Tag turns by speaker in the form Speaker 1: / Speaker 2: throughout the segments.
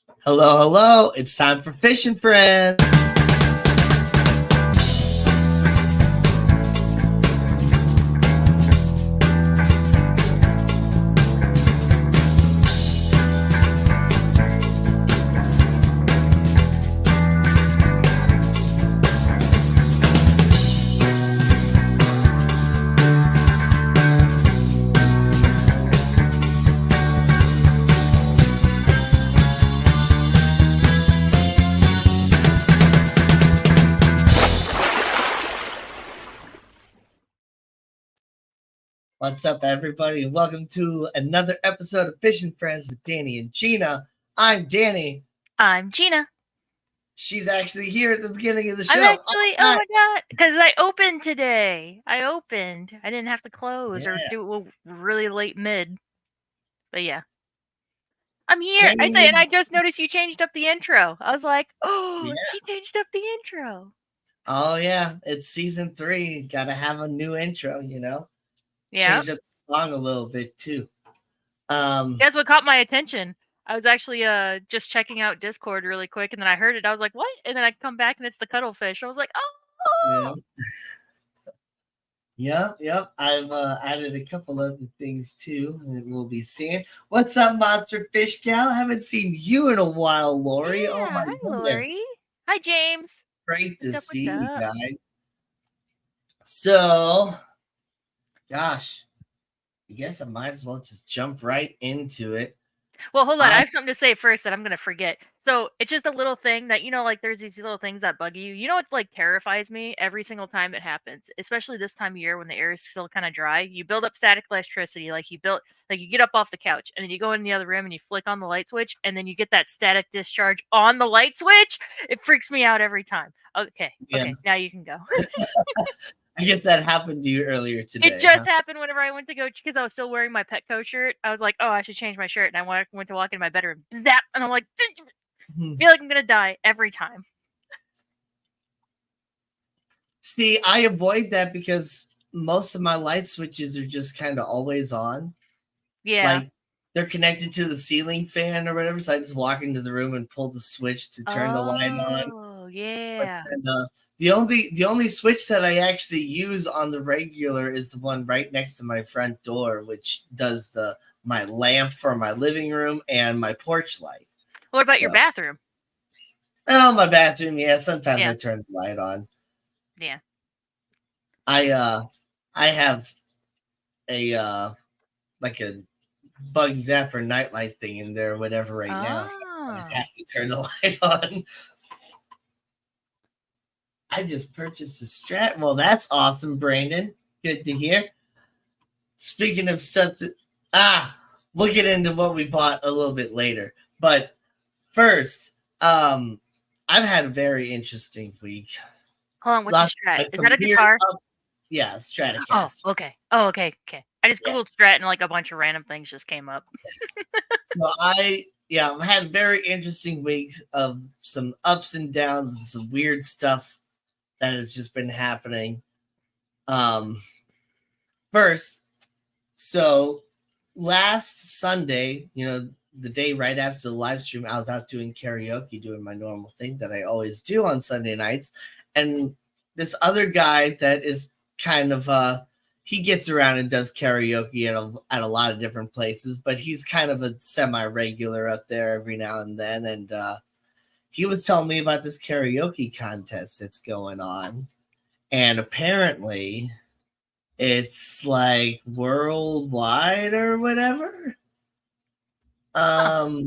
Speaker 1: Hello, hello. It's time for Fishing Friends. What's up, everybody? Welcome to another episode of Fishing Friends with Danny and Gina. I'm Danny.
Speaker 2: I'm Gina.
Speaker 1: She's actually here at the beginning of the show.
Speaker 2: I'm actually, oh my god, because I opened today. I didn't have to close or do a really late mid. But yeah. I'm here. I just noticed you changed up the intro. I was like, oh, she changed up the intro.
Speaker 1: Oh, yeah. It's season 3. Gotta have a new intro, you know?
Speaker 2: Yeah.
Speaker 1: Changed up the song a little bit, too.
Speaker 2: That's what caught my attention. I was actually just checking out Discord really quick, and then I heard it. I was like, what? And then I come back, and it's the cuttlefish. I was like, oh!
Speaker 1: Yeah. Yep. I've added a couple other things, too, that we'll be seeing. What's up, Monster Fish Gal? I haven't seen you in a while, Lori.
Speaker 2: Yeah,
Speaker 1: Oh, my
Speaker 2: hi,
Speaker 1: goodness.
Speaker 2: Lori. Hi, James.
Speaker 1: Great to see you guys. So, gosh, I guess I might as well just jump right into it.
Speaker 2: Well, hold on. I have something to say first that I'm going to forget. So it's just a little thing that, like there's these little things that bug you. You know what like terrifies me every single time it happens, especially this time of year when the air is still kind of dry. You build up static electricity, like you get up off the couch and then you go in the other room and you flick on the light switch and then you get that static discharge on the light switch. It freaks me out every time. Okay. Now you can go.
Speaker 1: I guess that happened to you earlier today.
Speaker 2: It just happened whenever I went to go, because I was still wearing my Petco shirt. I was like, oh, I should change my shirt. And I went to walk in my bedroom. Zap! And I'm like, I feel like I'm going to die every time.
Speaker 1: See, I avoid that because most of my light switches are just kind of always on.
Speaker 2: Yeah.
Speaker 1: Like, they're connected to the ceiling fan or whatever. So I just walk into the room and pull the switch to turn the light on.
Speaker 2: Oh, yeah.
Speaker 1: The only switch that I actually use on the regular is the one right next to my front door, which does my lamp for my living room and my porch light.
Speaker 2: What about your bathroom?
Speaker 1: Oh, my bathroom, yeah. Sometimes I turn the light on.
Speaker 2: Yeah.
Speaker 1: I have a like a bug zapper nightlight thing in there or whatever right now. So I just have to turn the light on. I just purchased a Strat. Well, that's awesome, Brandon. Good to hear. Speaking of stuff we'll get into what we bought a little bit later. But first, I've had a very interesting week.
Speaker 2: Hold on, what's a Strat? Is that a guitar?
Speaker 1: Yeah, Stratocaster.
Speaker 2: Oh, okay. I just Googled Strat and like a bunch of random things just came up.
Speaker 1: So I've had very interesting weeks of some ups and downs and some weird stuff that has just been happening. First, so last Sunday, the day right after the live stream, I was out doing karaoke, doing my normal thing that I always do on Sunday nights. And this other guy that is kind of, he gets around and does karaoke at a lot of different places, but he's kind of a semi-regular up there every now and then. And he was telling me about this karaoke contest that's going on. And apparently it's like worldwide or whatever. Yeah.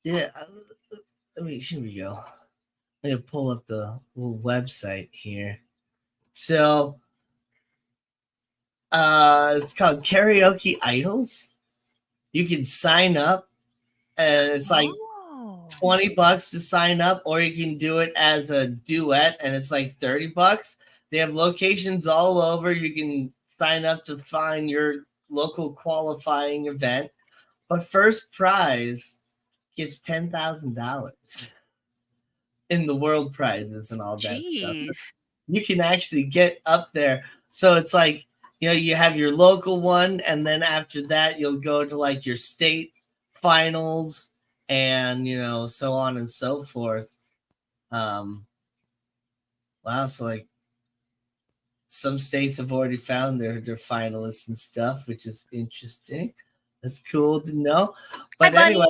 Speaker 1: Here we go. Let me pull up the little website here. So it's called Karaoke Idols. You can sign up and it's like $20 to sign up, or you can do it as a duet and it's like $30. They have locations all over. You can sign up to find your local qualifying event, but first prize gets $10,000 in the world prizes and all that stuff. So you can actually get up there. So it's like, you have your local one, and then after that you'll go to like your state finals and so on and so forth. Wow, so like some states have already found their finalists and stuff, which is interesting. That's cool to know.
Speaker 2: Hi,
Speaker 1: But anyway,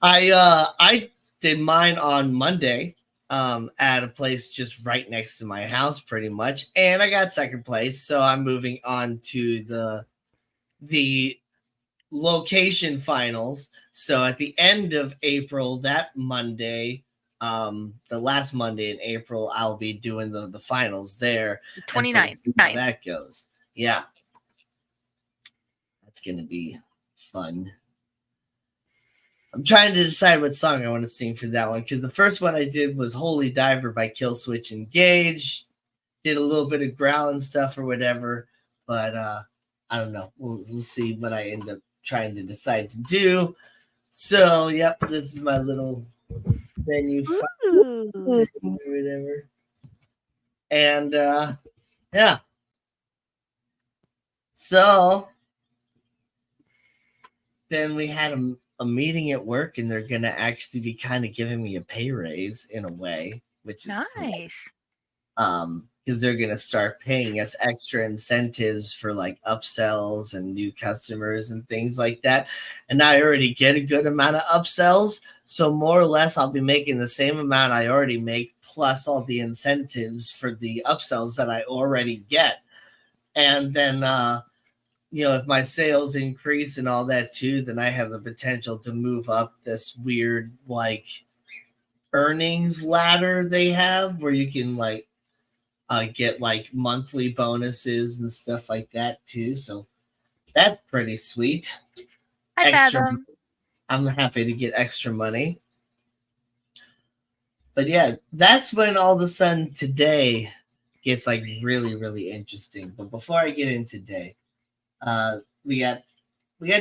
Speaker 2: bunny.
Speaker 1: I did mine on Monday at a place just right next to my house, pretty much, and I got second place. So I'm moving on to the location finals. So at the end of April, that Monday, the last Monday in April, I'll be doing the finals there, and so we'll
Speaker 2: 29th.
Speaker 1: see how that goes. Yeah, that's gonna be fun. I'm trying to decide what song I want to sing for that one because the first one I did was Holy Diver by Killswitch Engage. Did a little bit of growling stuff or whatever, but I don't know. We'll see what I end up trying to decide to do. So, yep, this is my little venue
Speaker 2: Ooh.
Speaker 1: or whatever. And yeah. So then we had a meeting at work, and they're gonna actually be kind of giving me a pay raise in a way, which is cool.
Speaker 2: Nice.
Speaker 1: Because they're gonna start paying us extra incentives for like upsells and new customers and things like that. And I already get a good amount of upsells, so more or less I'll be making the same amount I already make plus all the incentives for the upsells that I already get. And then if my sales increase and all that too, then I have the potential to move up this weird like earnings ladder they have where you can like get like monthly bonuses and stuff like that too. So that's pretty sweet.
Speaker 2: Hi,
Speaker 1: Extra,
Speaker 2: Fathom.
Speaker 1: I'm happy to get extra money. But yeah, that's when all of a sudden today gets like really, really interesting. But before I get in today, we got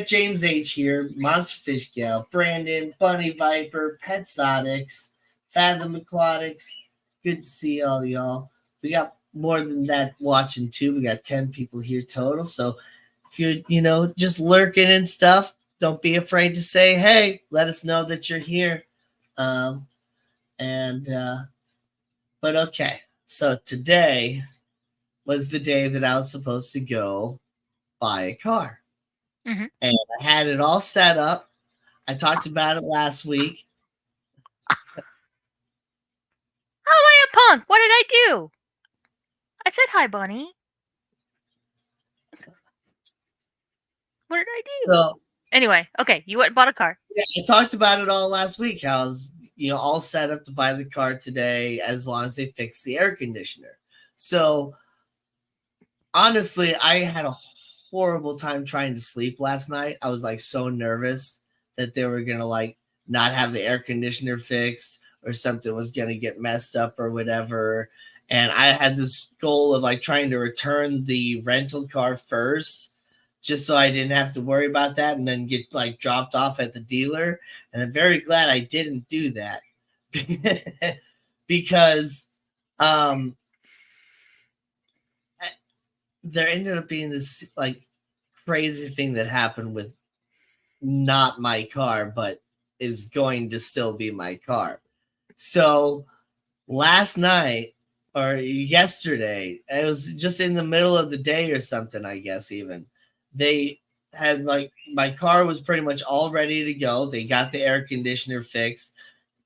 Speaker 1: James H here, Monster Fish Gal, Brandon, Bunny Viper, Pet Sonics, Fathom Aquatics. Good to see all y'all. We got more than that watching too. We got 10 people here total. So if you're, just lurking and stuff, don't be afraid to say, hey, let us know that you're here. But okay. So today was the day that I was supposed to go buy a car.
Speaker 2: Mm-hmm.
Speaker 1: And I had it all set up. I talked about it last week.
Speaker 2: How am I a punk? What did I do? I said hi, bunny. What did I do?
Speaker 1: So
Speaker 2: Anyway, okay, you went and bought a car.
Speaker 1: yeah, I talked about it all last week. How I was, all set up to buy the car today as long as they fix the air conditioner. So honestly, I had a horrible time trying to sleep last night. I was like so nervous that they were gonna like not have the air conditioner fixed or something was gonna get messed up or whatever. And I had this goal of like trying to return the rental car first, just so I didn't have to worry about that and then get like dropped off at the dealer. And I'm very glad I didn't do that because there ended up being this like crazy thing that happened with not my car, but is going to still be my car. So last night or yesterday, it was just in the middle of the day or something, I guess, even they had like my car was pretty much all ready to go. They got the air conditioner fixed.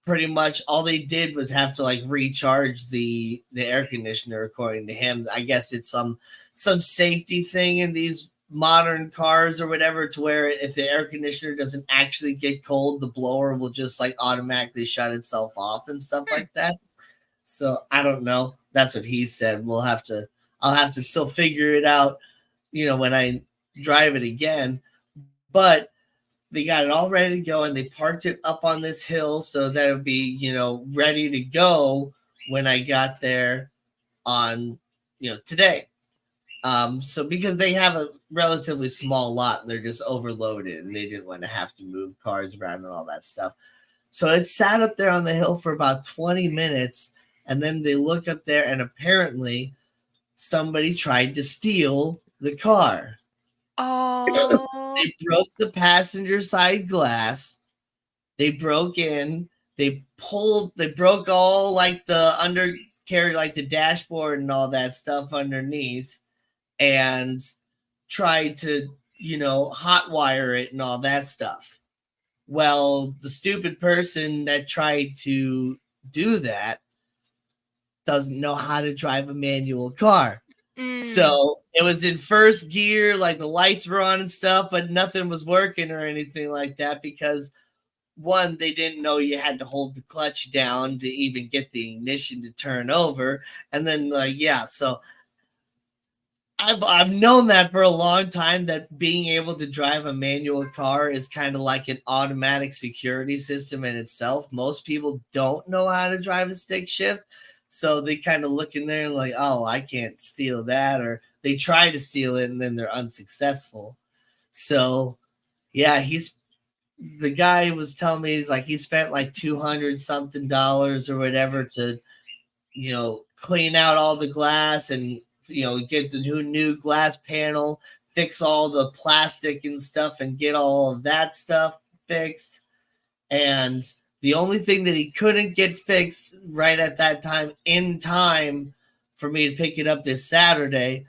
Speaker 1: Pretty much all they did was have to like recharge the air conditioner according to him. I guess it's some safety thing in these modern cars or whatever, to where if the air conditioner doesn't actually get cold, the blower will just like automatically shut itself off and stuff like that. So I don't know. That's what he said. I'll have to still figure it out, when I drive it again. But they got it all ready to go, and they parked it up on this hill so that it would be, ready to go when I got there on, today. So because they have a relatively small lot, they're just overloaded and they didn't want to have to move cars around and all that stuff. So it sat up there on the hill for about 20 minutes. And then they look up there, and apparently somebody tried to steal the car.
Speaker 2: Oh.
Speaker 1: They broke the passenger side glass. They broke in. They broke all like the undercarriage, like the dashboard and all that stuff underneath, and tried to, hotwire it and all that stuff. Well, the stupid person that tried to do that doesn't know how to drive a manual car.
Speaker 2: Mm.
Speaker 1: So it was in first gear, like the lights were on and stuff, but nothing was working or anything like that because one, they didn't know you had to hold the clutch down to even get the ignition to turn over. And then so I've known that for a long time, that being able to drive a manual car is kind of like an automatic security system in itself. Most people don't know how to drive a stick shift. So they kind of look in there and like, oh, I can't steal that. Or they try to steal it and then they're unsuccessful. So yeah, the guy was telling me, he's like, he spent like 200 something dollars or whatever to, clean out all the glass and, get the new glass panel, fix all the plastic and stuff and get all of that stuff fixed. And the only thing that he couldn't get fixed right at that time, in time for me to pick it up this Saturday,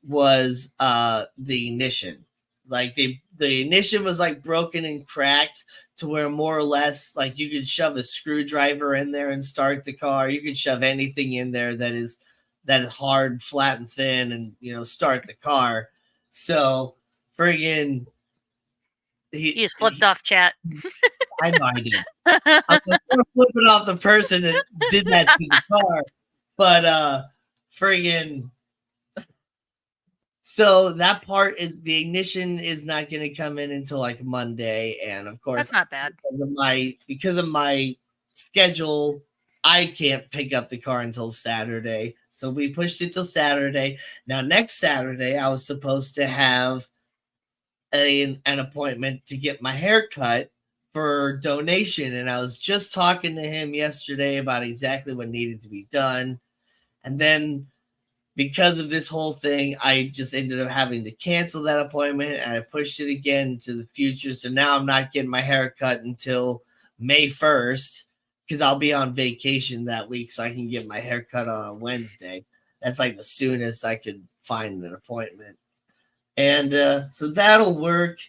Speaker 1: was the ignition. Like the ignition was like broken and cracked to where more or less like you could shove a screwdriver in there and start the car. You could shove anything in there that is hard, flat, and thin, and start the car. So friggin'
Speaker 2: You just flipped off chat.
Speaker 1: I know I did. I was like, we're flipping off the person that did that to the car. But friggin' so that part is, the ignition is not going to come in until like Monday. And of course,
Speaker 2: that's not bad.
Speaker 1: Because of my schedule, I can't pick up the car until Saturday. So we pushed it till Saturday. Now, next Saturday, I was supposed to have an appointment to get my hair cut for donation. And I was just talking to him yesterday about exactly what needed to be done. And then because of this whole thing, I just ended up having to cancel that appointment, and I pushed it again to the future. So now I'm not getting my hair cut until May 1st because I'll be on vacation that week, so I can get my hair cut on a Wednesday. That's like the soonest I could find an appointment. And so that'll work.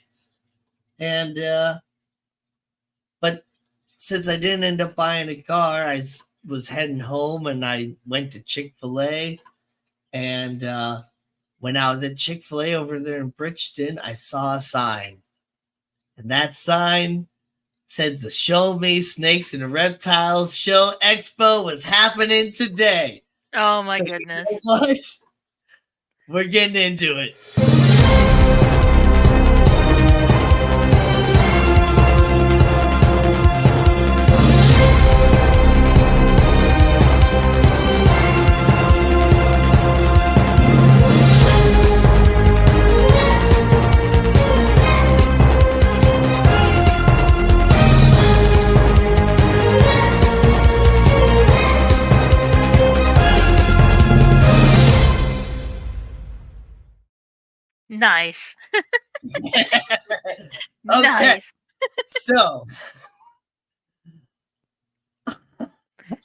Speaker 1: And but since I didn't end up buying a car, I was heading home and I went to Chick-fil-A. And when I was at Chick-fil-A over there in Bridgeton, I saw a sign. And that sign said the Show Me Snakes and Reptiles Show Expo was happening today.
Speaker 2: Oh my goodness.
Speaker 1: You know what? We're getting into it.
Speaker 2: Nice.
Speaker 1: Okay.
Speaker 2: Nice.
Speaker 1: So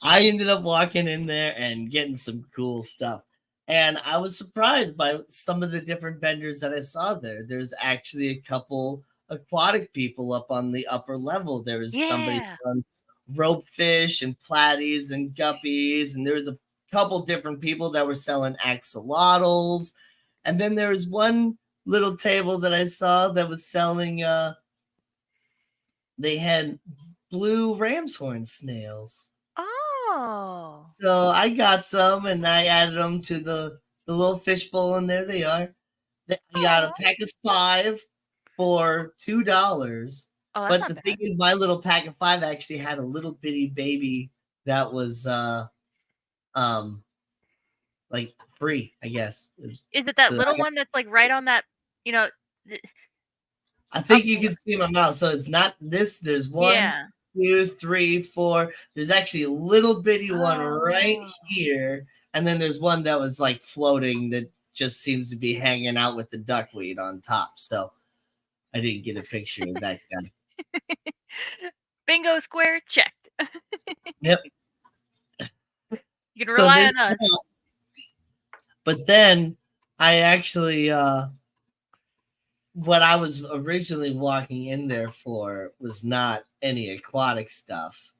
Speaker 1: I ended up walking in there and getting some cool stuff. And I was surprised by some of the different vendors that I saw there. There's actually a couple aquatic people up on the upper level. There was somebody selling rope fish and platies and guppies. And there was a couple different people that were selling axolotls. And then there was one little table that I saw that was selling, they had blue ram's horn snails.
Speaker 2: Oh.
Speaker 1: So I got some and I added them to the little fish bowl, and there they are. I got a pack of 5 for $2.
Speaker 2: Oh,
Speaker 1: but the thing is, my little pack of 5 actually had a little bitty baby that was like free, I guess.
Speaker 2: Is it that little one that's like right on that,
Speaker 1: I think you can see my mouth. So it's not this. There's 1, 2, 3, 4. There's actually a little bitty one right here. And then there's one that was like floating that just seems to be hanging out with the duckweed on top. So I didn't get a picture of that guy.
Speaker 2: Bingo square checked.
Speaker 1: Yep.
Speaker 2: You can
Speaker 1: So
Speaker 2: rely
Speaker 1: there's
Speaker 2: on us.
Speaker 1: that. But then I actually what I was originally walking in there for was not any aquatic stuff.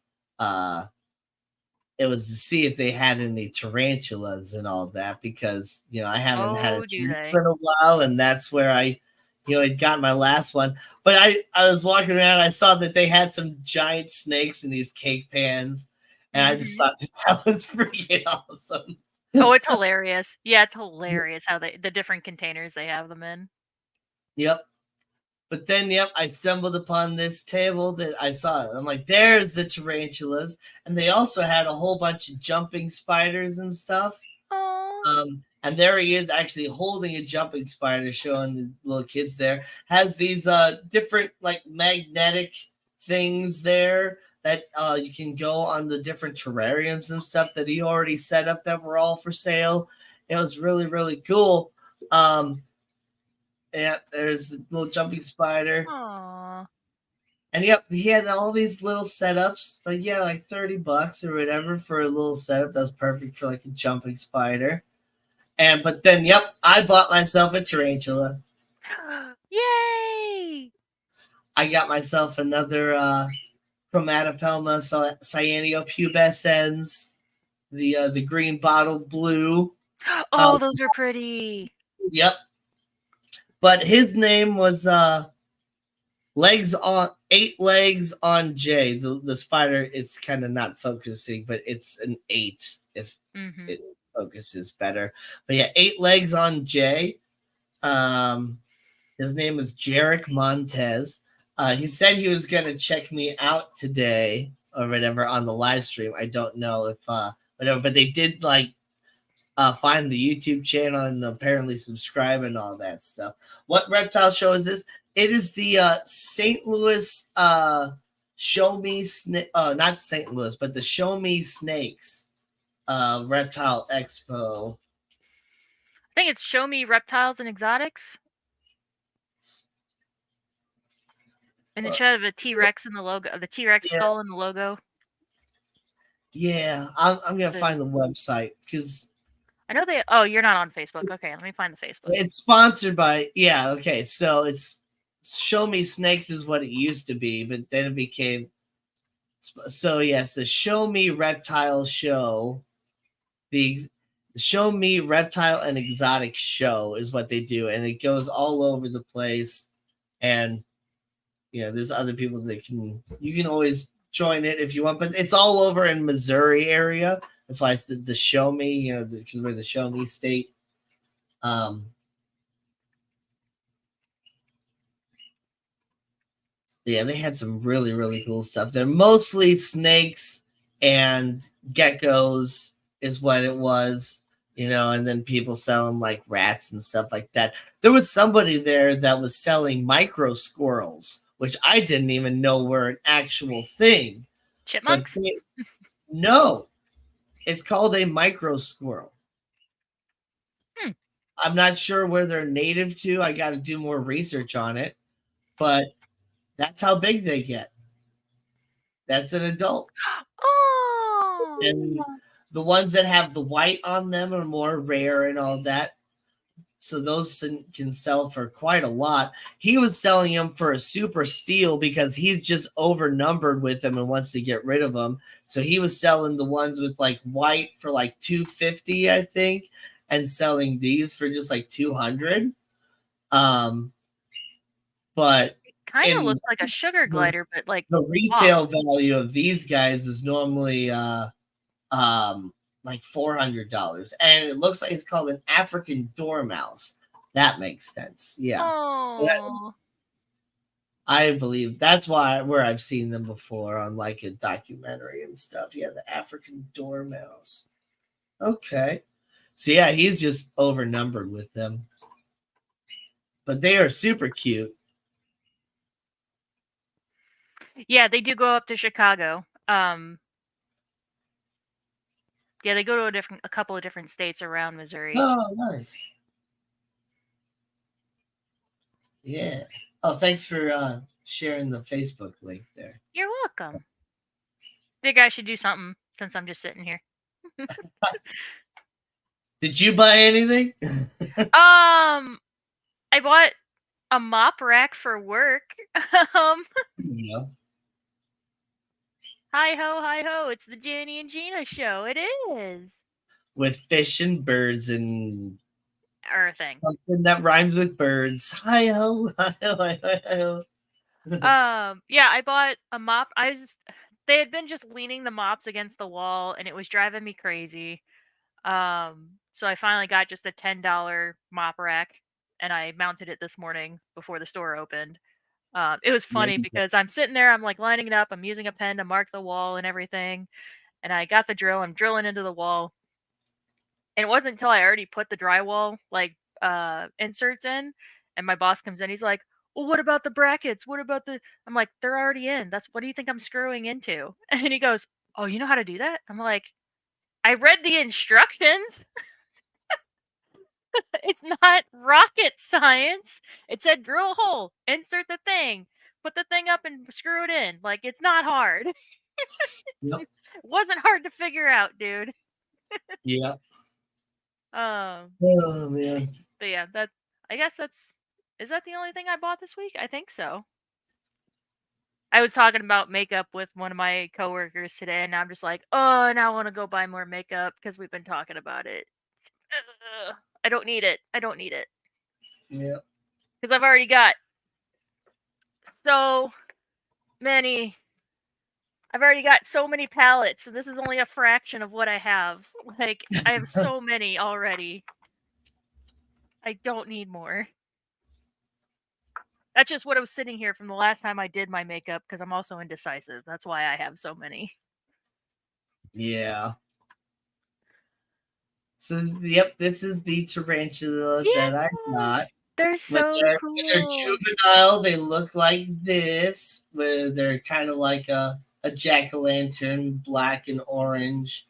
Speaker 1: It was to see if they had any tarantulas and all that, because I haven't had a
Speaker 2: Oh, do they?
Speaker 1: tarantula in a while, and that's where I had got my last one. But I was walking around, I saw that they had some giant snakes in these cake pans, and I just thought that was freaking awesome.
Speaker 2: Oh, it's hilarious. Yeah, it's hilarious how the different containers they have them in.
Speaker 1: Yep. But then, I stumbled upon this table that I saw. I'm like, there's the tarantulas. And they also had a whole bunch of jumping spiders and stuff.
Speaker 2: Oh.
Speaker 1: And there he is actually holding a jumping spider, showing the little kids there. Has these different like magnetic things there that you can go on the different terrariums and stuff that he already set up that were all for sale. It was really, really cool. Yeah, there's the little jumping spider.
Speaker 2: Aww.
Speaker 1: And he had all these little setups, like $30 or whatever for a little setup. That was perfect for like a jumping spider. But then, I bought myself a tarantula.
Speaker 2: Yay!
Speaker 1: I got myself another Chromatopelma cyanopubescens, the green bottled blue.
Speaker 2: Oh, those are pretty.
Speaker 1: Yep. But his name was legs on 8 legs on J. The spider, it's kind of not focusing, but it's an 8 if it focuses better. But yeah, 8 legs on J. His name was Jarek Montez. He said he was gonna check me out today or whatever on the live stream. I don't know if whatever, but they did find the YouTube channel and apparently subscribe and all that stuff. What reptile show is this? It is the St. Louis Show Me Snake, not St. Louis, but the Show Me Snakes Reptile Expo.
Speaker 2: I think it's Show Me Reptiles and Exotics. And it should have a T-Rex in the logo, the T-Rex skull in the logo.
Speaker 1: Yeah, I'm gonna find the website because
Speaker 2: I know they. Oh, you're not on Facebook. Okay, let me find the Facebook.
Speaker 1: It's sponsored by. Yeah, okay, so it's Show Me Snakes is what it used to be, but then it became. So yes, the Show Me Reptile Show, the Show Me Reptile and Exotic Show is what they do, and it goes all over the place. And there's other people that you can always join it if you want, but it's all over in Missouri area. That's why it's the Show Me, because we're the Show Me state. Yeah, they had some really, really cool stuff. They're mostly snakes and geckos is what it was, and then people selling like rats and stuff like that. There was somebody there that was selling micro squirrels, which I didn't even know were an actual thing.
Speaker 2: Chipmunks?
Speaker 1: No, it's called a micro squirrel. I'm not sure where they're native to. I got to do more research on it, but that's how big they get. That's an adult.
Speaker 2: Oh.
Speaker 1: And the ones that have the white on them are more rare and all that. So those can sell for quite a lot. He was selling them for a super steal because he's just overnumbered with them and wants to get rid of them. So he was selling the ones with like white for like $250, I think, and selling these for just like $200. But
Speaker 2: kind of looks like a sugar glider, but like
Speaker 1: the retail value of these guys is normally like $400, and it looks like it's called an African dormouse. That makes sense. Yeah.
Speaker 2: Oh.
Speaker 1: I believe that's where I've seen them before on like a documentary and stuff. Yeah, the African dormouse. Okay. So yeah, he's just overnumbered with them. But they are super cute.
Speaker 2: Yeah, they do go up to Chicago. Yeah, they go to a couple of different states around Missouri.
Speaker 1: Oh, nice. Yeah. Oh, thanks for sharing the Facebook link there.
Speaker 2: You're welcome. Think I should do something since I'm just sitting here.
Speaker 1: Did you buy anything?
Speaker 2: I bought a mop rack for work. um,
Speaker 1: Yeah.
Speaker 2: hi ho! It's the Jenny and Gina show. It is
Speaker 1: With fish and birds and
Speaker 2: everything.
Speaker 1: something that rhymes with birds. Hi ho, hi ho, hi ho, hi ho.
Speaker 2: Yeah, I bought a mop. They had been just leaning the mops against the wall, and it was driving me crazy. So I finally got just a $10 mop rack, and I mounted it this morning before the store opened. It was funny
Speaker 1: Amazing.
Speaker 2: because I'm sitting there, I'm like lining it up, I'm using a pen to mark the wall and everything, and I got the drill, I'm drilling into the wall, and it wasn't until I already put the drywall inserts in, and my boss comes in, he's like, "Well, what about the brackets? What about the?" I'm like, "They're already in. That's what do you think I'm screwing into?" And he goes, "Oh, you know how to do that?" I'm like, "I read the instructions." It's not rocket science. It said drill a hole, insert the thing, put the thing up and screw it in. Like it's not hard.
Speaker 1: Yep.
Speaker 2: It wasn't hard to figure out, dude.
Speaker 1: Yeah.
Speaker 2: Um,
Speaker 1: Oh man.
Speaker 2: but yeah, that I guess that's is that the only thing I bought this week? I think so. I was talking about makeup with one of my coworkers today, and I'm just like, oh, now I want to go buy more makeup because we've been talking about it. Ugh, I don't need it. I don't need it
Speaker 1: Yeah.
Speaker 2: because I've already got so many. I've already got so many palettes, and this is only a fraction of what I have. Like I have so many already. I don't need more. That's just what I was sitting here from the last time I did my makeup because I'm also indecisive. That's why I have so many.
Speaker 1: Yeah. So yep, this is the tarantula that I got.
Speaker 2: Yes, they're so
Speaker 1: When they're
Speaker 2: cool.
Speaker 1: juvenile, they look like this, where they're kind of like a jack-o'-lantern, black and orange,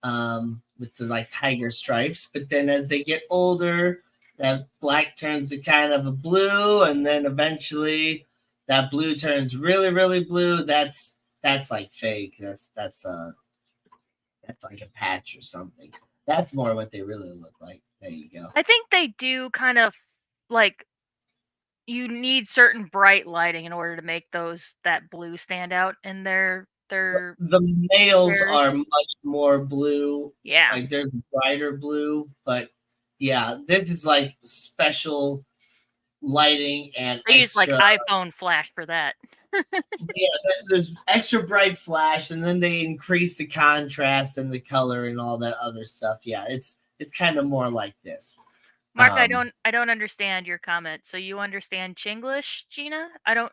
Speaker 1: with the like tiger stripes. But then as they get older, that black turns to kind of a blue, and then eventually that blue turns really, really blue. That's like fake. That's like a patch or something. That's more what they really look like. There you go.
Speaker 2: I think they do kind of like you need certain bright lighting in order to make those that blue stand out in their
Speaker 1: The males are
Speaker 2: hairs.
Speaker 1: much more blue.
Speaker 2: Yeah.
Speaker 1: Like there's brighter blue, but yeah, this is like special lighting and
Speaker 2: I use like
Speaker 1: extra.
Speaker 2: iPhone flash for that.
Speaker 1: Yeah, there's extra bright flash, and then they increase the contrast and the color and all that other stuff. Yeah, it's kind of more like this.
Speaker 2: Mark,
Speaker 1: Um,
Speaker 2: I don't understand your comment. So you understand Chinglish, Gina? I don't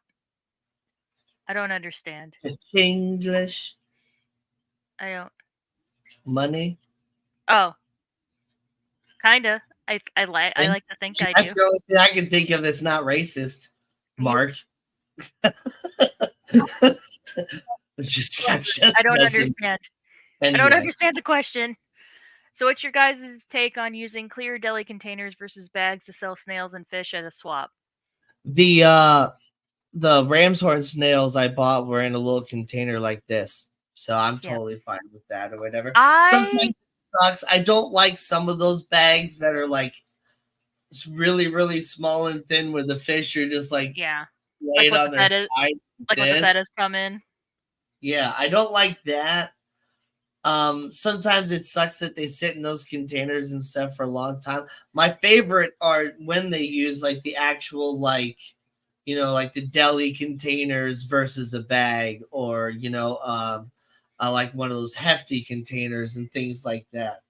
Speaker 2: understand.
Speaker 1: English
Speaker 2: I don't.
Speaker 1: money.
Speaker 2: Oh, kinda. I
Speaker 1: And
Speaker 2: like to think I
Speaker 1: that's
Speaker 2: do.
Speaker 1: the only thing I can think of that's not racist.
Speaker 2: You
Speaker 1: Mark. Just, I'm
Speaker 2: I
Speaker 1: just
Speaker 2: don't
Speaker 1: messing.
Speaker 2: understand. I don't
Speaker 1: Anyway,
Speaker 2: understand the question. So what's your guys' take on using clear deli containers versus bags to sell snails and fish at a swap?
Speaker 1: the uh the ram's horn snails I bought were in a little container like this, so I'm
Speaker 2: Yeah.
Speaker 1: totally fine with that or whatever. Sometimes
Speaker 2: I
Speaker 1: it sucks. I don't like some of those bags that are like it's really really small and thin, where the fish are just like
Speaker 2: yeah. Like
Speaker 1: laid
Speaker 2: what the
Speaker 1: on their
Speaker 2: feta
Speaker 1: sides like
Speaker 2: like what the
Speaker 1: this.
Speaker 2: fetas come in.
Speaker 1: Yeah, I don't like that. Sometimes it sucks that they sit in those containers and stuff for a long time. My favorite are when they use like the actual like like the deli containers versus a bag, or like one of those hefty containers and things like that.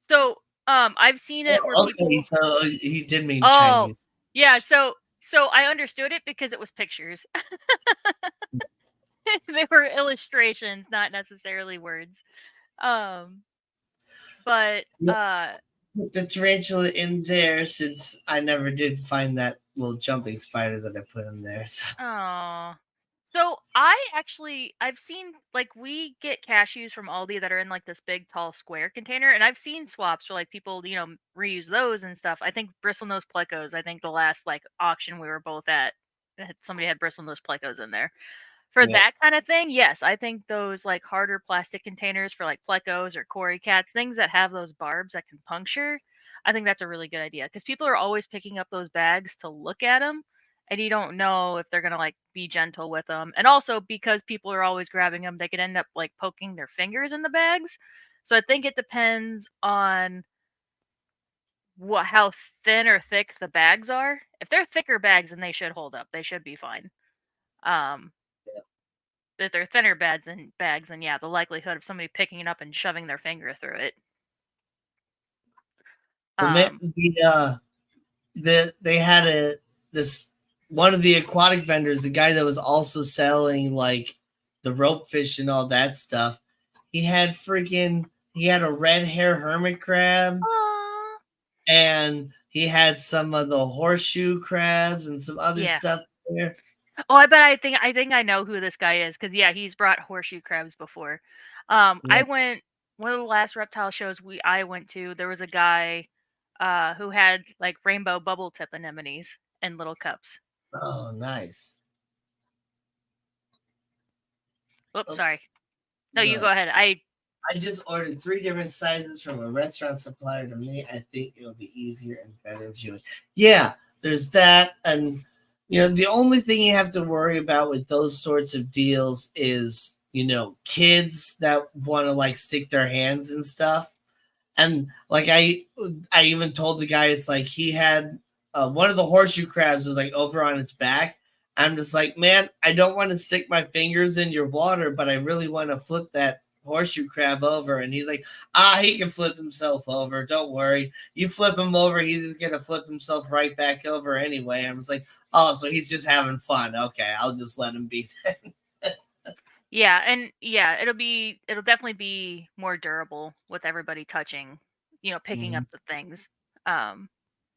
Speaker 2: So I've seen it where
Speaker 1: Oh, okay,
Speaker 2: people
Speaker 1: so he did mean
Speaker 2: oh
Speaker 1: Chinese.
Speaker 2: yeah, so I understood it because it was pictures. They were illustrations, not necessarily words. Um, but
Speaker 1: Yeah, put the tarantula in there since I never did find that little jumping spider that I put in there. So.
Speaker 2: oh, So I've seen like we get cashews from Aldi that are in like this big tall square container, and I've seen swaps for like people reuse those and stuff. I think bristlenose plecos. I think the last like auction we were both at, somebody had bristlenose plecos in there. For
Speaker 1: Yep.
Speaker 2: that kind of thing, yes, I think those like harder plastic containers for like plecos or cory cats, things that have those barbs that can puncture, I think that's a really good idea because people are always picking up those bags to look at them, and you don't know if they're gonna like be gentle with them. And also because people are always grabbing them, they could end up like poking their fingers in the bags. So I think it depends on how thin or thick the bags are. If they're thicker bags, then they should hold up. They should be fine. Um, if they're thinner bags, then yeah, the likelihood of somebody picking it up and shoving their finger through it.
Speaker 1: The ma-
Speaker 2: Um,
Speaker 1: they had this one of the aquatic vendors, the guy that was also selling like the rope fish and all that stuff. He had a red hair hermit crab,
Speaker 2: aw,
Speaker 1: and he had some of the horseshoe crabs and some other
Speaker 2: yeah.
Speaker 1: stuff there.
Speaker 2: Oh, I think I know who this guy is because yeah, he's brought horseshoe crabs before.
Speaker 1: Yeah.
Speaker 2: I went one of the last reptile shows I went to. There was a guy, who had like rainbow bubble tip anemones in little cups.
Speaker 1: Oh, nice.
Speaker 2: Oops,
Speaker 1: Oh,
Speaker 2: sorry. No, you go
Speaker 1: good.
Speaker 2: ahead.
Speaker 1: I just ordered 3 different sizes from a restaurant supplier to me. I think it'll be easier and better viewing. Yeah, there's that. And, the only thing you have to worry about with those sorts of deals is, kids that want to like stick their hands and stuff. And like I even told the guy, it's like he had one of the horseshoe crabs was like over on his back. I'm just like, man, I don't want to stick my fingers in your water, but I really want to flip that horseshoe crab over. And he's like, he can flip himself over. Don't worry. You flip him over, he's gonna flip himself right back over anyway. I was like, oh, so he's just having fun. Okay, I'll just let him be.
Speaker 2: Yeah, and yeah, it'll definitely be more durable with everybody touching, picking up
Speaker 1: Mhm.
Speaker 2: the things. Um,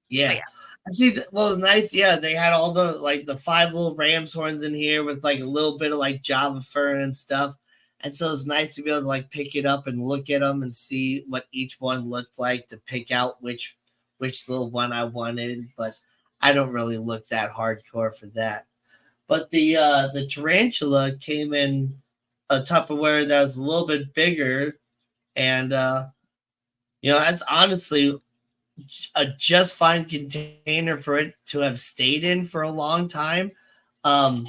Speaker 2: but
Speaker 1: Yeah.
Speaker 2: yeah.
Speaker 1: I see that. Well, nice. Yeah, they had all the 5 little ram's horns in here with like a little bit of like Java fern and stuff. And so it's nice to be able to like pick it up and look at them and see what each one looked like to pick out which little one I wanted. But I don't really look that hardcore for that. But the tarantula came in a Tupperware that was a little bit bigger, and that's honestly a just fine container for it to have stayed in for a long time. Um,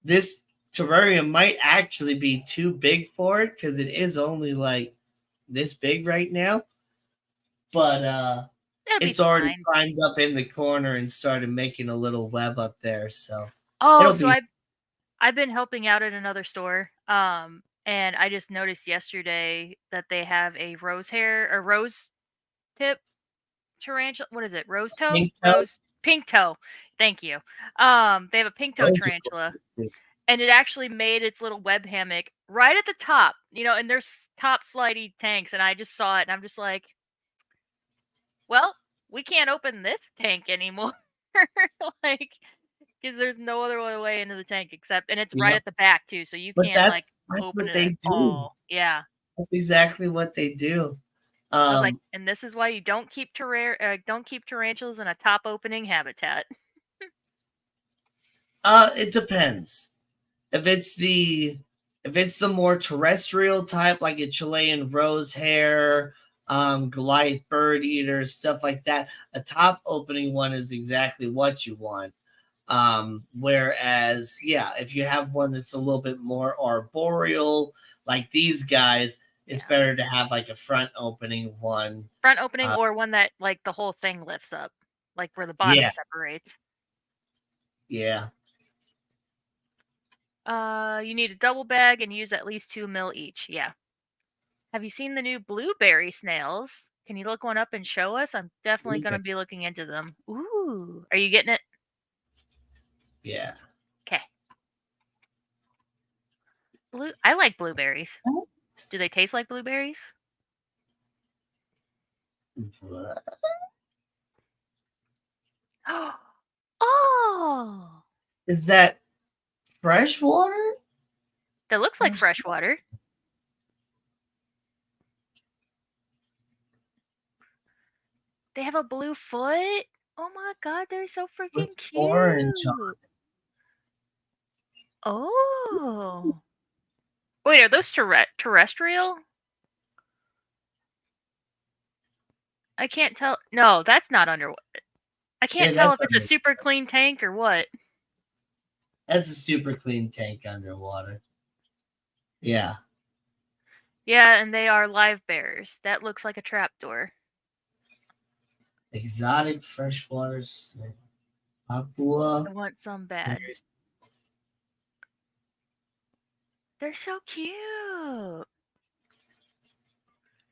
Speaker 1: this terrarium might actually be too big for it because it is only like this big right now. But
Speaker 2: It'll be
Speaker 1: it's already
Speaker 2: fine.
Speaker 1: climbed up in the corner and started making a little web up there. So
Speaker 2: Oh,
Speaker 1: it'll
Speaker 2: so
Speaker 1: be
Speaker 2: I've been helping out at another store. And I just noticed yesterday that they have a rose hair or rose tip tarantula. What is it? Rose toe?
Speaker 1: pink toe.
Speaker 2: Rose pink toe. Thank you. They have a pink toe
Speaker 1: Those are
Speaker 2: tarantula,
Speaker 1: cool.
Speaker 2: and it actually made its little web hammock right at the top. And there's top slidey tanks, and I just saw it, and I'm just like, well, we can't open this tank anymore. Like, because there's no other way into the tank except, and it's right
Speaker 1: Yep.
Speaker 2: at the back too, so you
Speaker 1: But
Speaker 2: can't like
Speaker 1: that's
Speaker 2: open
Speaker 1: what
Speaker 2: it at
Speaker 1: they do.
Speaker 2: all. Yeah.
Speaker 1: That's exactly what they do.
Speaker 2: I was like,
Speaker 1: Um,
Speaker 2: and this is why you don't keep tarantulas in a top opening habitat.
Speaker 1: it depends. If it's the if it's the more terrestrial type, like a Chilean rose hair, Goliath bird eater, stuff like that, a top opening one is exactly what you want. Whereas, yeah, if you have one that's a little bit more arboreal, like these guys, it's
Speaker 2: Yeah.
Speaker 1: better to have like a front opening one.
Speaker 2: Front opening
Speaker 1: Uh,
Speaker 2: or one that like the whole thing lifts up, like where the bottom
Speaker 1: yeah,
Speaker 2: separates.
Speaker 1: yeah.
Speaker 2: You need a double bag and use at least 2 mil each. Yeah. Have you seen the new blueberry snails? Can you look one up and show us? I'm definitely gonna be looking into them. Ooh, are you getting it?
Speaker 1: Yeah.
Speaker 2: Okay. I like blueberries. Do they taste like blueberries? Oh,
Speaker 1: Is that Freshwater?
Speaker 2: That looks like fresh water. They have a blue foot. Oh my god, they're so freaking cute.
Speaker 1: Orange on.
Speaker 2: Oh. Wait, are those terrestrial? I can't tell. No, that's not underwater. I can't tell
Speaker 1: that's
Speaker 2: if it's a super clean tank or what.
Speaker 1: That's a super clean tank underwater. Yeah.
Speaker 2: Yeah, and they are live bears. That looks like a trapdoor.
Speaker 1: Exotic freshwater snake. Papua.
Speaker 2: I want some bad. They're so cute.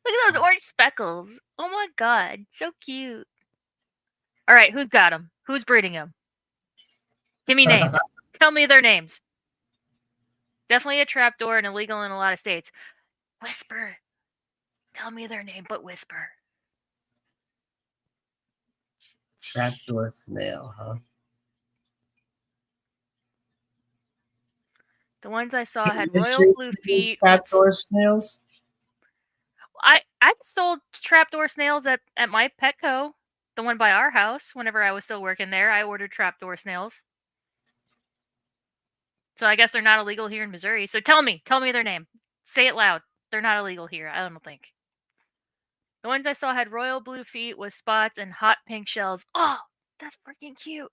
Speaker 2: Look at those orange speckles. Oh my god, so cute. All right, who's got them? Who's breeding them? Give me names. Tell me their names. Definitely a trapdoor and illegal in a lot of states. Whisper. Tell me their name, but whisper.
Speaker 1: Trapdoor snail, huh?
Speaker 2: The ones I saw had royal blue feet.
Speaker 1: Trapdoor snails?
Speaker 2: I sold trapdoor snails at my Petco, the one by our house. Whenever I was still working there, I ordered trapdoor snails. So I guess they're not illegal here in Missouri. So tell me their name. Say it loud. They're not illegal here, I don't think. The ones I saw had royal blue feet with spots and hot pink shells. Oh, that's freaking cute.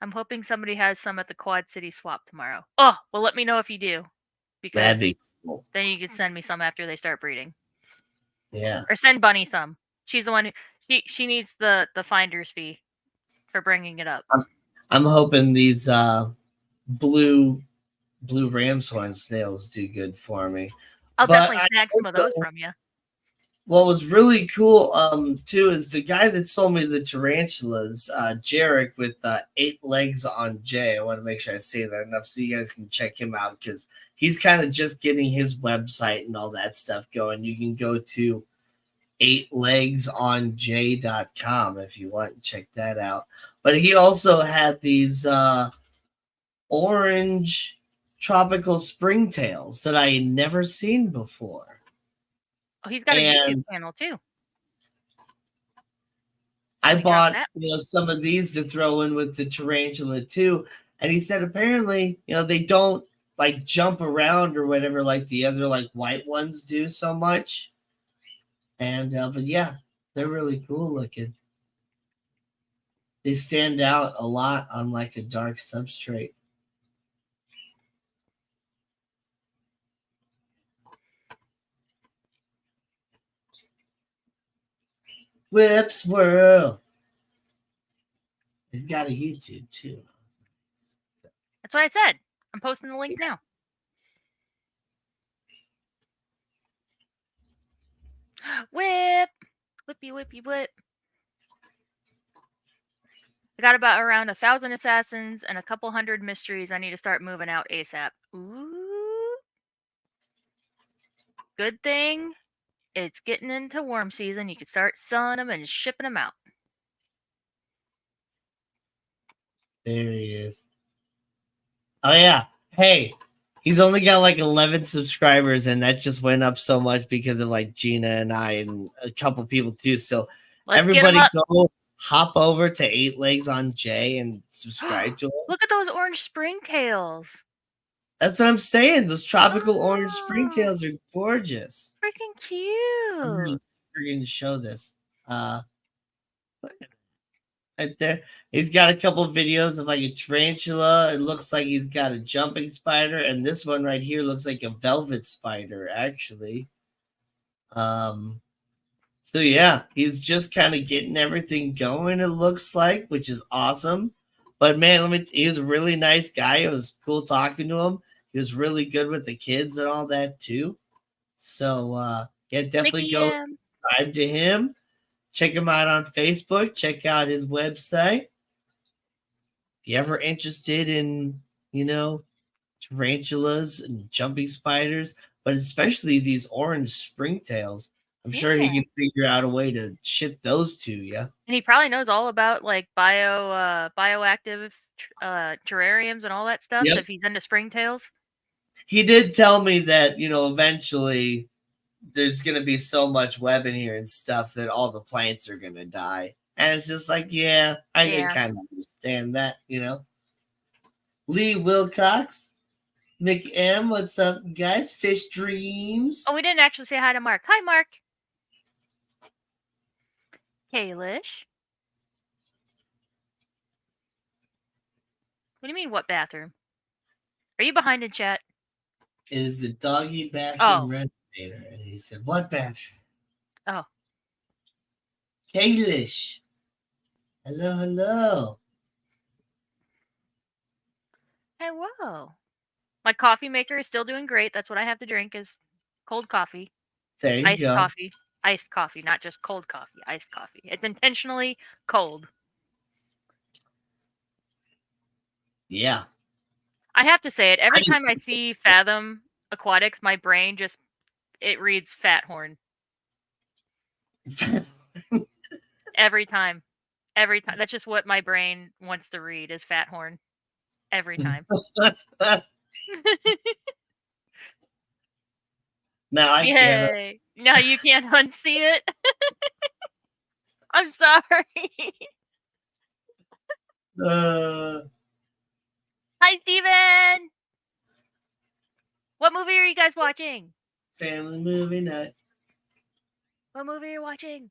Speaker 2: I'm hoping somebody has some at the Quad City swap tomorrow. Oh, well, let me know if you do. Because
Speaker 1: That'd be cool.
Speaker 2: then you can send me some after they start breeding.
Speaker 1: Yeah.
Speaker 2: Or send Bunny some. She's the one who, she needs the finder's fee for bringing it up.
Speaker 1: I'm hoping these blue ram's horn snails do good for me.
Speaker 2: I'll definitely snag some of those from you.
Speaker 1: What was really cool too is the guy that sold me the tarantulas, Jarek with 8 legs on J. I want to make sure I say that enough so you guys can check him out because he's kind of just getting his website and all that stuff going. You can go to 8legsonj.com if you want to check that out. But he also had these orange tropical springtails that I had never seen before.
Speaker 2: Oh, he's got a YouTube channel too.
Speaker 1: I bought some of these to throw in with the tarantula too, and he said apparently they don't like jump around or whatever like the other like white ones do so much. And but yeah, they're really cool looking. They stand out a lot on like a dark substrate. Whip swirl. He's got a YouTube too.
Speaker 2: That's what I said. I'm posting the link now. Whip. Whippy, whippy, whip. I got about around 1,000 assassins and a couple hundred mysteries I need to start moving out ASAP. Ooh. Good thing it's getting into worm season. You can start selling them and shipping them out.
Speaker 1: There he is. Oh, yeah. Hey, he's only got like 11 subscribers, and that just went up so much because of like Gina and I and a couple people too. So everybody go hop over to 8 Legs on J and subscribe to him.
Speaker 2: Look at those orange springtails.
Speaker 1: That's what I'm saying. Those tropical orange springtails are gorgeous.
Speaker 2: Freaking cute.
Speaker 1: I'm going to show this. Right there. He's got a couple of videos of like a tarantula. It looks like he's got a jumping spider. And this one right here looks like a velvet spider, actually. So yeah, he's just kind of getting everything going, it looks like, which is awesome. But man, he was a really nice guy. It was cool talking to him. He was really good with the kids and all that too. So yeah, definitely go subscribe to him. Check him out on Facebook. Check out his website. If you're ever interested in, tarantulas and jumping spiders, but especially these orange springtails, I'm sure he
Speaker 2: Yeah.
Speaker 1: can figure out a way to ship those to you.
Speaker 2: And he probably knows all about like bioactive terrariums and all that stuff
Speaker 1: Yep.
Speaker 2: if he's into springtails.
Speaker 1: He did tell me that, eventually there's going to be so much web in here and stuff that all the plants are going to die. And it's just like, yeah, I can
Speaker 2: Yeah.
Speaker 1: kind of understand that. Lee Wilcox, McM, what's up, guys? Fish Dreams.
Speaker 2: Oh, we didn't actually say hi to Mark. Hi, Mark. Kalish. What do you mean, what bathroom? Are you behind in chat?
Speaker 1: It is the doggy bathroom
Speaker 2: Oh.
Speaker 1: renovator. And he said, what bathroom?
Speaker 2: Oh.
Speaker 1: Kalish. Hello, hello.
Speaker 2: Hey, whoa. My coffee maker is still doing great. That's what I have to drink is cold coffee.
Speaker 1: There you
Speaker 2: Iced
Speaker 1: go.
Speaker 2: coffee. Iced coffee, not just cold coffee. Iced coffee. It's intentionally cold.
Speaker 1: Yeah.
Speaker 2: I have to say it. Every time I see Fathom Aquatics, my brain just it reads Fat Horn. Every time. Every time. That's just what my brain wants to read is Fat Horn. Every time.
Speaker 1: Now I can't.
Speaker 2: Yay. Now you can't unsee it. I'm sorry. Hi, Steven. What movie are you guys watching?
Speaker 1: Family movie night.
Speaker 2: What movie are you watching?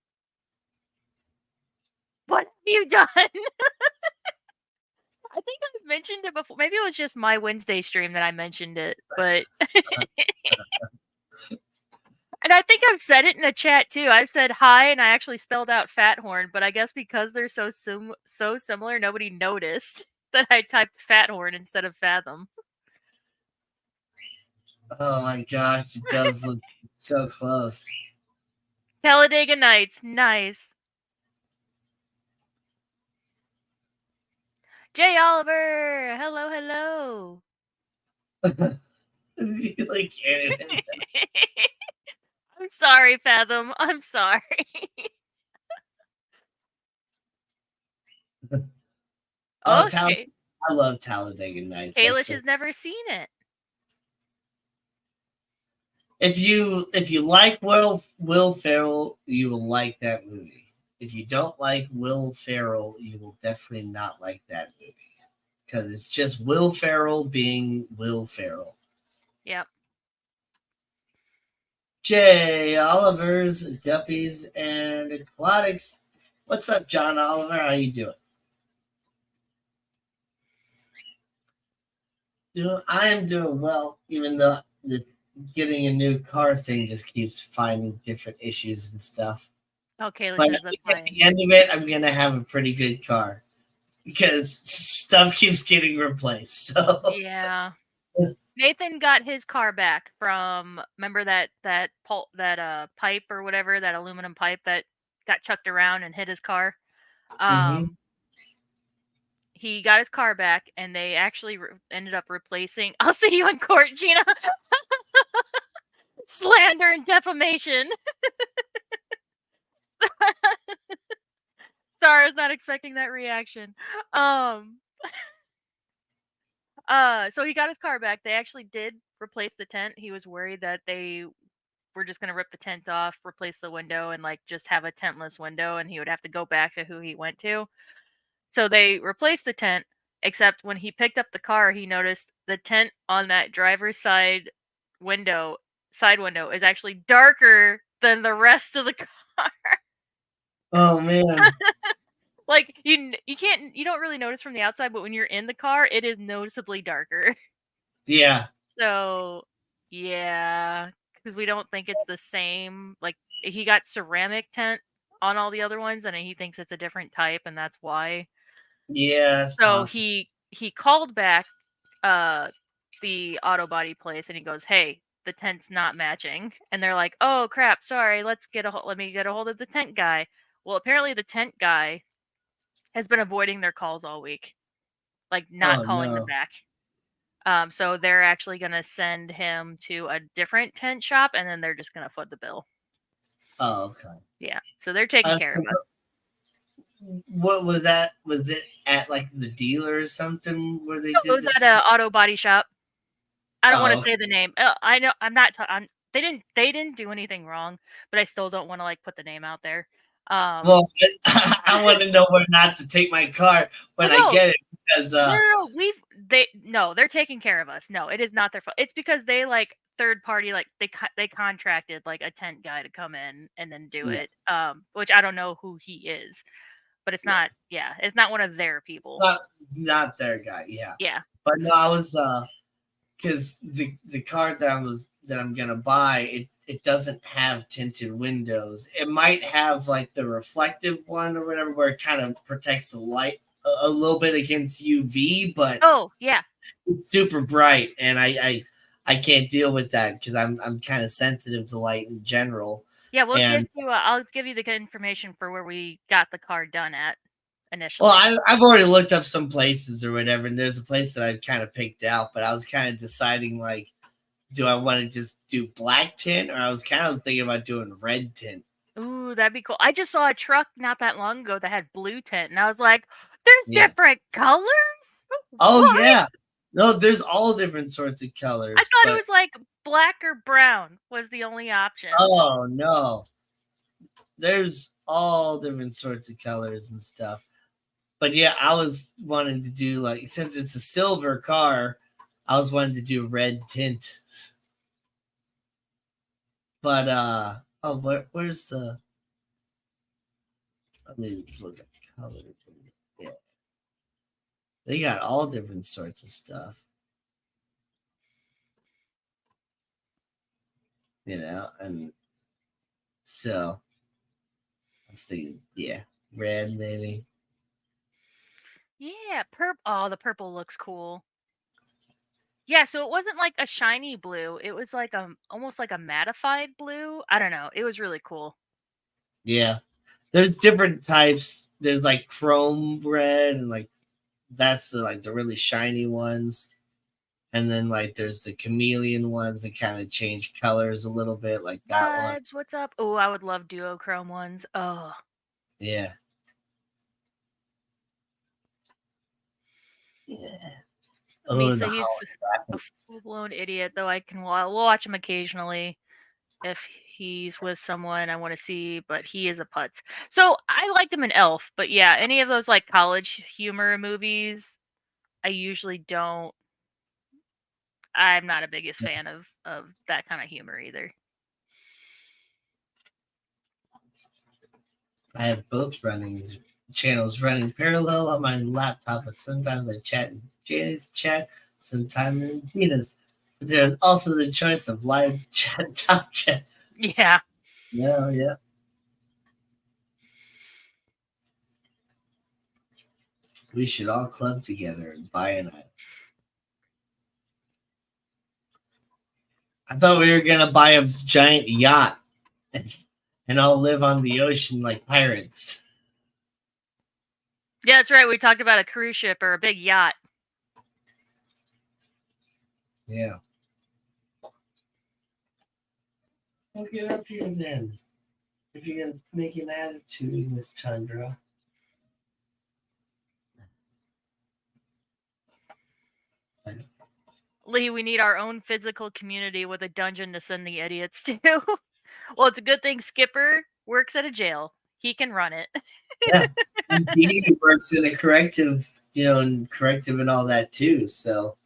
Speaker 2: What have you done? I think I've mentioned it before. Maybe it was just my Wednesday stream that I mentioned it, but and I think I've said it in a chat too. I said hi and I actually spelled out Fat Horn, but I guess because they're so similar, nobody noticed that I typed Fat Horn instead of Fathom.
Speaker 1: Oh my gosh, it does look so close.
Speaker 2: Talladega Nights, nice. Jay Oliver, hello, hello.
Speaker 1: You like can't even.
Speaker 2: I'm sorry, Fathom. I'm sorry.
Speaker 1: Oh,
Speaker 2: Okay.
Speaker 1: I love Talladega Nights.
Speaker 2: Kalish has never seen it.
Speaker 1: If you like Will Ferrell, you will like that movie. If you don't like Will Ferrell, you will definitely not like that movie because it's just Will Ferrell being Will Ferrell.
Speaker 2: Yep.
Speaker 1: Jay Oliver's Guppies and Aquatics. What's up, John Oliver? How you doing? I am doing well, even though the getting a new car thing just keeps finding different issues and stuff.
Speaker 2: Okay,
Speaker 1: But
Speaker 2: that's
Speaker 1: at the end of it, I'm gonna have a pretty good car because stuff keeps getting replaced. So
Speaker 2: yeah. Nathan got his car back from remember that pipe or whatever, that aluminum pipe that got chucked around and hit his car. He got his car back and they actually ended up replacing I'll see you in court, Gina. Slander and defamation. Sorry, I was not expecting that reaction. So he got his car back. They actually did replace the tent. He was worried that they were just going to rip the tent off, replace the window, and like just have a tentless window, and he would have to go back to who he went to. So they replaced the tent, except when he picked up the car, he noticed the tent on that driver's side window is actually darker than the rest of the car.
Speaker 1: Oh man.
Speaker 2: Like you don't really notice from the outside, but when you're in the car, it is noticeably darker.
Speaker 1: Yeah.
Speaker 2: So, yeah, because we don't think it's the same. Like he got ceramic tent on all the other ones, and he thinks it's a different type, and that's why.
Speaker 1: Yeah, that's
Speaker 2: So
Speaker 1: possible.
Speaker 2: he called back the auto body place, and he goes, "Hey, the tent's not matching," and they're like, "Oh crap, sorry. Let me get a hold of the tent guy." Well, apparently the tent guy has been avoiding their calls all week, like not calling them back. So they're actually gonna send him to a different tent shop, and then they're just gonna foot the bill.
Speaker 1: Oh, okay.
Speaker 2: Yeah, so they're taking care
Speaker 1: So
Speaker 2: of us.
Speaker 1: what was that? Was it at like the dealer or something where they
Speaker 2: No, it
Speaker 1: did
Speaker 2: was
Speaker 1: the?
Speaker 2: at a auto body shop. I don't wanna
Speaker 1: Oh, okay.
Speaker 2: say the name. I know I'm not they didn't do anything wrong, but I still don't wanna, like, put the name out there. Um
Speaker 1: Well, I want to know where not to take my car
Speaker 2: Oh,
Speaker 1: when I
Speaker 2: no.
Speaker 1: get it because
Speaker 2: No, no, no, they're taking care of us. No, it is not their fault. It's because they, like, third party, like, they contracted, like, a tent guy to come in and then do
Speaker 1: yeah,
Speaker 2: it, which I don't know who he is, but it's
Speaker 1: yeah,
Speaker 2: not yeah, it's not one of their
Speaker 1: it's
Speaker 2: people.
Speaker 1: not their guy. Yeah,
Speaker 2: Yeah.
Speaker 1: but no, I was because the car that I'm gonna buy it doesn't have tinted windows. It might have like the reflective one or whatever where it kind of protects the light a little bit against UV, but
Speaker 2: Oh, yeah.
Speaker 1: it's super bright, and I can't deal with that because I'm kind of sensitive to light in general.
Speaker 2: Yeah,
Speaker 1: And
Speaker 2: I'll give you the information for where we got the car done at
Speaker 1: well,
Speaker 2: initially.
Speaker 1: I've already looked up some places or whatever, and there's a place that I've kind of picked out, but I was kind of deciding like, do I want to just do black tint, or I was kind of thinking about doing red tint.
Speaker 2: Ooh, that'd be cool. I just saw a truck not that long ago that had blue tint, and I was like, "There's
Speaker 1: Yeah.
Speaker 2: different colors?
Speaker 1: Oh
Speaker 2: What?"
Speaker 1: yeah. No, there's all different sorts of
Speaker 2: I
Speaker 1: colors,
Speaker 2: thought it
Speaker 1: but
Speaker 2: was like black or brown was the only options.
Speaker 1: oh no, there's all different sorts of colors and stuff. But yeah, I was wanting to do like since it's a silver car, I was wanting to do red tint. But oh, where's the? Let me look at color. Yeah, they got all different sorts of stuff. And so let's see. Yeah, red maybe.
Speaker 2: Yeah, oh, the purple looks cool. Yeah, so it wasn't like a shiny blue. It was like almost like a mattified blue. I don't know. It was really cool.
Speaker 1: Yeah, there's different types. There's like chrome red, and like that's the really shiny ones. And then like there's the chameleon ones that kind of change colors a little bit, like that one.
Speaker 2: Vibes, what's up? Oh, I would love duochrome ones. Oh,
Speaker 1: Yeah. Yeah. Oh, the
Speaker 2: Misa, he's a
Speaker 1: holographic.
Speaker 2: full-blown idiot, though we'll watch him occasionally if he's with someone I want to see, but he is a putz. So I liked him in Elf, but yeah, any of those like college humor movies, I usually don't. I'm not a biggest fan of that kind of humor either.
Speaker 1: I have both running channels running parallel on my laptop, but sometimes I chat in Jay's chat, sometimes in Gina's. But there's also the choice of live chat, top chat.
Speaker 2: Yeah.
Speaker 1: Yeah, yeah. We should all club together and buy an island. I thought we were gonna buy a giant yacht and all live on the ocean like pirates.
Speaker 2: Yeah, that's right. We talked about a cruise ship or a big yacht.
Speaker 1: Yeah. Well, get up here then. If you're gonna make an attitude, Miss Chandra.
Speaker 2: Lee, we need our own physical community with a dungeon to send the idiots to. Well, it's a good thing Skipper works at a jail. He can run it.
Speaker 1: Yeah. Indeed, he works in a corrective, and corrective and all that too. So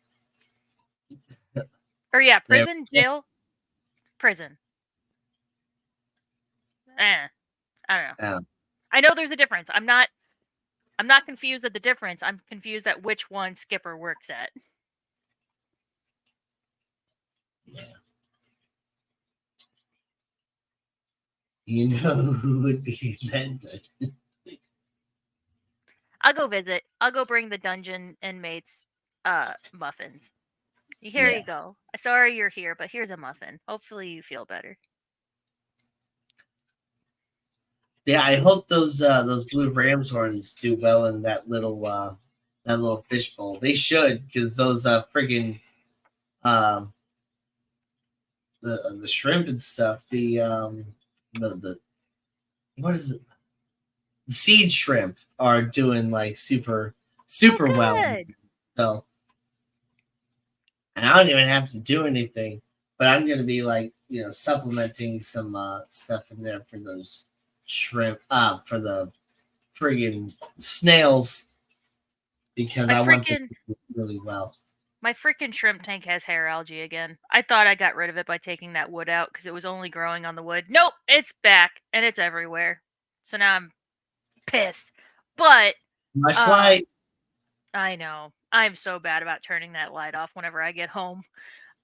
Speaker 2: Or yeah,
Speaker 1: there.
Speaker 2: prison, jail, prison. I don't know.
Speaker 1: Yeah.
Speaker 2: I know there's a difference. I'm not confused at the difference. I'm confused at which one Skipper works at.
Speaker 1: Yeah. You know who would be that?
Speaker 2: I'll go visit. I'll go bring the dungeon inmates muffins. Here
Speaker 1: Yeah.
Speaker 2: you go. Sorry you're here, but here's a muffin. Hopefully you feel better.
Speaker 1: Yeah, I hope those blue ram's horns do well in that little fishbowl. They should, because those friggin' um the shrimp and stuff. the what is it? The seed shrimp are doing like super
Speaker 2: Oh,
Speaker 1: well.
Speaker 2: good.
Speaker 1: So and I don't even have to do anything, but I'm gonna be like supplementing some stuff in there for those shrimp for the friggin' snails because
Speaker 2: My
Speaker 1: I want them
Speaker 2: freaking
Speaker 1: to do really well.
Speaker 2: my freaking shrimp tank has hair algae again. I thought I got rid of it by taking that wood out because it was only growing on the wood. Nope, it's back and it's everywhere. So now I'm pissed. But
Speaker 1: Much
Speaker 2: um
Speaker 1: like
Speaker 2: I know. I'm so bad about turning that light off whenever I get home.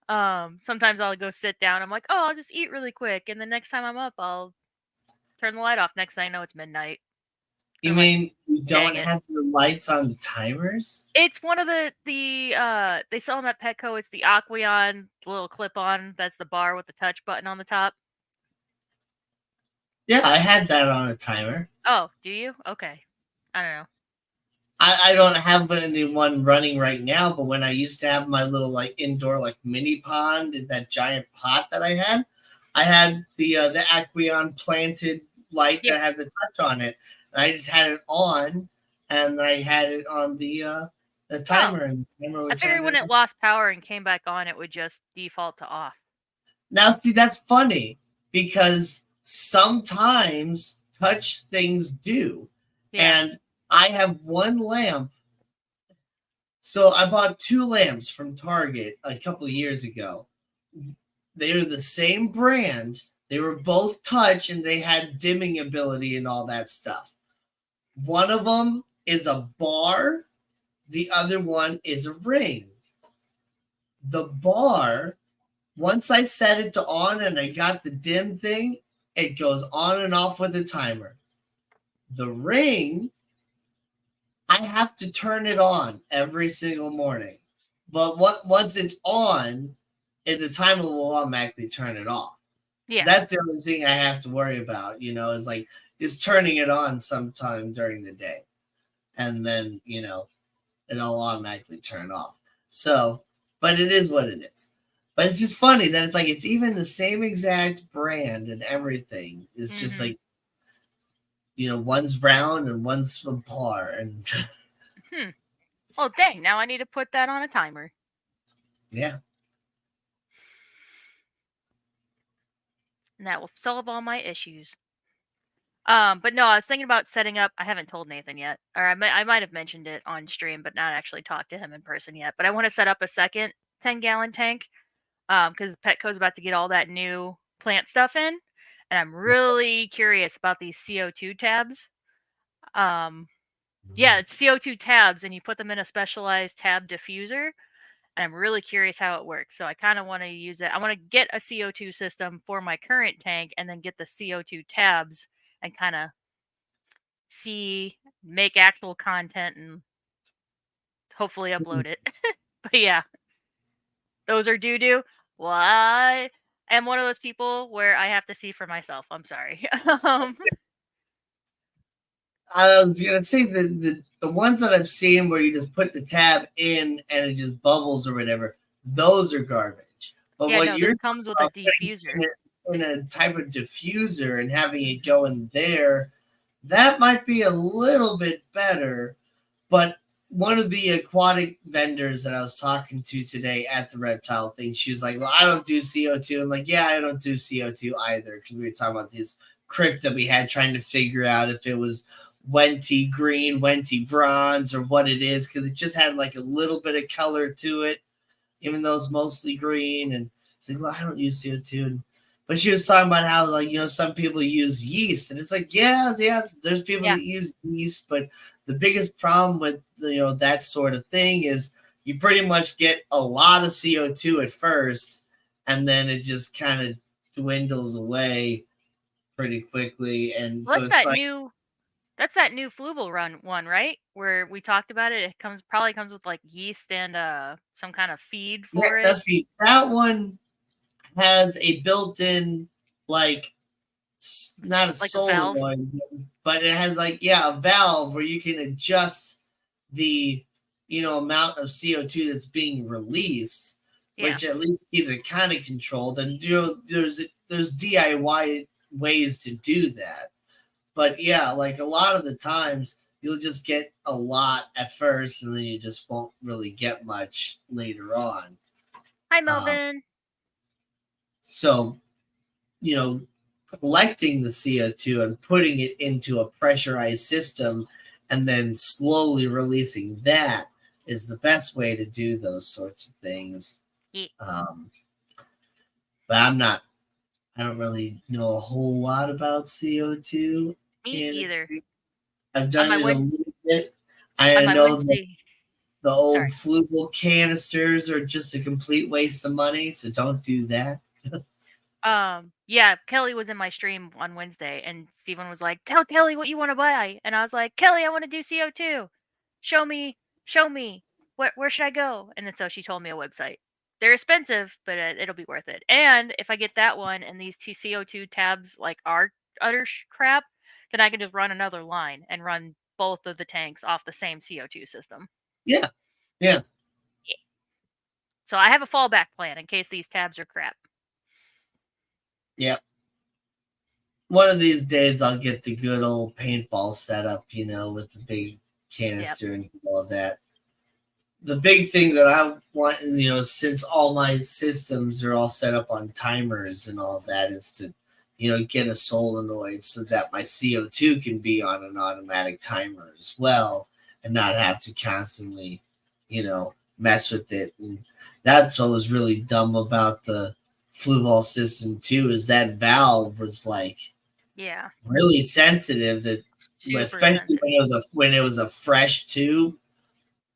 Speaker 2: Sometimes I'll go sit down. I'm like, "Oh, I'll just eat really quick." And the next time I'm up, I'll turn the light off. Next thing I know, it's midnight.
Speaker 1: you
Speaker 2: I'm like,
Speaker 1: mean you
Speaker 2: "Dang
Speaker 1: don't
Speaker 2: it."
Speaker 1: have your lights on the timers?
Speaker 2: It's one of they sell them at Petco. It's the Aqueon little clip-on. That's the bar with the touch button on the top.
Speaker 1: Yeah, I had that on a timer.
Speaker 2: Oh, do you? Okay. I don't know.
Speaker 1: I don't have anyone running right now, but when I used to have my little like indoor like mini pond in that giant pot that I had the Aqueon planted light
Speaker 2: Yeah.
Speaker 1: that had the touch on it. And I just had it on, and I had it on the
Speaker 2: Oh,
Speaker 1: timer, and the timer
Speaker 2: I
Speaker 1: would
Speaker 2: figured
Speaker 1: turn
Speaker 2: when
Speaker 1: it
Speaker 2: it
Speaker 1: on.
Speaker 2: lost power and came back on, it would just default to off.
Speaker 1: Now, see, that's funny because sometimes touch things do,
Speaker 2: Yeah.
Speaker 1: and I have one lamp. So I bought two lamps from Target a couple of years ago. They are the same brand. They were both touch and they had dimming ability and all that stuff. One of them is a bar, the other one is a ring. The bar, once I set it to on and I got the dim thing, it goes on and off with a timer. The ring, I have to turn it on every single morning. But once it's on, the timer will automatically turn it off.
Speaker 2: Yeah.
Speaker 1: That's the only thing I have to worry about, is like just turning it on sometime during the day. And then, it'll automatically turn off. So, but it is what it is. But it's just funny that it's like it's even the same exact brand and everything. It's just
Speaker 2: Mhm.
Speaker 1: like, one's round and one's a bar. And
Speaker 2: Hmm. Oh, dang. Now I need to put that on a timer.
Speaker 1: yeah.
Speaker 2: And that will solve all my issues. But no, I was thinking about setting up. I haven't told Nathan yet, or I might have mentioned it on stream, but not actually talked to him in person yet. But I want to set up a second 10-gallon tank, because Petco's about to get all that new plant stuff in, and I'm really curious about these CO2 tabs. Um, yeah, it's CO2 tabs, and you put them in a specialized tab diffuser, and I'm really curious how it works. So I kind of want to use it. I want to get a CO2 system for my current tank, and then get the CO2 tabs and kind of make actual content, and hopefully upload it. But yeah, those are doo doo. Well, I am one of those people where I have to see for myself. I'm sorry.
Speaker 1: I was gonna say the ones that I've seen where you just put the tab in and it just bubbles or whatever, those are garbage. But
Speaker 2: Yeah,
Speaker 1: what
Speaker 2: no, this
Speaker 1: you're
Speaker 2: comes
Speaker 1: talking
Speaker 2: with a
Speaker 1: about putting
Speaker 2: diffuser.
Speaker 1: in a type of diffuser and having it
Speaker 2: Mhm.
Speaker 1: go in there, that might be a little bit better. But one of the aquatic vendors that I was talking to today at the reptile thing, she was like, "Well, I don't do CO2." I'm like, "Yeah, I don't do CO2 either," because we were talking about this crypt that we had trying to figure out if it was Wenty green, Wenty bronze, or what it is, because it just had like a little bit of color to it, even though it's mostly green. And she's like, "Well, I don't use CO2." But she was talking about how, like, some people use yeast, and it's like, yeah, there's people
Speaker 2: Yeah,
Speaker 1: that use yeast, but the biggest problem with that sort of thing is you pretty much get a lot of CO2 at first, and then it just kind of dwindles away pretty quickly, and
Speaker 2: well,
Speaker 1: so it's like,
Speaker 2: that's that new Fluval run one, right? Where we talked about it. It probably comes with like yeast and some kind of feed
Speaker 1: yeah,
Speaker 2: for
Speaker 1: now
Speaker 2: it,
Speaker 1: see, that one has a built-in, like, not a
Speaker 2: like a valve.
Speaker 1: solenoid, but it has like, yeah, a valve where you can adjust the amount of CO2 that's being released,
Speaker 2: Yeah.
Speaker 1: which at least keeps it kind of controlled. And there's DIY ways to do that. But yeah, like a lot of the times you'll just get a lot at first and then you just won't really get much later on.
Speaker 2: Hi,
Speaker 1: Um,
Speaker 2: Melvin.
Speaker 1: so, you know, collecting the CO2 and putting it into a pressurized system and then slowly releasing that is the best way to do those sorts of things.
Speaker 2: Yeah,
Speaker 1: Um, but I don't really know a whole lot about CO2
Speaker 2: me
Speaker 1: in
Speaker 2: either.
Speaker 1: it. I've
Speaker 2: On
Speaker 1: done
Speaker 2: my
Speaker 1: it a
Speaker 2: Wed
Speaker 1: little bit.
Speaker 2: on
Speaker 1: I
Speaker 2: my
Speaker 1: know that
Speaker 2: Wednesday.
Speaker 1: the old
Speaker 2: Sorry.
Speaker 1: fluval canisters are just a complete waste of money, so don't do that.
Speaker 2: Yeah, Kelly was in my stream on Wednesday, and Steven was like, "Tell Kelly what you want to buy," and I was like, "Kelly, I want to do CO2. Show me, show me. Where should I go?" And then so she told me a website. They're expensive, but it'll be worth it. And if I get that one and these two CO2 tabs like are utter crap, then I can just run another line and run both of the tanks off the same CO2 system.
Speaker 1: Yeah, yeah,
Speaker 2: So I have a fallback plan in case these tabs are crap.
Speaker 1: yeah. One of these days I'll get the good old paintball setup, with the big
Speaker 2: Yep.
Speaker 1: canister and all that. The big thing that I want, since all my systems are all set up on timers and all that, is to, get a solenoid so that my CO2 can be on an automatic timer as well and not have to constantly, mess with it. And that's what was really dumb about the flue ball system too, is that valve was like
Speaker 2: Yeah.
Speaker 1: really sensitive, that
Speaker 2: Super
Speaker 1: especially
Speaker 2: sensitive.
Speaker 1: when it was a fresh tube,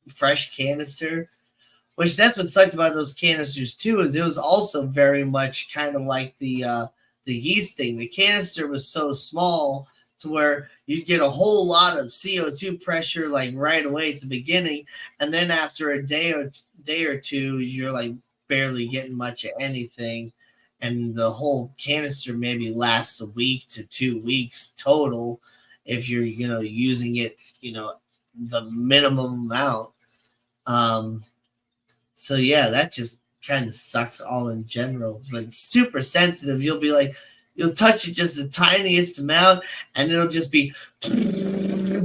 Speaker 1: fresh canister, which that's what sucked about those canisters too, is it was also very much kind of like the yeast thing. The canister was so small to where you get a whole lot of CO2 pressure like right away at the beginning, and then after a day or two, you're like barely getting much of anything, and the whole canister maybe lasts a week to 2 weeks total if you're using it the minimum amount. Um, so yeah, that just kind of sucks all in general. But it's super sensitive. You'll be like, you'll touch it just the tiniest amount, and it'll just be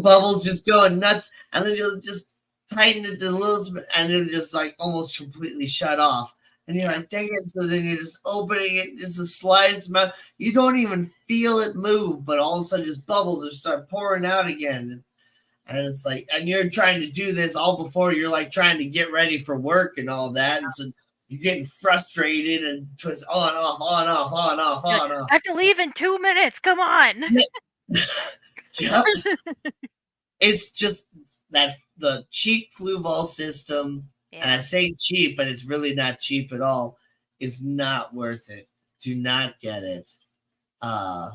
Speaker 1: bubbles just going nuts, and then you'll just tighten it to the little bit, and it'll just like almost completely shut off. And you're
Speaker 2: Yeah.
Speaker 1: like, dang it. So then you're just opening it just the slightest amount. You don't even feel it move, but all of a sudden just bubbles will start pouring out again. And it's like, and you're trying to do this all before you're like trying to get ready for work and all that. And so you're getting frustrated and twist on, off, on, off, on, off,
Speaker 2: You're like,
Speaker 1: on, off.
Speaker 2: I have to leave in 2 minutes. Come on.
Speaker 1: Yep. It's just that the cheap flue ball system, and I
Speaker 2: Yeah.
Speaker 1: say cheap, but it's really not cheap at all, is not worth it. Do not get it. Uh,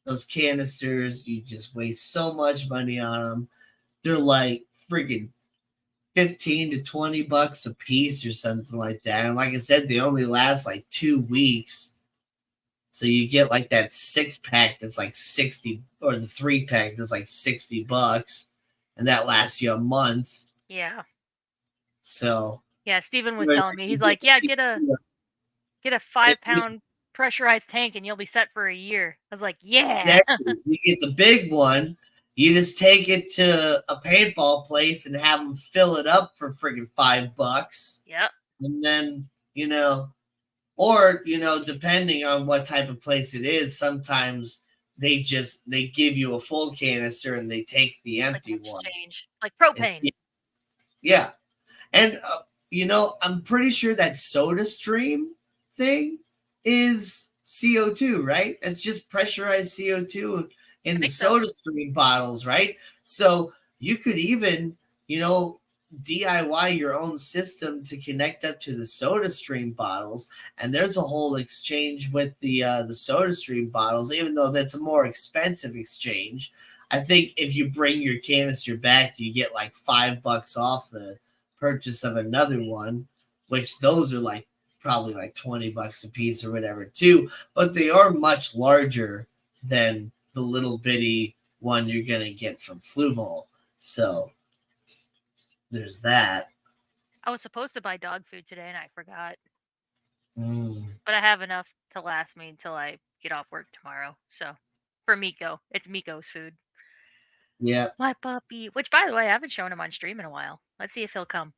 Speaker 1: those canisters, you just waste so much money on them. They're like freaking 15 to 20 bucks a piece or something like that. And like I said, they only last like 2 weeks. So you get like that 6 pack that's like 60, or the 3 pack that's like 60 bucks, and that lasts you a month.
Speaker 2: Yeah.
Speaker 1: So
Speaker 2: Yeah, Steven was
Speaker 1: whereas
Speaker 2: telling
Speaker 1: if
Speaker 2: me,
Speaker 1: you
Speaker 2: he's like, "Yeah, get a get a
Speaker 1: if you
Speaker 2: 5-pound pressurized tank and you'll be set for a year." I was like, "Yeah."
Speaker 1: exactly, you get the big one, you just take it to a paintball place and have them fill it up for freaking $5.
Speaker 2: Yep.
Speaker 1: And then, or depending on what type of place it is, sometimes they give you a full canister and they take the
Speaker 2: Like an
Speaker 1: empty one.
Speaker 2: exchange. Like propane.
Speaker 1: Yeah, and I'm pretty sure that soda stream thing is CO2, right? It's just pressurized CO2
Speaker 2: I
Speaker 1: in the
Speaker 2: think so.
Speaker 1: soda stream bottles, right? So you could even, you know, DIY your own system to connect up to the soda stream bottles, and there's a whole exchange with the soda stream bottles, even though that's a more expensive exchange. I think if you bring your canister back, you get like $5 off the purchase of another one, which those are like probably like 20 bucks a piece or whatever too, but they are much larger than the little bitty one you're gonna get from Fluval. So there's that.
Speaker 2: I was supposed to buy dog food today and I forgot.
Speaker 1: Mm.
Speaker 2: But I have enough to last me until I get off work tomorrow. So for Miko, it's Miko's food.
Speaker 1: Yeah.
Speaker 2: My puppy. Which, by the way, I haven't shown him on stream in a while. Let's see if he'll come.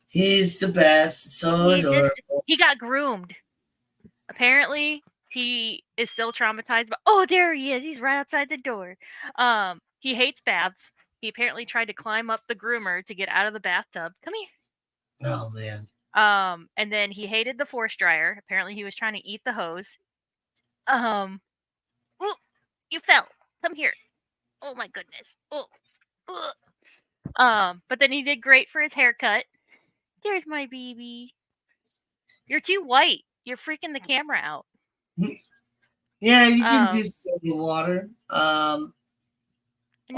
Speaker 1: He's the best. So
Speaker 2: He's just
Speaker 1: adorable.
Speaker 2: he got groomed. Apparently, he is still traumatized. But oh, there he is. He's right outside the door. He hates baths. He apparently tried to climb up the groomer to get out of the bathtub. Come here.
Speaker 1: Oh man.
Speaker 2: And then he hated the force dryer. Apparently, he was trying to eat the hose. Ooh, you fell. Come here. Oh my goodness. Oh. But then he did great for his haircut. There's my baby. You're too white. You're freaking the camera out.
Speaker 1: Yeah, you can do soda water.
Speaker 2: And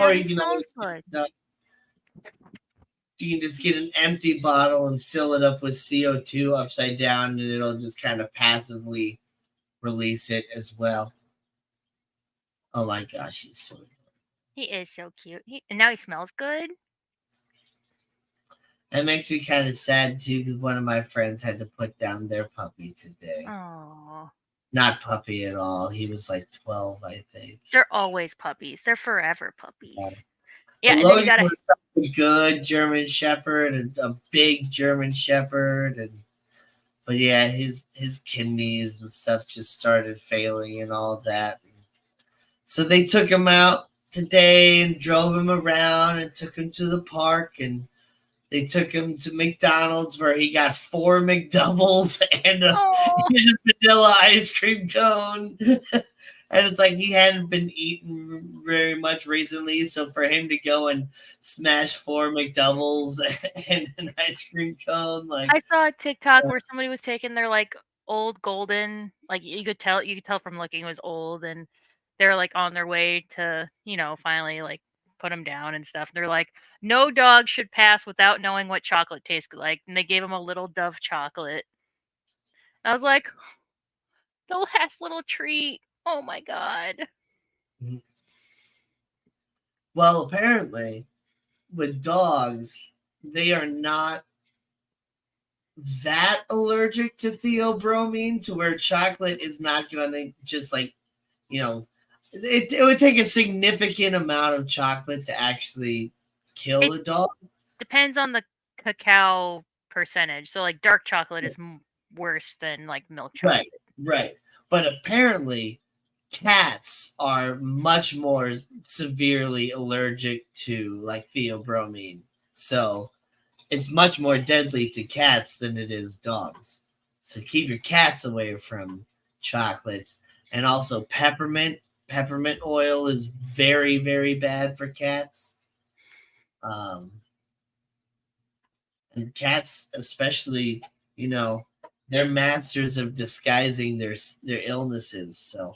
Speaker 1: Or
Speaker 2: now
Speaker 1: you
Speaker 2: he
Speaker 1: can
Speaker 2: smells
Speaker 1: always
Speaker 2: good.
Speaker 1: you can just get an empty bottle and fill it up with CO2 upside down, and it'll just kind of passively release it as well. Oh my gosh, he's so adorable.
Speaker 2: He is so cute. And now he smells good.
Speaker 1: That makes me kind of sad too, because one of my friends had to put down their puppy today.
Speaker 2: Oh.
Speaker 1: Not puppy at all. He was like 12, I think.
Speaker 2: They're always puppies. They're forever puppies.
Speaker 1: Yeah.
Speaker 2: Yeah, and then you gotta.
Speaker 1: Was a good German Shepherd, and a big German Shepherd, but yeah, his kidneys and stuff just started failing and all that. So they took him out today and drove him around and took him to the park, and they took him to McDonald's where he got 4 McDoubles and a vanilla ice cream cone. And it's like he hadn't been eating very much recently. So for him to go and smash 4 McDoubles and an ice cream cone, like
Speaker 2: I saw a TikTok where somebody was taking their like old golden, like you could tell from looking it was old, and they're like on their way to, finally like put him down and stuff. They're like, no dog should pass without knowing what chocolate tastes like, and they gave him a little Dove chocolate. I was like, the last little treat. Oh my god.
Speaker 1: Well, apparently, with dogs, they are not that allergic to theobromine to where chocolate is not going to just like, it would take a significant amount of chocolate to actually kill a dog.
Speaker 2: Depends on the cacao percentage. So like dark chocolate is worse than like milk chocolate.
Speaker 1: Right. But apparently cats are much more severely allergic to like theobromine. So it's much more deadly to cats than it is dogs. So keep your cats away from chocolates. And also peppermint oil is very, very bad for cats. And cats especially, they're masters of disguising their illnesses. So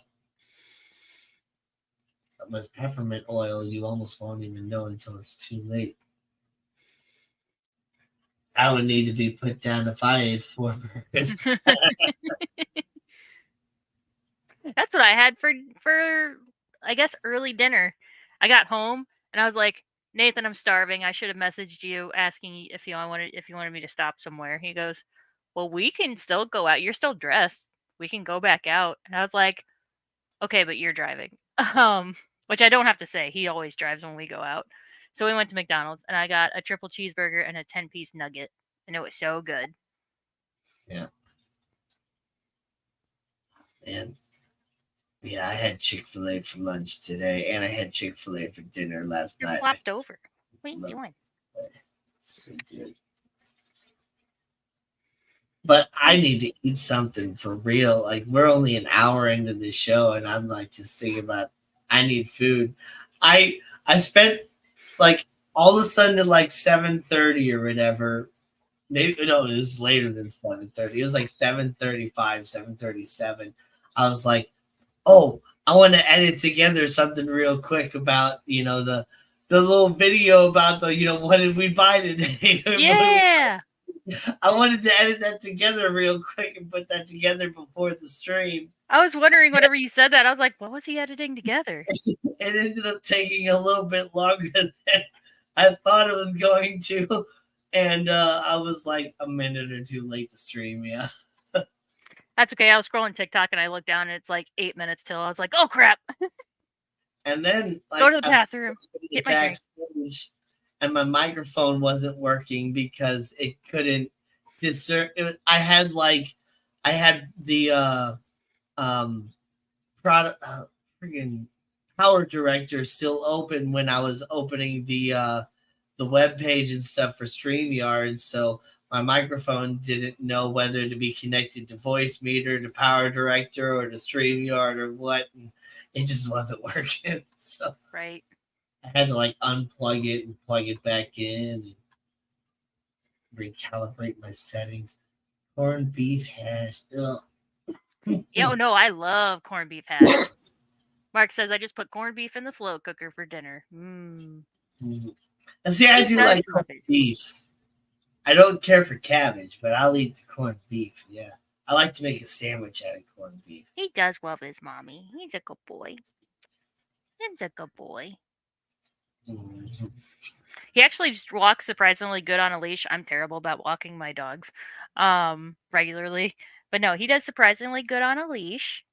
Speaker 1: with peppermint oil, you almost won't even know until it's too late. I would need to be put down if I ate 4 burgers.
Speaker 2: That's what I had for I guess early dinner. I got home and I was like, Nathan, I'm starving. I should have messaged you asking if you wanted me to stop somewhere. He goes, well, we can still go out. You're still dressed. We can go back out. And I was like, okay, but you're driving. Which I don't have to say. He always drives when we go out. So we went to McDonald's and I got a triple cheeseburger and a 10-piece nugget. And it was so good.
Speaker 1: Yeah. And yeah, I had Chick-fil-A for lunch today, and I had Chick-fil-A for dinner last night.
Speaker 2: Flopped over. What are you doing?
Speaker 1: So good. But I need to eat something for real. Like we're only an hour into the show, and I'm like just thinking about I need food. I spent like all of a sudden at like 7:30 or whatever. Maybe no, it was later than 7:30. It was like 7:35, 7:37. I was like, oh, I want to edit together something real quick about the little video about the what did we buy today?
Speaker 2: Yeah.
Speaker 1: I wanted to edit that together real quick and put that together before the stream.
Speaker 2: I was wondering whenever you said that, I was like, what was he editing together?
Speaker 1: It ended up taking a little bit longer than I thought it was going to. And I was like a minute or two late to stream, yeah.
Speaker 2: That's okay. I was scrolling TikTok and I looked down and it's like 8 minutes till. I was like, oh crap.
Speaker 1: And then
Speaker 2: Go
Speaker 1: like
Speaker 2: to the
Speaker 1: I
Speaker 2: bathroom.
Speaker 1: was in the
Speaker 2: Get my drink.
Speaker 1: backstage, and my microphone wasn't working because it couldn't discern. I had the product friggin' power director still open when I was opening the web page and stuff for StreamYard, so my microphone didn't know whether to be connected to voice meter, to power director, or to StreamYard or what. And it just wasn't working. So
Speaker 2: Right.
Speaker 1: I had to like unplug it and plug it back in and recalibrate my settings. Corned beef hash. Ugh.
Speaker 2: Yeah, oh no, I love corned beef hash. Mark says I just put corned beef in the slow cooker for dinner. Mmm.
Speaker 1: And see, I
Speaker 2: He
Speaker 1: do
Speaker 2: does
Speaker 1: like
Speaker 2: love
Speaker 1: corned
Speaker 2: it.
Speaker 1: beef. I don't care for cabbage, but I'll eat the corned beef. Yeah. I like to make a sandwich out of corned beef.
Speaker 2: He does love his mommy. He's a good boy. He's a good boy.
Speaker 1: Mhm.
Speaker 2: He actually just walks surprisingly good on a leash. I'm terrible about walking my dogs regularly. But no, he does surprisingly good on a leash.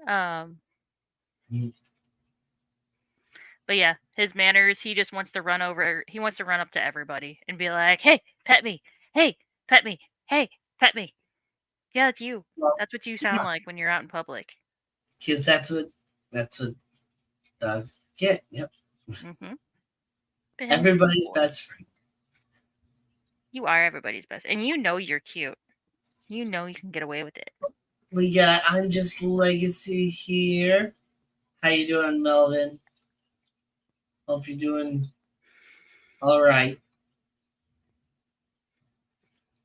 Speaker 2: Um
Speaker 1: Mhm.
Speaker 2: but yeah, his manners, he just wants to run over he wants to run up to everybody and be like, "Hey, pet me. Hey, pet me. Hey, pet me." Yeah, that's you.
Speaker 1: Well,
Speaker 2: That's what you sound like when you're out in public.
Speaker 1: because that's what dogs get. Yep.
Speaker 2: Mhm. But he's a good
Speaker 1: Everybody's
Speaker 2: boy.
Speaker 1: best friend.
Speaker 2: You are everybody's best. And you know you're cute. You know you can get away with it.
Speaker 1: We got I'm just legacy here. How you doing, Melvin? Hope you're doing all right.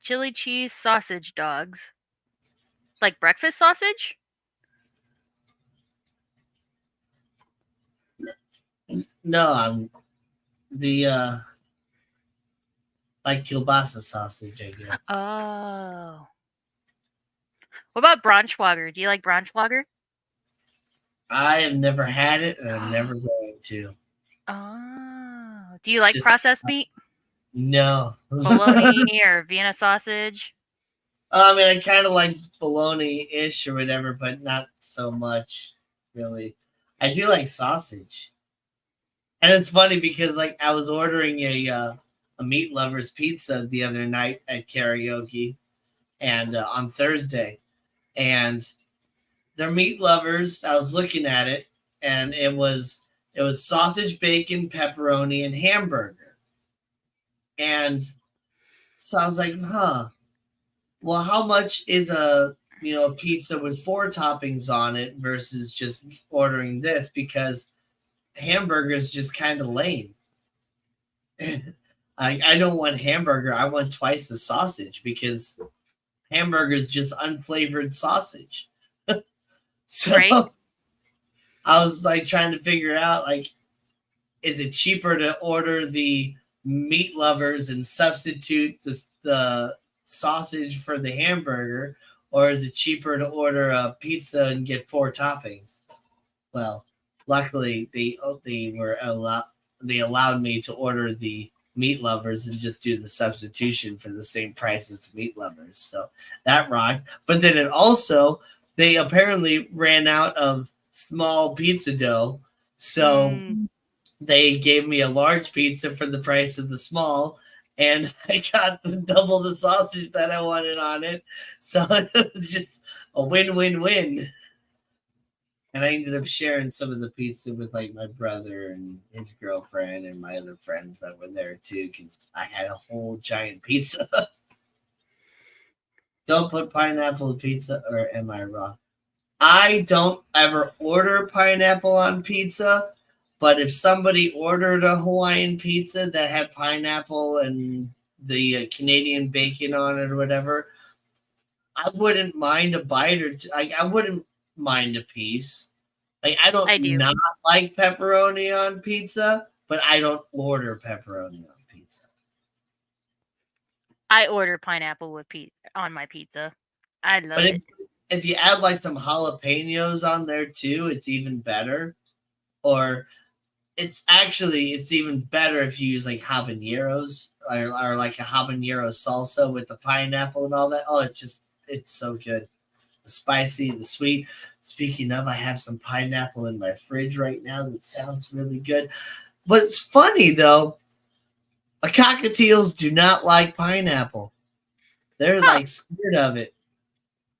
Speaker 2: Chili cheese sausage dogs. Like breakfast sausage?
Speaker 1: No, I'm the like kielbasa sausage, I guess.
Speaker 2: Oh. What about Braunschweiger? Do you like Braunschweiger?
Speaker 1: I have never had it, and I'm never going to.
Speaker 2: Oh. Do you like
Speaker 1: Just
Speaker 2: processed meat?
Speaker 1: no.
Speaker 2: Bologna or Vienna sausage?
Speaker 1: I mean, I kind of like bologna-ish or whatever, but not so much, really. I do like sausage, and it's funny because like I was ordering a meat lovers pizza the other night at karaoke, and on Thursday, and they're meat lovers. I was looking at it, and it was sausage, bacon, pepperoni, and hamburger, and so I was like, huh. Well, how much is a pizza with four toppings on it versus just ordering this? Because hamburger is just kind of lame. I don't want hamburger. I want twice the sausage because hamburger is just unflavored sausage.
Speaker 2: Right?
Speaker 1: So I was like trying to figure out like, is it cheaper to order the meat lovers and substitute the sausage for the hamburger, or is it cheaper to order a pizza and get four toppings? Well, luckily they allowed me to order the meat lovers and just do the substitution for the same price as the meat lovers. So that rocked. But then it also they apparently ran out of small pizza dough. So
Speaker 2: Mm,
Speaker 1: they gave me a large pizza for the price of the small, and I got double the sausage that I wanted on it. So it was just a win-win-win. And I ended up sharing some of the pizza with like my brother and his girlfriend and my other friends that were there too, because I had a whole giant pizza. Don't put pineapple pizza, or am I wrong? I don't ever order pineapple on pizza, but if somebody ordered a Hawaiian pizza that had pineapple and the Canadian bacon on it or whatever, I wouldn't mind a bite or two. Like, I wouldn't mind a piece. Like, I don't
Speaker 2: I do.
Speaker 1: not like pepperoni on pizza, but I don't order pepperoni on pizza.
Speaker 2: I order pineapple with on my pizza. I
Speaker 1: But
Speaker 2: love it.
Speaker 1: if you add like some jalapenos on there too, it's even better. Or it's even better if you use like habaneros or like a habanero salsa with the pineapple and all that. Oh, it's just it's so good. The spicy, the sweet. Speaking of, I have some pineapple in my fridge right now that sounds really good. But it's funny though, cockatiels do not like pineapple. They're
Speaker 2: Huh.
Speaker 1: like scared of it.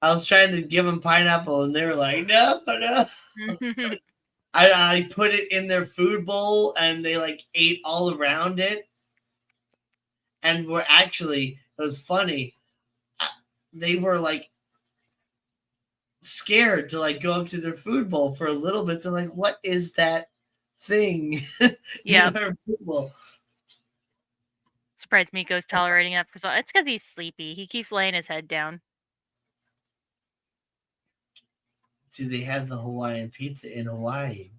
Speaker 1: I was trying to give them pineapple and they were like, no, no. I put it in their food bowl and they like ate all around it and were actually, it was funny. They were like scared to like go up to their food bowl for a little bit. They're like, what is that thing
Speaker 2: Yeah.
Speaker 1: in our food bowl?
Speaker 2: Surprised Miko's tolerating it for so. It's because he's sleepy. He keeps laying his head down.
Speaker 1: Do they have the Hawaiian pizza in Hawaii?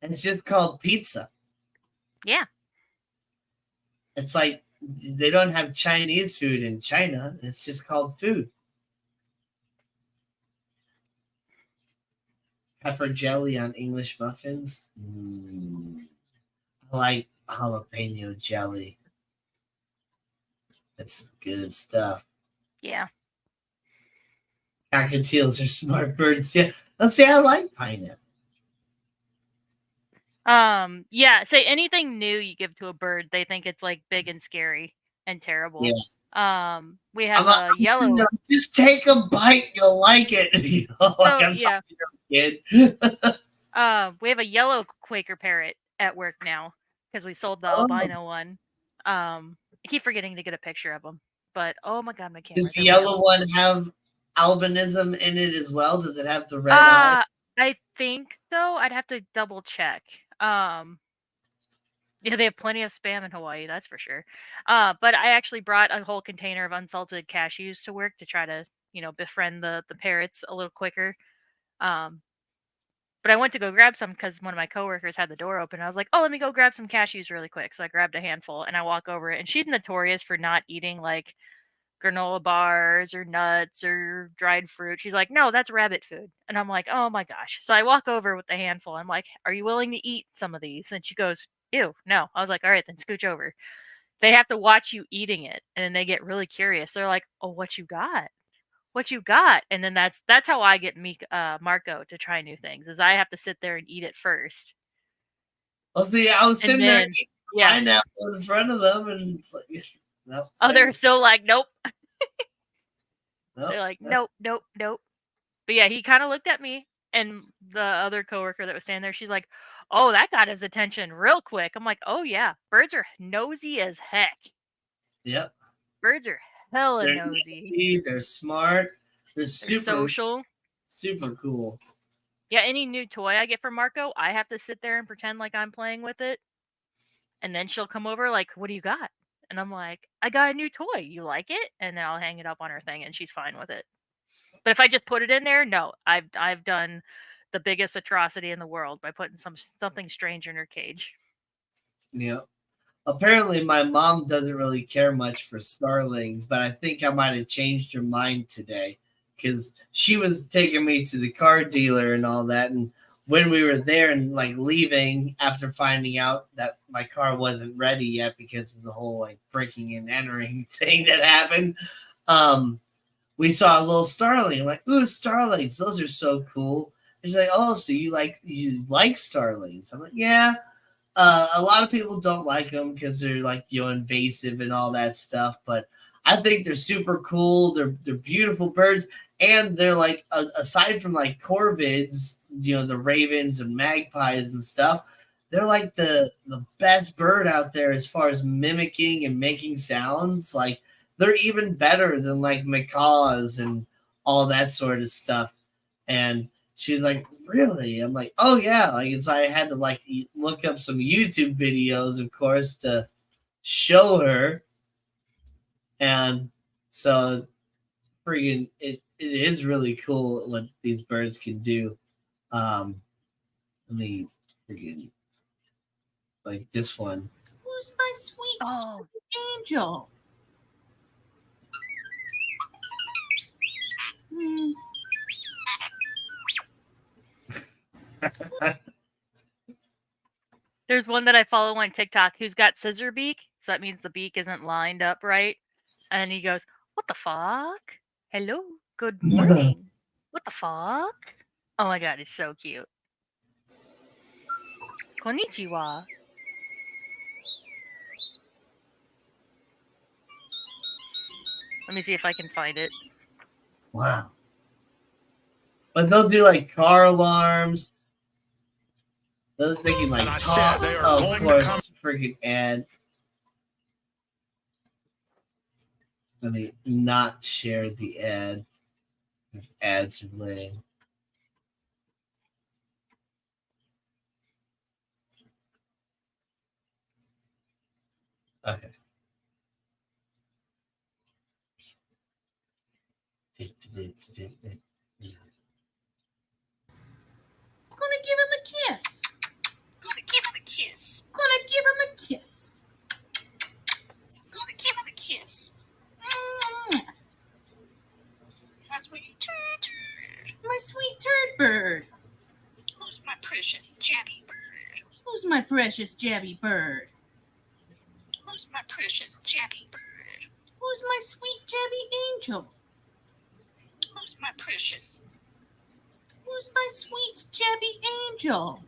Speaker 1: And it's just called pizza.
Speaker 2: Yeah.
Speaker 1: It's like they don't have Chinese food in China. It's just called food. Pepper jelly on English muffins. I like jalapeno jelly. That's good stuff.
Speaker 2: Yeah.
Speaker 1: Cockatiels are smart birds. Yeah. Let's say I like pineapple.
Speaker 2: Yeah, say anything new you give to a bird, they think it's like big and scary and terrible.
Speaker 1: Yeah.
Speaker 2: We have a yellow.
Speaker 1: Just take a bite, you'll like it. You know, like I'm
Speaker 2: yeah.
Speaker 1: talking to a kid.
Speaker 2: We have a yellow Quaker parrot at work now because we sold the albino one. I keep forgetting to get a picture of him, but oh my god, my camera.
Speaker 1: Does the yellow one have albinism in it as well? Does it have the red eye?
Speaker 2: I think so. I'd have to double check. Yeah, they have plenty of spam in Hawaii, that's for sure. But I actually brought a whole container of unsalted cashews to work to try to, befriend the parrots a little quicker. But I went to go grab some because one of my coworkers had the door open. I was like, "Oh, let me go grab some cashews really quick." So I grabbed a handful and I walk over, and she's notorious for not eating like granola bars or nuts or dried fruit. She's like, "No, that's rabbit food." And I'm like, "Oh my gosh." So I walk over with the handful. I'm like, "Are you willing to eat some of these?" And she goes, "Ew, no." I was like, "All right, then scooch over." They have to watch you eating it, and then they get really curious. They're like, "Oh, what you got? What you got?" And then that's how I get Marco to try new things. Is I have to sit there and eat it first.
Speaker 1: Well, see, I was
Speaker 2: And
Speaker 1: sitting there
Speaker 2: then
Speaker 1: eating
Speaker 2: yeah.
Speaker 1: pineapple in front of them, and it's like, no.
Speaker 2: Oh, they're still like, "Nope."
Speaker 1: No,
Speaker 2: They're like,
Speaker 1: no.
Speaker 2: "Nope, nope, nope." But yeah, he kind of looked at me, and the other coworker that was standing there, she's like, "Oh, that got his attention real quick." I'm like, "Oh yeah, birds are nosy as heck.
Speaker 1: Yep.
Speaker 2: Birds are hella
Speaker 1: They're
Speaker 2: nosy.
Speaker 1: nosy, they're smart, they're
Speaker 2: They're
Speaker 1: super,
Speaker 2: social."
Speaker 1: super cool.
Speaker 2: Yeah, any new toy I get from Marco, I have to sit there and pretend like I'm playing with it, and then she'll come over like, "What do you got?" And I'm like, "I got a new toy. You like it?" And then I'll hang it up on her thing, and she's fine with it. But if I just put it in there, no, I've done the biggest atrocity in the world by putting something strange in her cage.
Speaker 1: Yep. Apparently, my mom doesn't really care much for starlings, but I think I might have changed her mind today because she was taking me to the car dealer and all that. And when we were there and like leaving after finding out that my car wasn't ready yet because of the whole like breaking and entering thing that happened, we saw a little starling. I'm like, ooh, starlings, those are so cool. And she's like, oh, so you like starlings? I'm like, yeah. A lot of people don't like them because they're like invasive and all that stuff. But I think they're super cool. They're beautiful birds, and they're like aside from like corvids, the ravens and magpies and stuff. They're like the best bird out there as far as mimicking and making sounds. Like they're even better than like macaws and all that sort of stuff. And she's like, really? I'm like, oh yeah. Like, and so I had to like look up some YouTube videos, of course, to show her. And so freaking it is really cool what these birds can do. Let me freaking like this one.
Speaker 3: Who's my sweet
Speaker 2: Oh,
Speaker 3: angel?
Speaker 2: there's one that I follow on TikTok who's got scissor beak, so that means the beak isn't lined up right. And he goes, "What the fuck?" Hello. Good morning. What the fuck? Oh my god, it's so cute. Konnichiwa. Let me see if I can find it.
Speaker 1: Wow. But they'll do like car alarms. They can like talk. Oh, of course, freaking ad. Let me not share the ad. If ads are lame. Okay.
Speaker 3: Gonna give him a kiss.
Speaker 4: Gonna give him a kiss.
Speaker 3: Gonna give him a kiss.
Speaker 4: Gonna give him a kiss. My sweet turd.
Speaker 3: My sweet turd bird.
Speaker 4: Who's my precious jabby bird?
Speaker 3: Who's my precious jabby bird?
Speaker 4: Who's my precious jabby bird?
Speaker 3: Who's my sweet jabby angel?
Speaker 4: Who's my precious?
Speaker 3: Who's my sweet jabby angel?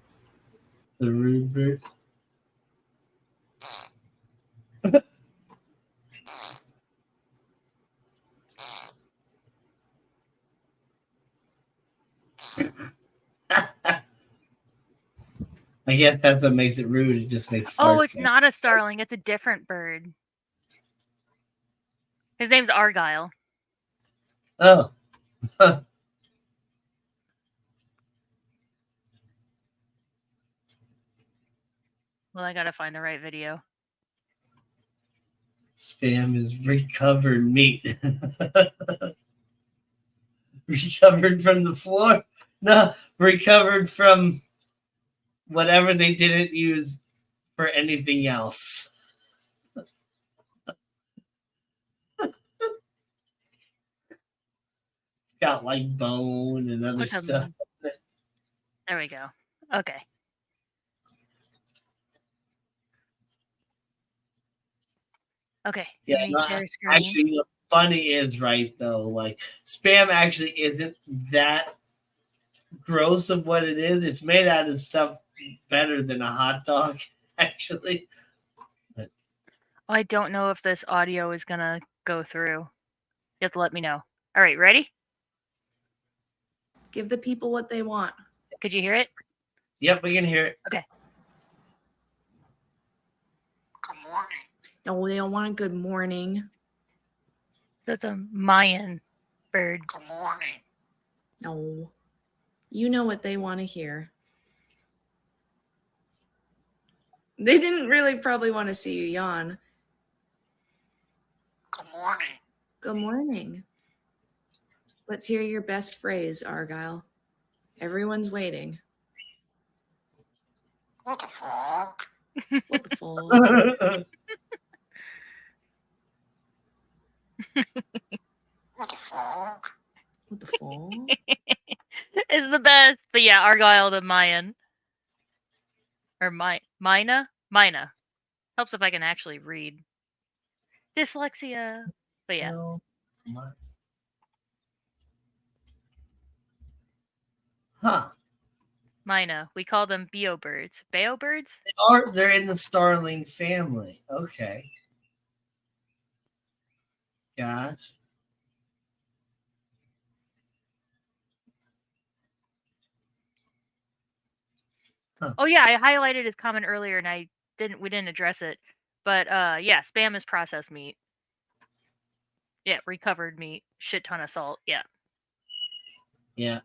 Speaker 1: The rude bird. I guess that's what makes it rude. It just makes
Speaker 2: Oh,
Speaker 1: farts
Speaker 2: it's
Speaker 1: sound.
Speaker 2: not a starling. It's a different bird. His name's Argyle.
Speaker 1: Oh.
Speaker 2: Well, I gotta find the right video.
Speaker 1: Spam is recovered meat. Recovered from the floor? No, recovered from whatever they didn't use for anything else. Got like bone and other
Speaker 2: Look at
Speaker 1: stuff.
Speaker 2: There we go. Okay. Okay.
Speaker 1: Yeah,
Speaker 2: let me
Speaker 1: no,
Speaker 2: share screen.
Speaker 1: actually, the funny is right though. Like spam actually isn't that gross of what it is. It's made out of stuff better than a hot dog, actually.
Speaker 2: I don't know if this audio is gonna go through. You have to let me know. All right, ready?
Speaker 5: Give the people what they want.
Speaker 2: Could you hear it?
Speaker 1: Yep, we can hear it.
Speaker 2: Okay.
Speaker 4: Good morning.
Speaker 5: No, they don't want a good morning.
Speaker 2: So it's a Mayan bird.
Speaker 4: Good morning.
Speaker 5: No. You know what they want to hear. They didn't really probably want to see you yawn.
Speaker 4: Good morning.
Speaker 5: Good morning. Let's hear your best phrase, Argyle. Everyone's waiting.
Speaker 4: What the fuck?
Speaker 5: What the fuck?
Speaker 4: What the fuck?
Speaker 5: What the fuck?
Speaker 2: It's the best. But yeah, Argyle the Mayan. Or Mina? Mina. Helps if I can actually read. Dyslexia. But yeah.
Speaker 1: No, what? Huh.
Speaker 2: Mina. We call them Bio birds. Bao birds?
Speaker 1: They're in the starling family. Okay. Gosh.
Speaker 2: Oh yeah, I highlighted his comment earlier and we didn't address it. But yeah, spam is processed meat. Yeah, recovered meat, shit ton of salt. Yeah.
Speaker 1: Yeah.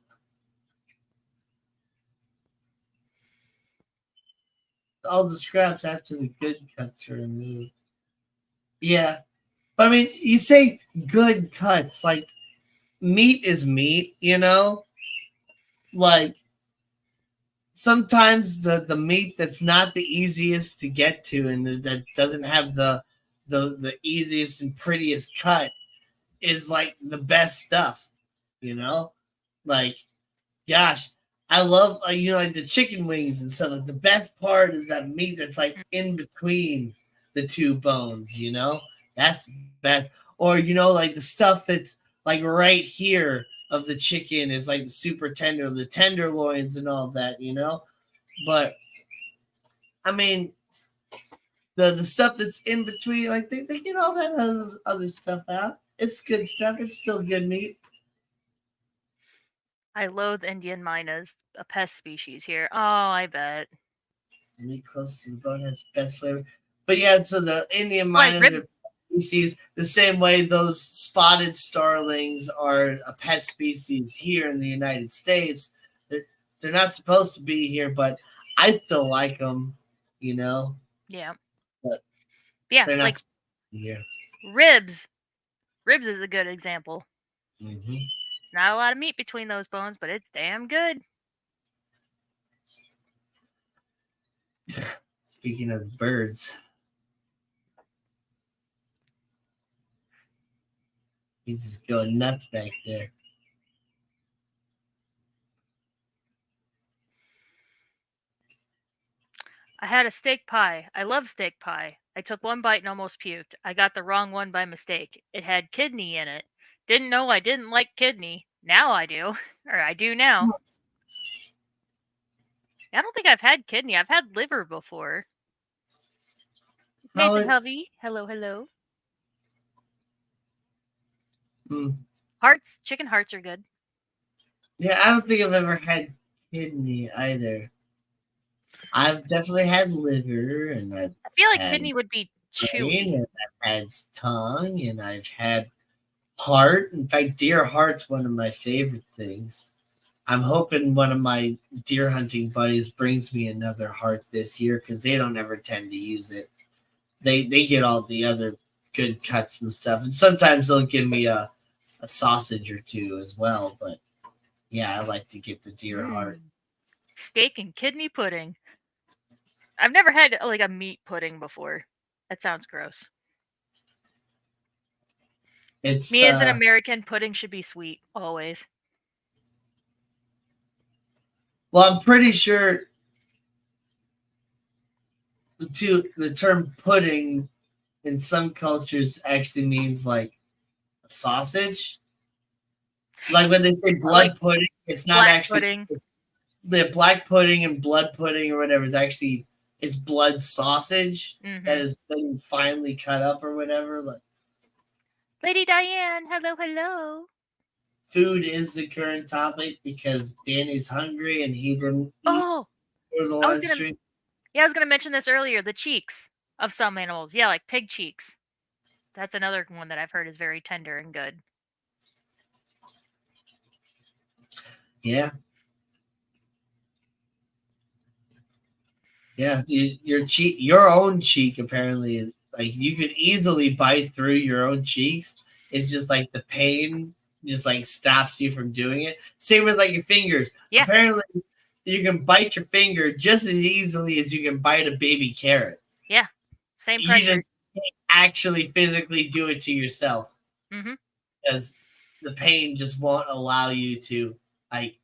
Speaker 1: All the scraps after the good cuts are removed. Yeah. But I mean, you say good cuts, like meat is meat, you know? Like sometimes the meat that's not the easiest to get to and that doesn't have the easiest and prettiest cut is like the best stuff, you know? Like, gosh, I love like the chicken wings and stuff. Like the best part is that meat that's like in between the two bones, you know? That's best. Or like the stuff that's like right here of the chicken is like super tender, the tenderloins and all that, you know. But I mean, the stuff that's in between, like they get all that other stuff out. It's good stuff. It's still good meat.
Speaker 2: I loathe Indian mynas, a pest species here. Oh, I bet.
Speaker 1: Meat close to the bone has best flavor. But yeah, so the Indian
Speaker 2: Like
Speaker 1: miners
Speaker 2: rib,
Speaker 1: are species the same way those spotted starlings are a pest species here in the United States. They're they're not supposed to be here, but I still like them, you know.
Speaker 2: yeah,
Speaker 1: But
Speaker 2: yeah,
Speaker 1: they're
Speaker 2: like
Speaker 1: not supposed to be here.
Speaker 2: ribs. Ribs is a good example.
Speaker 1: Mm-hmm.
Speaker 2: It's not a lot of meat between those bones, but it's damn good.
Speaker 1: Speaking of birds, he's just going nuts back there.
Speaker 2: I had a steak pie. I love steak pie. I took one bite and almost puked. I got the wrong one by mistake. It had kidney in it. Didn't know I didn't like kidney. Now I do. Or I do now. I don't think I've had kidney. I've had liver before.
Speaker 1: How
Speaker 2: Nathan
Speaker 1: it-
Speaker 2: Hovey. Hello, hello.
Speaker 1: Hmm.
Speaker 2: Hearts. Chicken hearts are good.
Speaker 1: Yeah, I don't think I've ever had kidney either. I've definitely had liver, and I've
Speaker 2: I feel like
Speaker 1: had
Speaker 2: kidney would be
Speaker 1: brain,
Speaker 2: chewy.
Speaker 1: and I've had tongue, and I've had heart. In fact, deer heart's one of my favorite things. I'm hoping one of my deer hunting buddies brings me another heart this year because they don't ever tend to use it. They get all the other good cuts and stuff, and sometimes they'll give me a sausage or two as well. But yeah, I like to get the deer heart.
Speaker 2: Steak and kidney pudding. I've never had like a meat pudding before. That sounds gross.
Speaker 1: It's
Speaker 2: Me as an American, pudding should be sweet always.
Speaker 1: well, I'm pretty sure the term pudding in some cultures actually means like a sausage. Like when they say blood
Speaker 2: Like
Speaker 1: pudding, it's not
Speaker 2: black
Speaker 1: actually
Speaker 2: pudding.
Speaker 1: the black pudding and blood pudding or whatever is actually it's blood sausage
Speaker 2: Mhm.
Speaker 1: that is then finely cut up or whatever. Like
Speaker 2: Lady Diane, hello, hello.
Speaker 1: food is the current topic because Danny's hungry and he didn't eat
Speaker 2: Oh,
Speaker 1: for the
Speaker 2: I was
Speaker 1: live
Speaker 2: gonna
Speaker 1: stream.
Speaker 2: yeah, I was gonna mention this earlier. The cheeks of some animals. Yeah, like pig cheeks. That's another one that I've heard is very tender and good.
Speaker 1: Yeah. Yeah, dude, your own cheek apparently, like you could easily bite through your own cheeks. It's just like the pain just like stops you from doing it. Same with like your fingers.
Speaker 2: Yeah.
Speaker 1: Apparently, you can bite your finger just as easily as you can bite a baby carrot.
Speaker 2: Yeah, same
Speaker 1: You
Speaker 2: pressure.
Speaker 1: just can't actually physically do it to yourself
Speaker 2: Mm-hmm.
Speaker 1: because the pain just won't allow you to like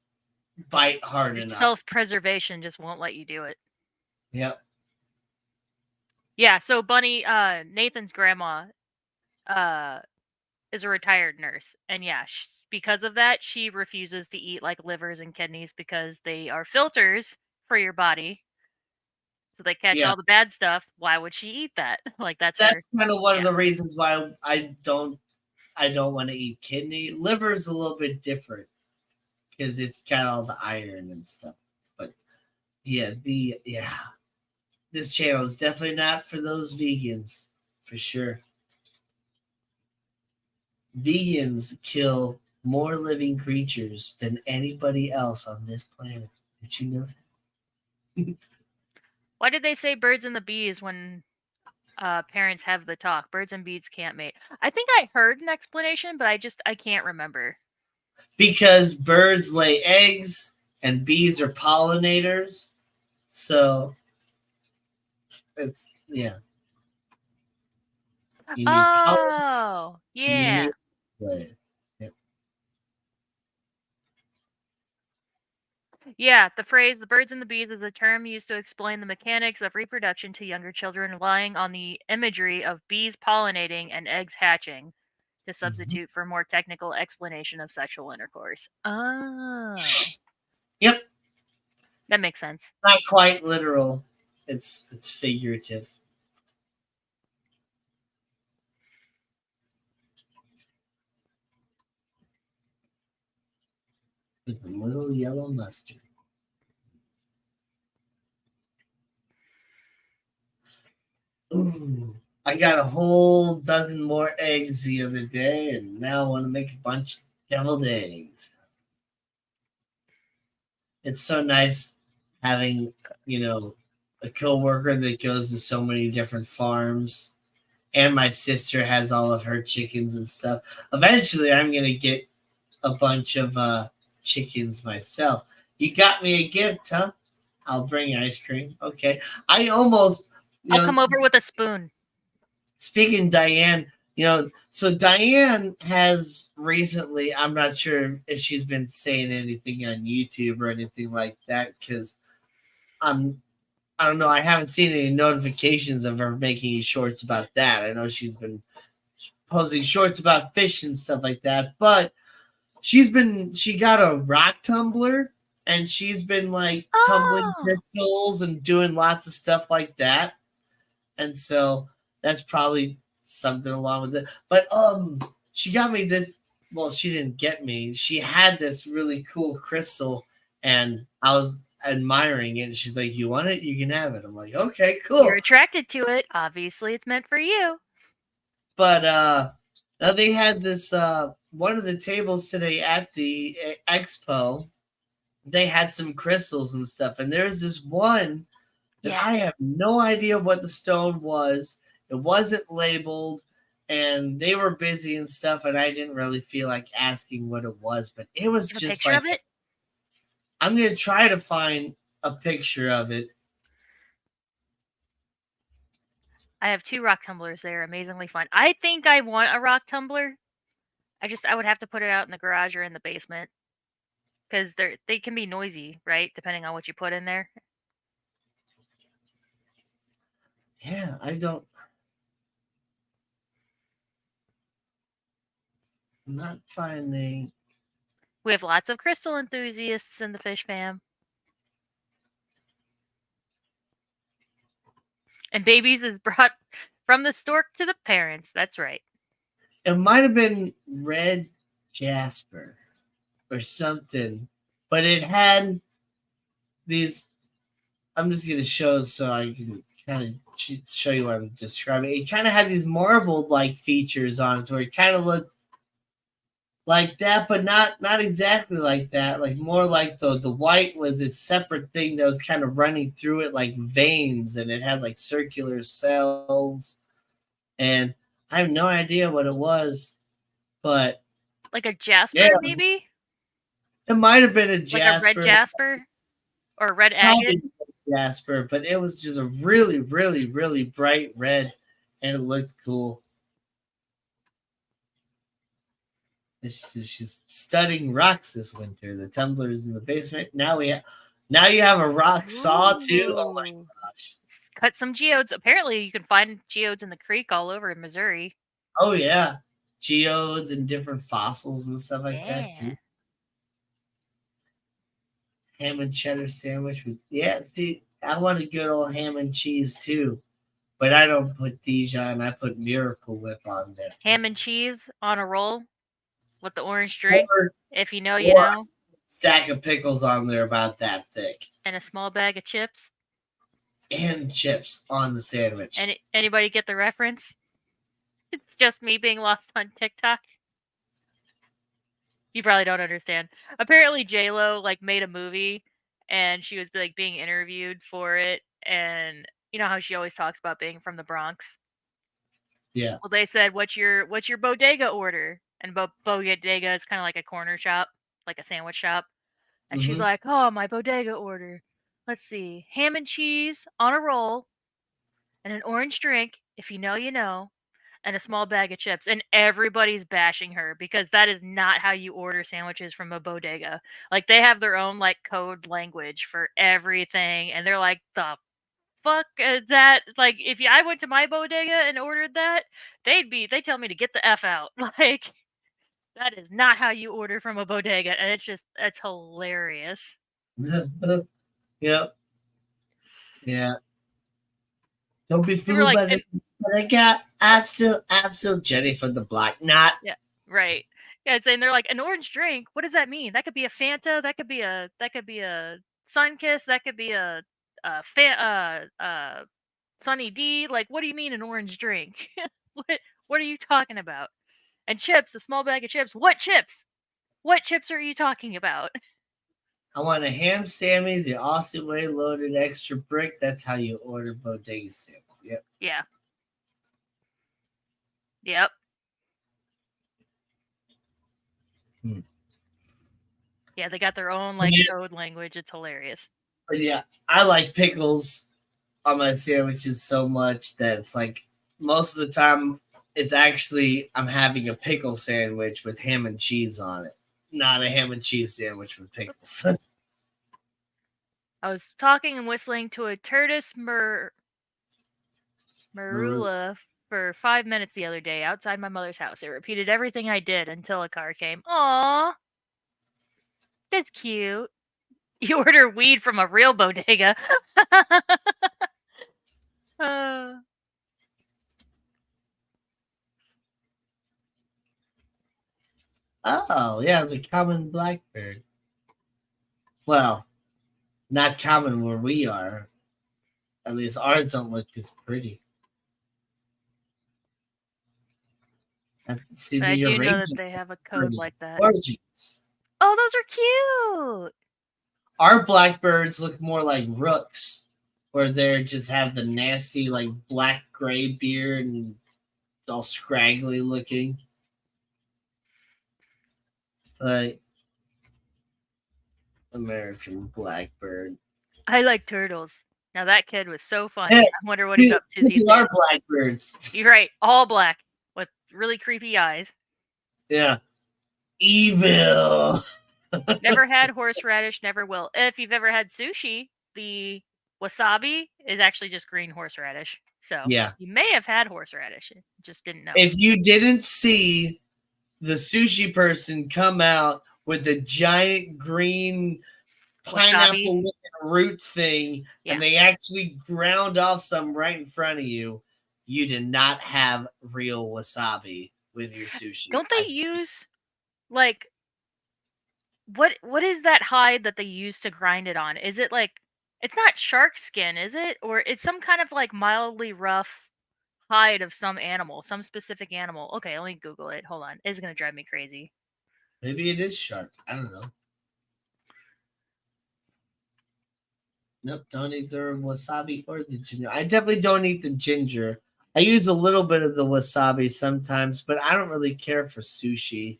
Speaker 1: bite hard enough.
Speaker 2: Self-preservation just won't let you do it.
Speaker 1: Yep.
Speaker 2: Yeah, so Bunny, Nathan's grandma, is a retired nurse, and yeah, because of that, she refuses to eat like livers and kidneys because they are filters for your body, so they catch
Speaker 1: Yeah.
Speaker 2: all the bad stuff. Why would she eat that? Like that's
Speaker 1: That's kind of one of
Speaker 2: yeah.
Speaker 1: the reasons why I don't want to eat kidney. Liver is a little bit different because it's got all the iron and stuff. But yeah, this channel is definitely not for those vegans for sure. Vegans kill more living creatures than anybody else on this planet. Did you know that?
Speaker 2: Why did they say birds and the bees when parents have the talk? Birds and bees can't mate. I think I heard an explanation, but I can't remember.
Speaker 1: Because birds lay eggs and bees are pollinators. So it's yeah. You need pollen.
Speaker 2: Oh,
Speaker 1: You
Speaker 2: yeah.
Speaker 1: need yep.
Speaker 2: Yeah, the phrase "the birds and the bees" is a term used to explain the mechanics of reproduction to younger children, relying on the imagery of bees pollinating and eggs hatching. to substitute for more technical explanation of sexual intercourse. Oh,
Speaker 1: Yep,
Speaker 2: that makes sense.
Speaker 1: not quite literal. It's figurative. With a little yellow mustard. Ooh, I got a whole dozen more eggs the other day, and now I want to make a bunch of deviled eggs. It's so nice having, a coworker that goes to so many different farms, and my sister has all of her chickens and stuff. Eventually, I'm gonna get a bunch of chickens myself. You got me a gift, huh? I'll bring ice cream. Okay. I almost,
Speaker 2: I'll come over with a spoon.
Speaker 1: speaking Diane, so Diane has recently, I'm not sure if she's been saying anything on YouTube or anything like that, because I don't know, I haven't seen any notifications of her making any shorts about that. I know she's been posting shorts about fish and stuff like that, but she got a rock tumbler, and she's been like tumbling
Speaker 2: Oh,
Speaker 1: crystals and doing lots of stuff like that. And so that's probably something along with it. But she got me this, well, she didn't get me. She had this really cool crystal, and I was admiring it, and she's like, "You want it? You can have it." I'm like, "Okay,
Speaker 2: you're
Speaker 1: cool."
Speaker 2: attracted to it. Obviously, it's meant for you.
Speaker 1: But now they had this one of the tables today at the expo. They had some crystals and stuff, and there's this one that I
Speaker 2: Yes.
Speaker 1: have no idea what the stone was. It wasn't labeled, and they were busy and stuff, and I didn't really feel like asking what it was, but it was
Speaker 2: You have a
Speaker 1: just
Speaker 2: picture of
Speaker 1: like,
Speaker 2: it?
Speaker 1: I'm gonna try to find a picture of it.
Speaker 2: I have 2 rock tumblers. They're amazingly fun. I think I want a rock tumbler. I would have to put it out in the garage or in the basement because they can be noisy, right? Depending on what you put in there.
Speaker 1: Yeah, I'm not finding.
Speaker 2: We have lots of crystal enthusiasts in the fish fam. And babies is brought from the stork to the parents. That's right.
Speaker 1: It might have been red jasper or something, but it had these. I'm just gonna show so I can kind of show you what I'm describing. It kind of had these marbled like features on it, where it kind of looked like that, but not exactly like that. Like more like the white was its separate thing that was kind of running through it like veins, and it had like circular cells. And I have no idea what it was, but
Speaker 2: Like a jasper,
Speaker 1: yeah,
Speaker 2: maybe?
Speaker 1: it might have been a
Speaker 2: Like a red
Speaker 1: jasper.
Speaker 2: jasper? Or a red agate?
Speaker 1: Probably jasper, but it was just a really, really, really bright red, and it looked cool. She's studying rocks this winter. The tumbler is in the basement. Now you have a rock saw too. Oh my
Speaker 2: Ooh.
Speaker 1: gosh.
Speaker 2: Cut some geodes. Apparently, you can find geodes in the creek all over in Missouri.
Speaker 1: Oh yeah, geodes and different fossils and stuff like that
Speaker 2: Yeah.
Speaker 1: too. Ham and cheddar sandwich with See, I want a good old ham and cheese too, but I don't put Dijon. I put Miracle Whip on there.
Speaker 2: Ham and cheese on a roll with the orange drink.
Speaker 1: Or,
Speaker 2: If you know, you
Speaker 1: or
Speaker 2: know.
Speaker 1: a stack of pickles on there about that thick,
Speaker 2: And a small bag of chips.
Speaker 1: and chips on the sandwich.
Speaker 2: Anybody get the reference? It's just me being lost on TikTok. You probably don't understand. Apparently, J-Lo like made a movie, and she was like being interviewed for it, and you know how she always talks about being from the Bronx.
Speaker 1: Yeah.
Speaker 2: Well, they said, "What's your bodega order?" And bodega is kind of like a corner shop, like a sandwich shop. And she's
Speaker 1: Mm-hmm.
Speaker 2: like, "Oh, my bodega order. Let's see, ham and cheese on a roll, and an orange drink. If you know, you know." And a small bag of chips, and everybody's bashing her because that is not how you order sandwiches from a bodega. Like they have their own like code language for everything, and they're like, "The fuck is that? Like, if I went to my bodega and ordered that, they tell me to get the F out. Like, that is not how you order from a bodega, and it's hilarious.
Speaker 1: Yep. Yeah. Don't be
Speaker 2: They were
Speaker 1: fooled
Speaker 2: like,
Speaker 1: by the. But I got absolute Jenny from the block. Not
Speaker 2: right. Yeah, saying they're like, an orange drink. What does that mean? That could be a Fanta. That could be a Sunkiss. That could be a Sunny D. Like, what do you mean an orange drink? What are you talking about? And chips, a small bag of chips. What chips? What chips are you talking about?
Speaker 1: I want a ham Sammy, the Austin way loaded extra brick. That's how you order bodega sandwich. Yep.
Speaker 2: Yeah. Yep. Yeah, they got their own like code language. It's hilarious.
Speaker 1: But yeah, I like pickles on my sandwiches so much that it's like most of the time it's actually I'm having a pickle sandwich with ham and cheese on it, not a ham and cheese sandwich with pickles.
Speaker 2: I was talking and whistling to a Turtis Marula for 5 minutes the other day outside my mother's house. It repeated everything I did until a car came. Aww. That's cute. You order weed from a real bodega.
Speaker 1: Oh, yeah, the common blackbird. Well, not common where we are. At least ours don't look this pretty. See,
Speaker 2: I
Speaker 1: the
Speaker 2: do know that
Speaker 1: Eurasian
Speaker 2: they have a
Speaker 1: blackbird
Speaker 2: code
Speaker 1: is
Speaker 2: like that.
Speaker 1: gorgeous.
Speaker 2: Oh, those are cute.
Speaker 1: Our blackbirds look more like rooks, where they just have the nasty, like black gray beard and all scraggly looking. Like American blackbird.
Speaker 2: I like turtles. Now that kid was so funny.
Speaker 1: Yeah,
Speaker 2: I wonder what he's up to these
Speaker 1: These are
Speaker 2: days.
Speaker 1: blackbirds.
Speaker 2: You're right, all black with really creepy eyes.
Speaker 1: Yeah. Evil.
Speaker 2: Never had horseradish, never will. If you've ever had sushi, the wasabi is actually just green horseradish. So
Speaker 1: Yeah.
Speaker 2: you may have had horseradish, just didn't know.
Speaker 1: If you didn't see the sushi person come out with a giant green pineapple looking root thing, and they actually ground off some right in front of you, you did not have real wasabi with your sushi.
Speaker 2: Don't they use like what is that hide that they use to grind it on? Is it like it's not shark skin, is it? Or it's some kind of like mildly rough hide of some animal, some specific animal. Okay, let me Google it. Hold on. It's gonna drive me crazy.
Speaker 1: Maybe it is shark. I don't know. Nope, don't eat the wasabi or the ginger. I definitely don't eat the ginger. I use a little bit of the wasabi sometimes, but I don't really care for sushi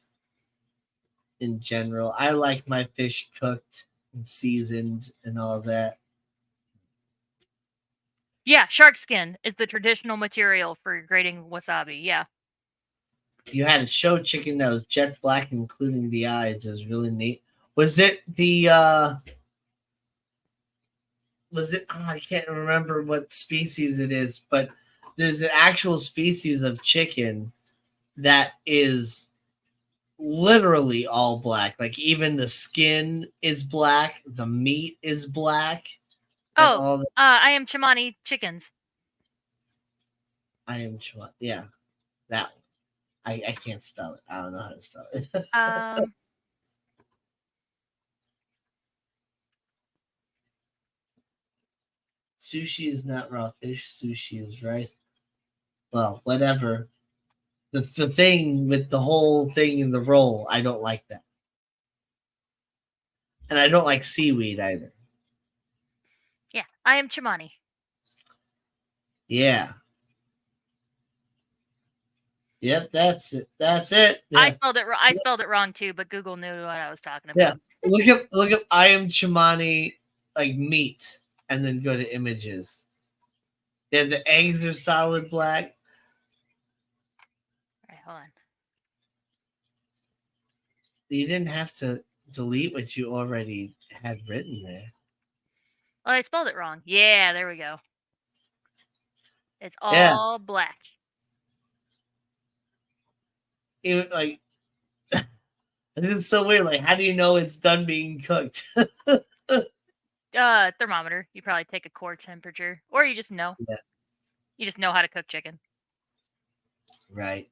Speaker 1: in general. I like my fish cooked and seasoned and all that.
Speaker 2: Yeah, shark skin is the traditional material for grating wasabi. Yeah.
Speaker 1: You had a show chicken that was jet black, including the eyes. It was really neat. Was it the I can't remember what species it is, but there's an actual species of chicken that is literally all black. Like even the skin is black, the meat is black.
Speaker 2: Oh, I am Chimani chickens.
Speaker 1: I am Chimani. Yeah, that one. I can't spell it. I don't know how to spell it. Sushi is not raw fish. Sushi is rice. Well, whatever. The thing with the whole thing in the roll, I don't like that. And I don't like seaweed either.
Speaker 2: Yeah, I am Chimani.
Speaker 1: Yeah. Yep, that's it. That's it. Yeah.
Speaker 2: I spelled it wrong too, but Google knew what I was talking about.
Speaker 1: Yeah. Look up I am Chimani like meat and then go to images. Yeah, the eggs are solid black.
Speaker 2: All right, hold on.
Speaker 1: You didn't have to delete what you already had written there.
Speaker 2: Oh, I spelled it wrong. Yeah, there we go. It's
Speaker 1: Yeah.
Speaker 2: all black.
Speaker 1: Even like, it's so weird. Like, how do you know it's done being cooked?
Speaker 2: Thermometer. You probably take a core temperature, or you just know.
Speaker 1: Yeah.
Speaker 2: You just know how to cook chicken.
Speaker 1: Right.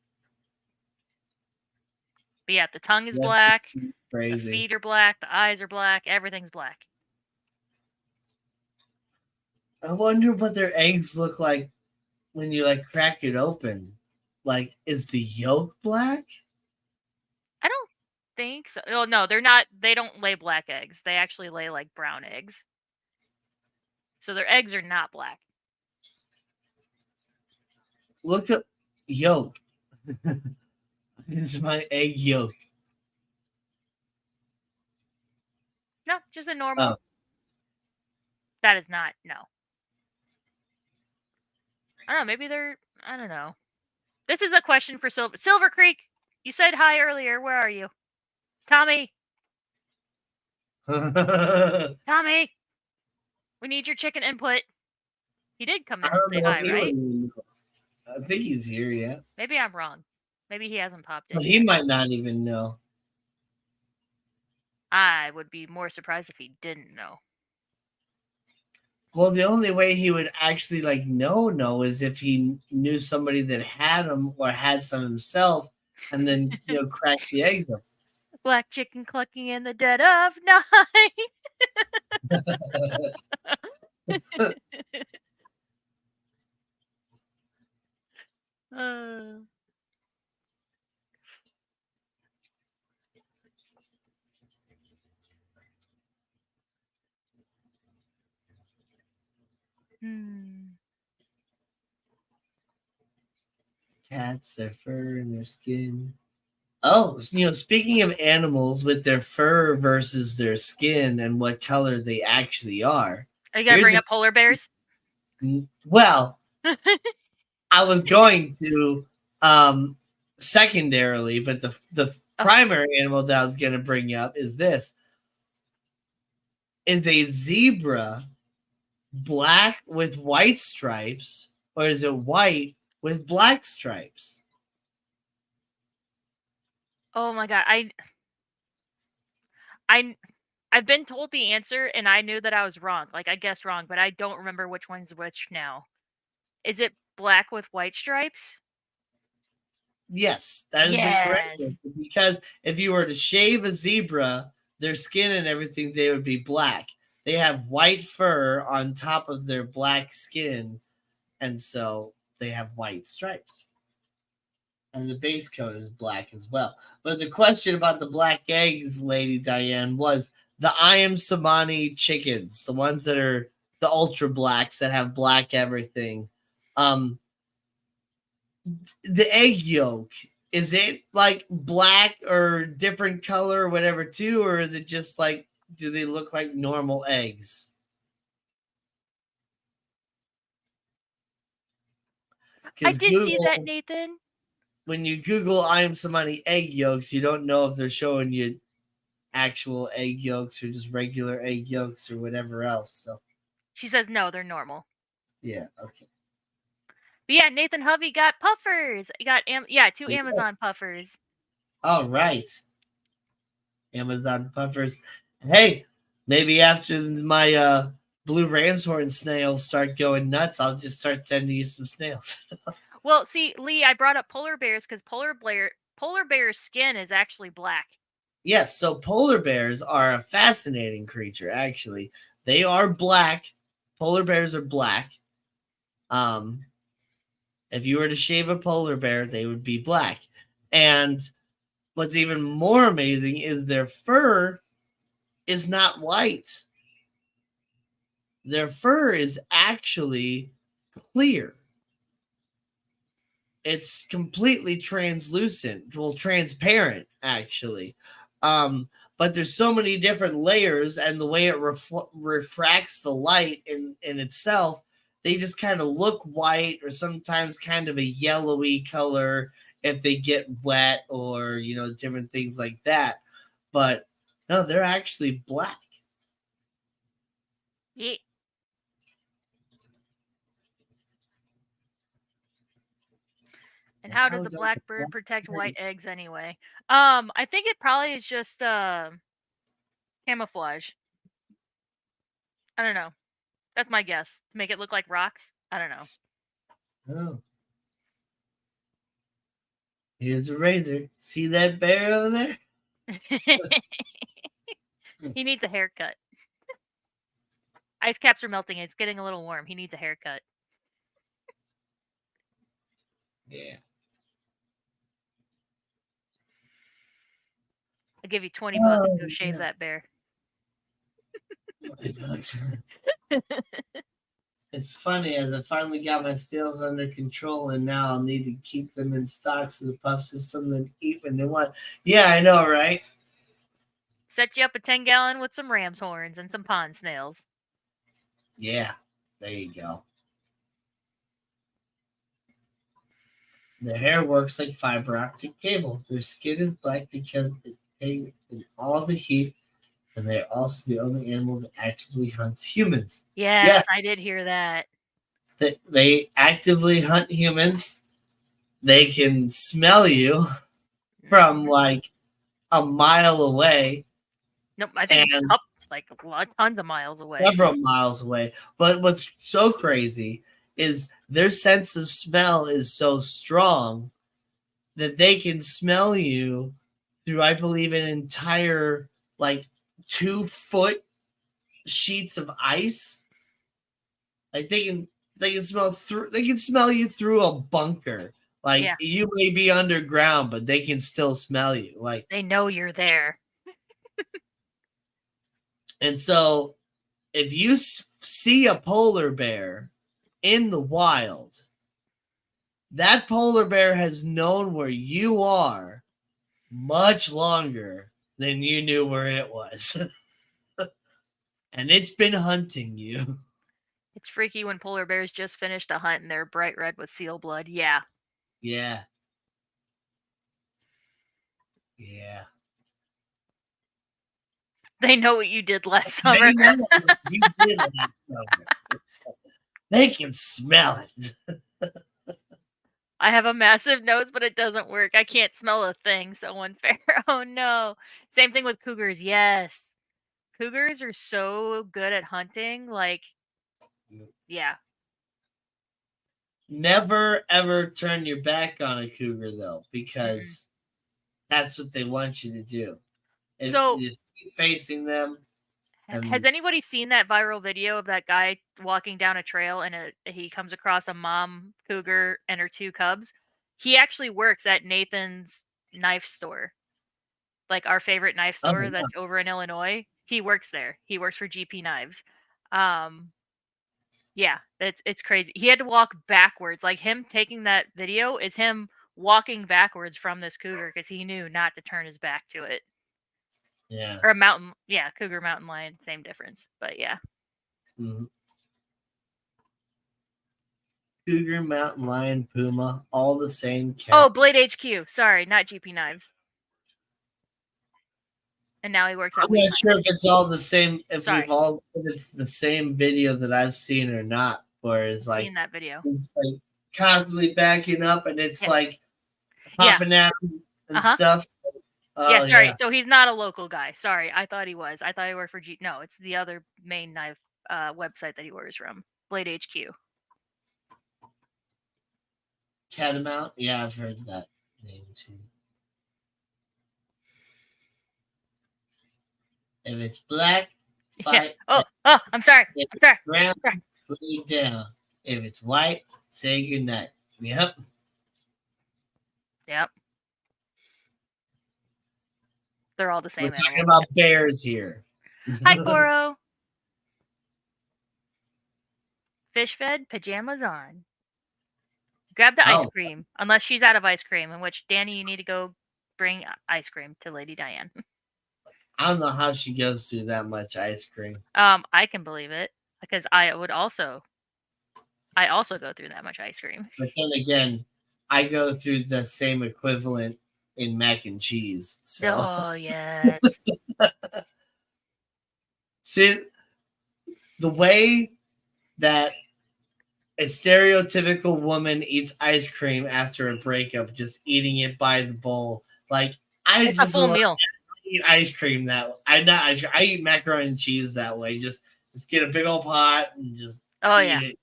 Speaker 2: But yeah, the tongue is
Speaker 1: That's
Speaker 2: black. The
Speaker 1: crazy.
Speaker 2: feet are black. The eyes are black. Everything's black.
Speaker 1: I wonder what their eggs look like when you like crack it open. Like, is the yolk black?
Speaker 2: I don't think so. Oh no, they're not. They don't lay black eggs. They actually lay like brown eggs. So their eggs are not black.
Speaker 1: Look at yolk. This is my egg yolk.
Speaker 2: No, just a normal.
Speaker 1: Oh.
Speaker 2: That is not. No. I don't know. Maybe they're. I don't know. This is a question for Silver Creek. You said hi earlier. Where are you, Tommy? Tommy, we need your chicken input. He did come in
Speaker 1: I
Speaker 2: and
Speaker 1: don't
Speaker 2: say
Speaker 1: know if
Speaker 2: hi,
Speaker 1: he
Speaker 2: right?
Speaker 1: would even know. I think he's here yet.
Speaker 2: Maybe I'm wrong. Maybe he hasn't popped in.
Speaker 1: But
Speaker 2: Yet.
Speaker 1: he might not even know.
Speaker 2: I would be more surprised if he didn't know.
Speaker 1: Well, the only way he would actually like know is if he knew somebody that had them or had some himself, and then cracked the eggs up.
Speaker 2: Black chicken clucking in the dead of night.
Speaker 1: Cats, their fur and their skin. Oh, speaking of animals with their fur versus their skin and what color they actually are.
Speaker 2: Are you gonna bring up polar bears?
Speaker 1: Well, I was going to secondarily, but the primary animal that I was going to bring up is this. Is a zebra black with white stripes, or is it white with black stripes?
Speaker 2: Oh my god, I've been told the answer and I knew that I was wrong. Like I guessed wrong, but I don't remember which one's which now. Is it black with white stripes?
Speaker 1: Yes, that is the correct answer. Because if you were to shave a zebra, their skin and everything, they would be black. They have white fur on top of their black skin, and so they have white stripes. And the base coat is black as well. But the question about the black eggs, Lady Diane, was the I am Samani chickens, the ones that are the ultra blacks that have black everything. The egg yolk, is it like black or different color or whatever too, or is it just like, do they look like normal eggs?
Speaker 2: I did see that, Nathan.
Speaker 1: When you Google I am Somebody egg yolks, you don't know if they're showing you actual egg yolks or just regular egg yolks or whatever else. So
Speaker 2: she says no, they're normal.
Speaker 1: Yeah, okay.
Speaker 2: But yeah, Nathan Hovey got puffers. He got two Amazon puffers.
Speaker 1: All right. Amazon puffers. Hey, maybe after my blue ram's horn snails start going nuts, I'll just start sending you some snails.
Speaker 2: Well, see, Lee, I brought up polar bears because polar bear skin is actually black.
Speaker 1: Yes, so polar bears are a fascinating creature, actually. They are black. Polar bears are black. If you were to shave a polar bear, they would be black. And what's even more amazing is their fur is not white. Their fur is actually clear. It's completely translucent, well, transparent actually. But there's so many different layers, and the way it refracts the light in itself, they just kind of look white or sometimes kind of a yellowy color if they get wet or different things like that. But no, they're actually black.
Speaker 2: Yeah. And how did the blackbird protect white eggs anyway? I think it probably is just camouflage. I don't know. That's my guess. To make it look like rocks. I don't know.
Speaker 1: Oh. Here's a razor. See that bear over there?
Speaker 2: He needs a haircut. Ice caps are melting. It's getting a little warm. He needs a haircut.
Speaker 1: Yeah.
Speaker 2: I'll give you 20 bucks to go
Speaker 1: Oh,
Speaker 2: shave
Speaker 1: yeah.
Speaker 2: that bear.
Speaker 1: It's funny as I finally got my scales under control, and now I'll need to keep them in stock so the pups have something to eat when they want. Yeah, I know, right?
Speaker 2: Set you up a 10-gallon with some ram's horns and some pond snails.
Speaker 1: Yeah, there you go. Their hair works like fiber optic cable. Their skin is black because it takes in all the heat, and they're also the only animal that actively hunts humans.
Speaker 2: Yes, I did hear that.
Speaker 1: They actively hunt humans. They can smell you from like a mile away.
Speaker 2: Nope, I think
Speaker 1: and
Speaker 2: up like a lot, tons of miles away.
Speaker 1: Several miles away. But what's so crazy is their sense of smell is so strong that they can smell you through, I believe, an entire like 2-foot sheets of ice. Like they can smell you through a bunker. Like you may be underground, but they can still smell you. Like
Speaker 2: they know you're there.
Speaker 1: And so if you see a polar bear in the wild, that polar bear has known where you are much longer than you knew where it was. And it's been hunting you.
Speaker 2: It's freaky when polar bears just finished a hunt and they're bright red with seal blood. Yeah.
Speaker 1: Yeah. Yeah.
Speaker 2: They know what you did last summer.
Speaker 1: They know what you did last summer. They can smell it.
Speaker 2: I have a massive nose, but it doesn't work. I can't smell a thing. So unfair. Oh no. Same thing with cougars. Yes. Cougars are so good at hunting. Like, yeah.
Speaker 1: Never ever turn your back on a cougar though, because that's what they want you to do. And
Speaker 2: So
Speaker 1: you just keep facing them.
Speaker 2: Has anybody seen that viral video of that guy walking down a trail and he comes across a mom cougar and her 2 cubs? He actually works at Nathan's knife store, like our favorite knife store that's over in Illinois. He works there. He works for GP Knives. Yeah, it's crazy. He had to walk backwards. Like him taking that video is him walking backwards from this cougar because he knew not to turn his back to it.
Speaker 1: Yeah.
Speaker 2: Or a mountain, cougar, mountain lion, same difference. But yeah.
Speaker 1: Mm-hmm. Cougar, mountain lion, puma, all the same cat.
Speaker 2: Oh, Blade HQ. Sorry, not GP Knives. And now he works at.
Speaker 1: I'm not sure if it's all the same. If
Speaker 2: Sorry.
Speaker 1: if it's the same video that I've seen or not. Where it's like
Speaker 2: seen that video.
Speaker 1: He's like constantly backing up, and it's like popping at him and stuff.
Speaker 2: Yeah, sorry. Yeah. So he's not a local guy. Sorry, I thought he was. I thought he worked for G. No, it's the other main knife website that he orders from, Blade HQ.
Speaker 1: Catamount? Yeah, I've heard that name too. If it's black, fight.
Speaker 2: Yeah. Oh, I'm sorry. I'm sorry.
Speaker 1: Brown, put it down. If it's white, say goodnight. Yep.
Speaker 2: Yep. They're all the same.
Speaker 1: We're talking about bears here.
Speaker 2: Hi, Coro. Fish fed, pajamas on. Grab the ice cream, unless she's out of ice cream, in which, Danny, you need to go bring ice cream to Lady Diane.
Speaker 1: I don't know how she goes through that much ice cream.
Speaker 2: I can believe it, because I also go through that much ice cream.
Speaker 1: But then again, I go through the same equivalent in mac and cheese. So.
Speaker 2: Oh, yes.
Speaker 1: See, the way that a stereotypical woman eats ice cream after a breakup, just eating it by the bowl. Like I
Speaker 2: It's a
Speaker 1: just
Speaker 2: full
Speaker 1: would
Speaker 2: meal.
Speaker 1: eat ice cream that way. I not ice cream. I eat macaroni and cheese that way. Just get a big old pot and just
Speaker 2: Oh
Speaker 1: eat
Speaker 2: yeah.
Speaker 1: it.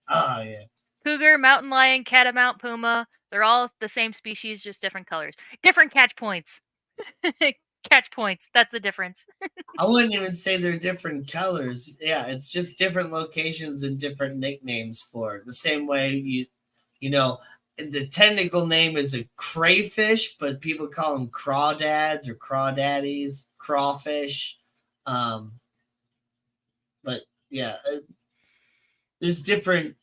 Speaker 1: Oh yeah.
Speaker 2: Cougar, mountain lion, catamount, puma. They're all the same species, just different colors. Different catch points. Catch points. That's the difference.
Speaker 1: I wouldn't even say they're different colors. Yeah, it's just different locations and different nicknames for it. The same way you know, the technical name is a crayfish, but people call them crawdads or crawdaddies, crawfish. Um, but yeah, there's different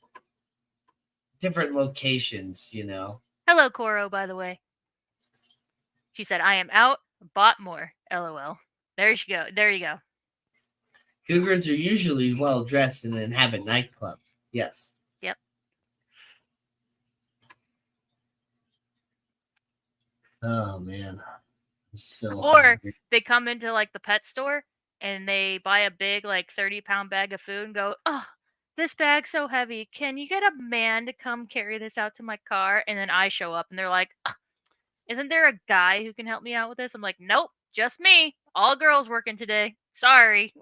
Speaker 1: locations.
Speaker 2: Hello, Koro, by the way. She said, I am out, bought more. LOL. There you go. There you go.
Speaker 1: Cougars are usually well dressed and inhabit nightclubs. Yes.
Speaker 2: Yep.
Speaker 1: Oh man, I'm so
Speaker 2: Or
Speaker 1: hungry.
Speaker 2: they come into like the pet store and they buy a big like 30-pound bag of food and go, oh, this bag's so heavy. Can you get a man to come carry this out to my car? And then I show up and they're like, isn't there a guy who can help me out with this? I'm like, nope, just me. All girls working today. Sorry.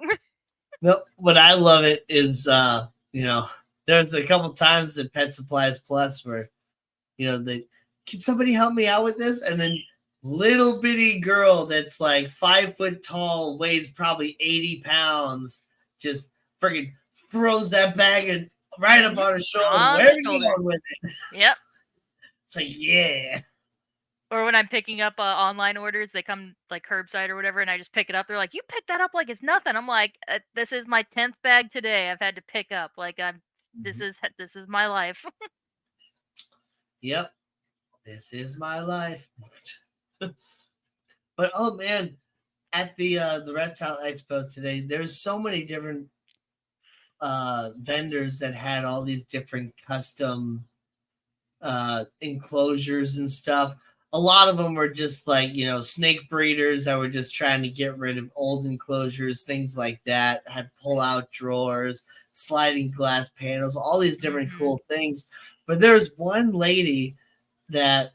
Speaker 1: No, what I love it is, there's a couple times at Pet Supplies Plus where, they can somebody help me out with this, and then little bitty girl that's like 5 foot tall, weighs probably 80 pounds, just freaking throws that bag right up on her shoulder.
Speaker 2: On
Speaker 1: Where are
Speaker 2: the
Speaker 1: you
Speaker 2: shoulder.
Speaker 1: going with it?
Speaker 2: Yep.
Speaker 1: It's like, yeah.
Speaker 2: Or when I'm picking up online orders, they come like curbside or whatever, and I just pick it up. They're like, "You picked that up like it's nothing." I'm like, "This is my 10th bag today. I've had to pick up. Like this is my life."
Speaker 1: Yep. This is my life. But oh man, at the Reptile Expo today, there's so many different vendors that had all these different custom enclosures and stuff. A lot of them were just like, snake breeders that were just trying to get rid of old enclosures, things like that. Had pull out drawers, sliding glass panels, all these different cool things. But there's one lady that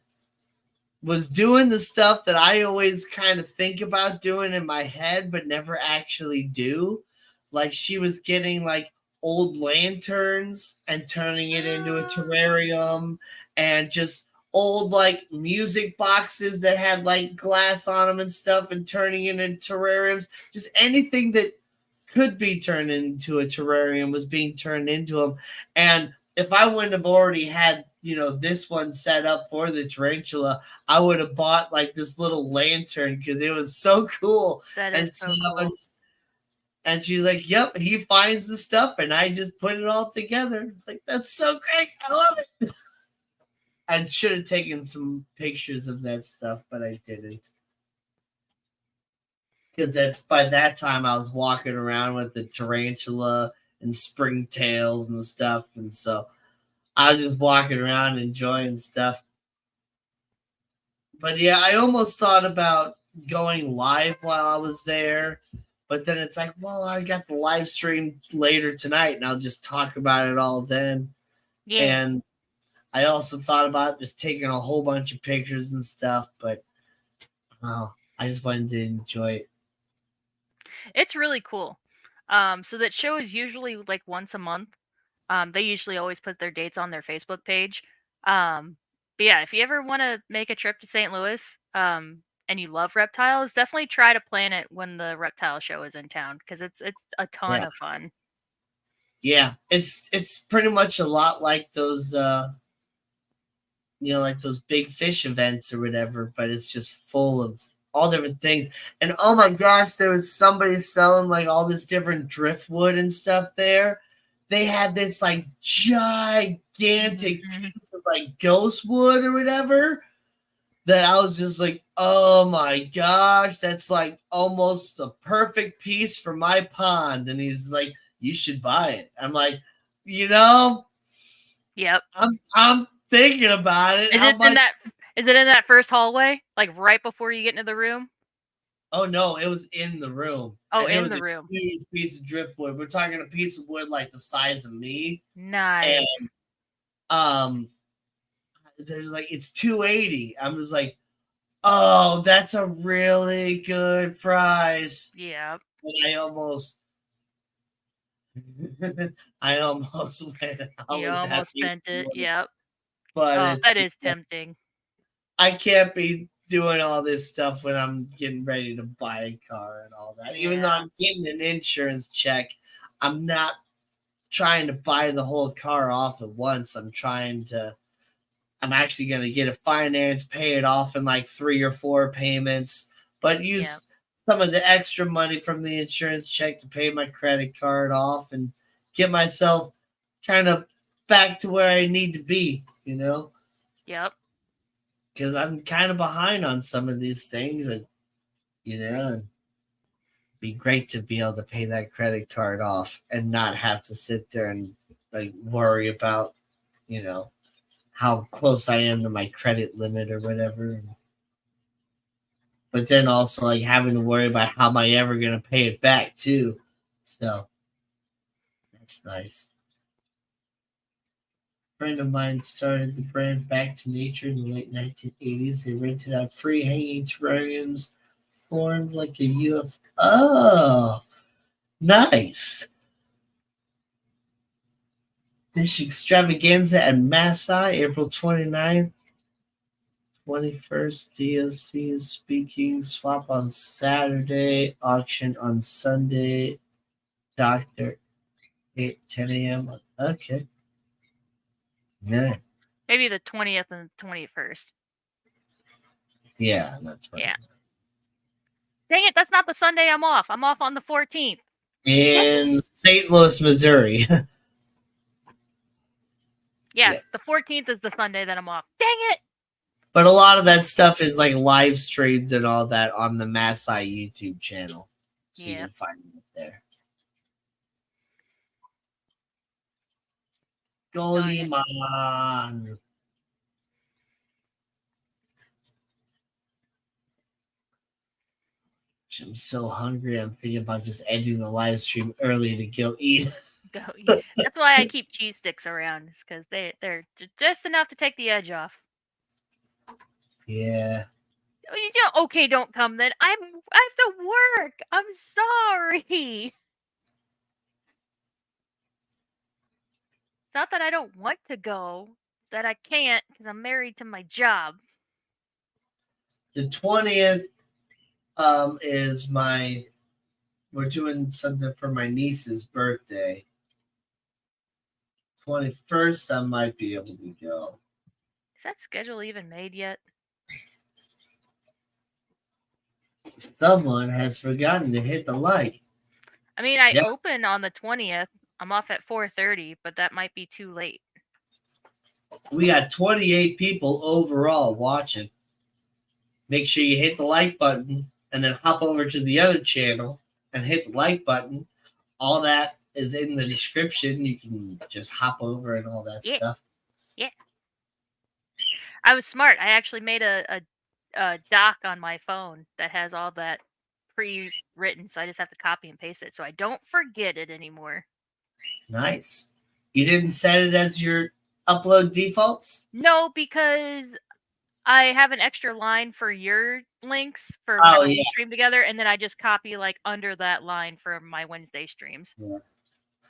Speaker 1: was doing the stuff that I always kind of think about doing in my head, but never actually do. Like she was getting like old lanterns and turning it into a terrarium, and just old like music boxes that had like glass on them and stuff, and turning it into terrariums. Just anything that could be turned into a terrarium was being turned into them. And if I wouldn't have already had, this one set up for the tarantula, I would have bought like this little lantern because it was so cool.
Speaker 2: That
Speaker 1: And
Speaker 2: is so cool.
Speaker 1: And she's like, yep, he finds the stuff and I just put it all together. It's like, that's so great. I love it. I should have taken some pictures of that stuff, but I didn't. Because by that time I was walking around with the tarantula and springtails and stuff. And so I was just walking around enjoying stuff. But yeah, I almost thought about going live while I was there. But then it's like, well, I got the live stream later tonight and I'll just talk about it all then.
Speaker 2: Yeah.
Speaker 1: And I also thought about just taking a whole bunch of pictures and stuff, but I just wanted to enjoy it.
Speaker 2: It's really cool. So that show is usually like once a month. They usually always put their dates on their Facebook page. But yeah, if you ever want to make a trip to St. Louis, and you love reptiles, definitely try to plan it when the reptile show is in town because it's a ton of fun.
Speaker 1: Yeah, it's pretty much a lot like those like those big fish events or whatever, but it's just full of all different things. And oh my gosh, there was somebody selling like all this different driftwood and stuff there. They had this like gigantic piece of like ghost wood or whatever that I was just like, oh my gosh, that's like almost a perfect piece for my pond. And he's like, you should buy it. I'm like,
Speaker 2: Yep.
Speaker 1: I'm thinking about it.
Speaker 2: Is it in that first hallway? Like right before you get into the room?
Speaker 1: Oh no, it was in the room.
Speaker 2: Oh,
Speaker 1: and
Speaker 2: in the room.
Speaker 1: Huge piece of driftwood. We're talking a piece of wood like the size of me.
Speaker 2: Nice.
Speaker 1: And There's like it's $280. I'm just like, oh, that's a really good price.
Speaker 2: Yeah.
Speaker 1: And I almost I almost went out
Speaker 2: You
Speaker 1: with that
Speaker 2: almost spent it.
Speaker 1: paperwork,
Speaker 2: Yep.
Speaker 1: but
Speaker 2: Oh, that
Speaker 1: it's
Speaker 2: is tempting.
Speaker 1: I can't be doing all this stuff when I'm getting ready to buy a car and all that. Even though
Speaker 2: Yeah.
Speaker 1: I'm getting an insurance check, I'm not trying to buy the whole car off at once. I'm actually going to get a finance, pay it off in like 3 or 4 payments, but
Speaker 2: Yep.
Speaker 1: use some of the extra money from the insurance check to pay my credit card off and get myself kind of back to where I need to be,
Speaker 2: Yep.
Speaker 1: because I'm kind of behind on some of these things, and it'd be great to be able to pay that credit card off and not have to sit there and like worry about, how close I am to my credit limit or whatever. But then also like having to worry about how am I ever going to pay it back too. So that's nice. A friend of mine started the brand Back to Nature in the late 1980s. They rented out free hanging terrariums formed like a UFO. Oh, nice. This extravaganza at Maasai, April 29th. 21st, DOC is speaking. Swap on Saturday. Auction on Sunday. Doctor, 10 a.m. Okay. Yeah.
Speaker 2: Maybe the 20th and 21st.
Speaker 1: Yeah, that's right.
Speaker 2: Yeah. Dang it, that's not the Sunday I'm off. I'm off on the 14th.
Speaker 1: In St. Louis, Missouri.
Speaker 2: Yes, the 14th is the Sunday that I'm off. Dang it!
Speaker 1: But a lot of that stuff is like live streamed and all that on the Maasai YouTube channel. So you
Speaker 2: Yeah.
Speaker 1: can find it there.
Speaker 2: Darn it.
Speaker 1: Goldie-man. I'm so hungry. I'm thinking about just ending the live stream early to go eat.
Speaker 2: Go eat. That's why I keep cheese sticks around, is because they're just enough to take the edge off.
Speaker 1: Yeah.
Speaker 2: Okay, don't come then. I have to work. I'm sorry. It's not that I don't want to go, it's that I can't because I'm married to my job.
Speaker 1: The 20th is we're doing something for my niece's birthday. 21st, I might be able to go.
Speaker 2: Is that schedule even made yet?
Speaker 1: Someone has forgotten to hit the like.
Speaker 2: I mean, I
Speaker 1: Yes.
Speaker 2: open on the 20th. I'm off at 4:30, but that might be too late.
Speaker 1: We got 28 people overall watching. Make sure you hit the like button and then hop over to the other channel and hit the like button. All that is in the description. You can just hop over and all that stuff.
Speaker 2: Yeah. I was smart. I actually made a doc on my phone that has all that pre-written, so I just have to copy and paste it so I don't forget it anymore.
Speaker 1: Nice. You didn't set it as your upload defaults?
Speaker 2: No, because I have an extra line for your links for whenever we stream together, and then I just copy like under that line for my Wednesday streams.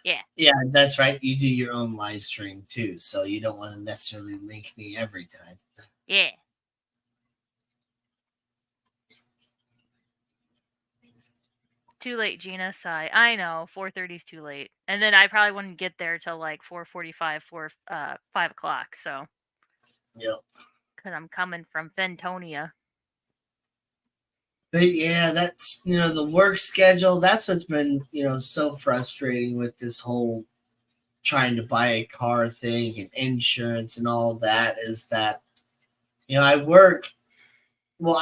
Speaker 1: Yeah, that's right. You do your own live stream too, so you don't want to necessarily link me every time.
Speaker 2: Yeah. Too late, Gina. Sigh. I know, 4:30 is too late, and then I probably wouldn't get there till like 4:45, 5 o'clock. So.
Speaker 1: Yep.
Speaker 2: Because I'm coming from Fentonia.
Speaker 1: But yeah, that's the work schedule. That's what's been so frustrating with this whole trying to buy a car thing and insurance and all that is that I work. Well,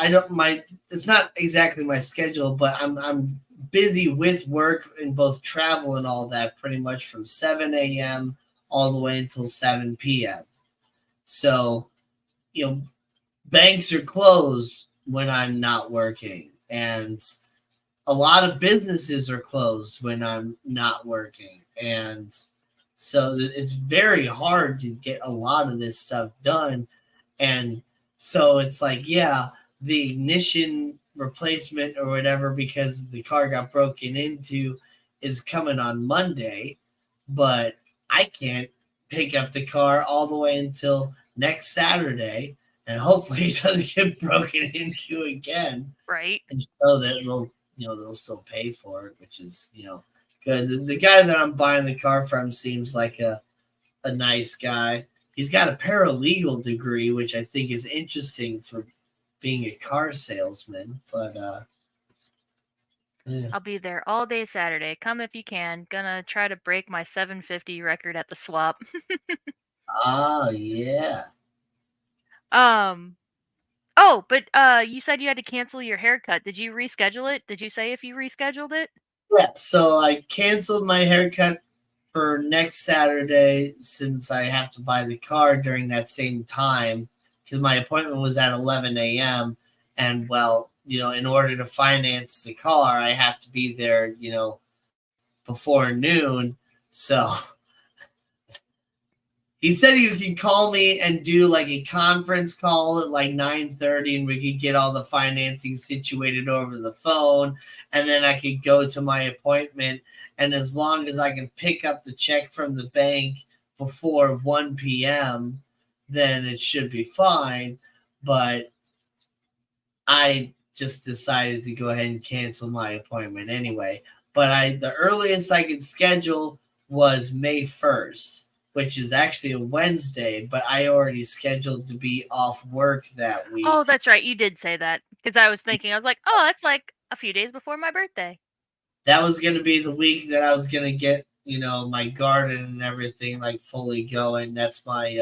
Speaker 1: it's not exactly my schedule, but I'm busy with work in both travel and all that pretty much from 7 a.m. all the way until 7 p.m. So, banks are closed when I'm not working, and a lot of businesses are closed when I'm not working, and So it's very hard to get a lot of this stuff done. And so it's like, yeah, the ignition replacement or whatever, because the car got broken into, is coming on Monday, but I can't pick up the car all the way until next Saturday, and hopefully it doesn't get broken into again.
Speaker 2: Right.
Speaker 1: And so that they'll still pay for it, which is good. The guy that I'm buying the car from seems like a nice guy. He's got a paralegal degree, which I think is interesting for being a car salesman. But yeah.
Speaker 2: I'll be there all day Saturday. Come if you can. Gonna try to break my 750 record at the swap.
Speaker 1: Yeah.
Speaker 2: Oh, but you said you had to cancel your haircut. Did you reschedule it? Did you say if you rescheduled it?
Speaker 1: Yeah. So I canceled my haircut for next Saturday since I have to buy the car during that same time because my appointment was at 11 a.m. And well, in order to finance the car, I have to be there, before noon. So he said you can call me and do like a conference call at like 9:30, and we could get all the financing situated over the phone. And then I could go to my appointment. And as long as I can pick up the check from the bank before 1 p.m., then it should be fine. But I just decided to go ahead and cancel my appointment anyway. But the earliest I could schedule was May 1st, which is actually a Wednesday, but I already scheduled to be off work that week.
Speaker 2: Oh, that's right. You did say that. Because I was like, oh, that's like a few days before my birthday.
Speaker 1: That was going to be the week that I was going to get, my garden and everything like fully going. That's my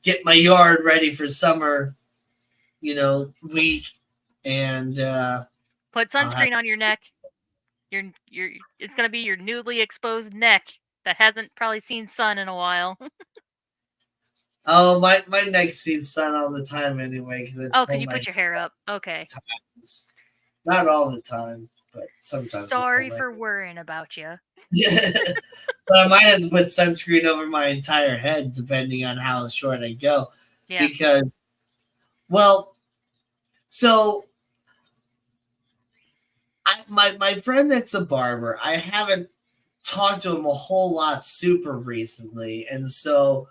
Speaker 1: get my yard ready for summer, week. And
Speaker 2: put sunscreen on your neck. It's going to be your newly exposed neck that hasn't probably seen sun in a while.
Speaker 1: Oh, my neck sees sun all the time anyway.
Speaker 2: Because you put your hair up. Okay.
Speaker 1: Times. Not all the time, but sometimes.
Speaker 2: Sorry for worrying about you.
Speaker 1: But I might have to put sunscreen over my entire head depending on how short I go.
Speaker 2: Yeah.
Speaker 1: Because, well, so my friend that's a barber, I haven't talked to him a whole lot super recently, and so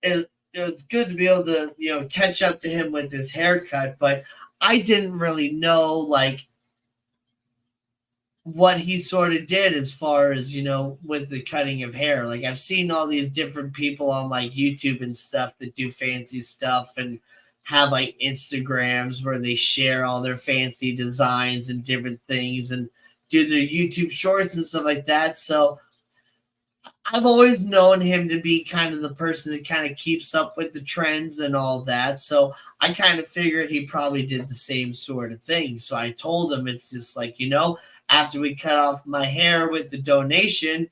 Speaker 1: it's good to be able to catch up to him with his haircut, but I didn't really know like what he sort of did as far as with the cutting of hair. Like I've seen all these different people on like YouTube and stuff that do fancy stuff and have like Instagrams where they share all their fancy designs and different things and do their YouTube shorts and stuff like that. So I've always known him to be kind of the person that kind of keeps up with the trends and all that. So I kind of figured he probably did the same sort of thing. So I told him, it's just like, after we cut off my hair with the donation,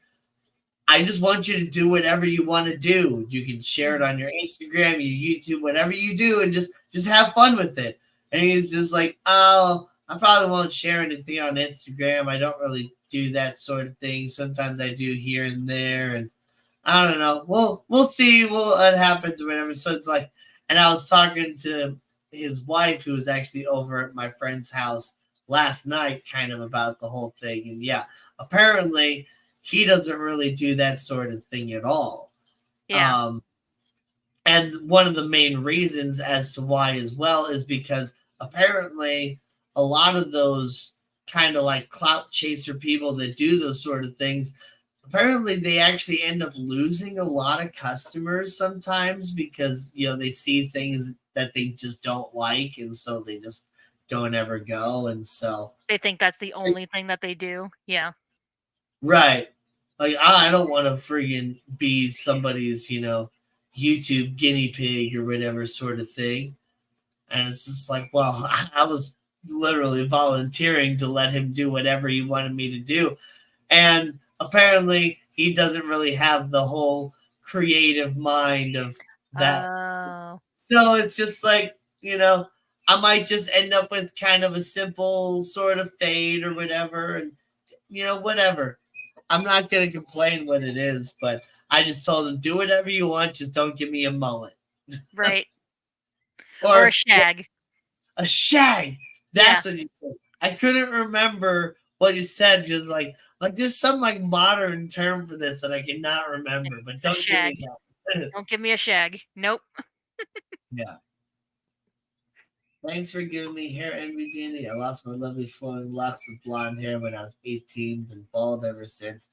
Speaker 1: I just want you to do whatever you want to do. You can share it on your Instagram, your YouTube, whatever you do, and just have fun with it. And he's just like, oh, I probably won't share anything on Instagram. I don't really do that sort of thing. Sometimes I do here and there, and I don't know. We'll see what happens or whatever. So it's like, and I was talking to his wife, who was actually over at my friend's house last night, kind of about the whole thing. And yeah, apparently he doesn't really do that sort of thing at all.
Speaker 2: Yeah.
Speaker 1: And one of the main reasons as to why as well is because apparently a lot of those kind of like clout chaser people that do those sort of things, apparently they actually end up losing a lot of customers sometimes because, they see things that they just don't like. And so they just don't ever go. And so
Speaker 2: they think that's the only thing that they do. Yeah.
Speaker 1: Right. Like, I don't want to friggin' be somebody's, YouTube guinea pig or whatever sort of thing. And it's just like, well, I was literally volunteering to let him do whatever he wanted me to do. And apparently he doesn't really have the whole creative mind of that.
Speaker 2: Oh.
Speaker 1: So it's just like, I might just end up with kind of a simple sort of fade or whatever. And, whatever. I'm not gonna complain what it is, but I just told him do whatever you want, just don't give me a mullet
Speaker 2: Right. Or a shag.
Speaker 1: a shag.
Speaker 2: Yeah.
Speaker 1: That's what he said. I couldn't remember what he said. Just like there's some like modern term for this that I cannot remember. But
Speaker 2: It's a
Speaker 1: don't give
Speaker 2: shag.
Speaker 1: me that.
Speaker 2: Don't give me a shag. Nope.
Speaker 1: Yeah. Thanks for giving me hair envy, Gina. I lost my lovely flowing locks of blonde hair when I was 18. Been bald ever since.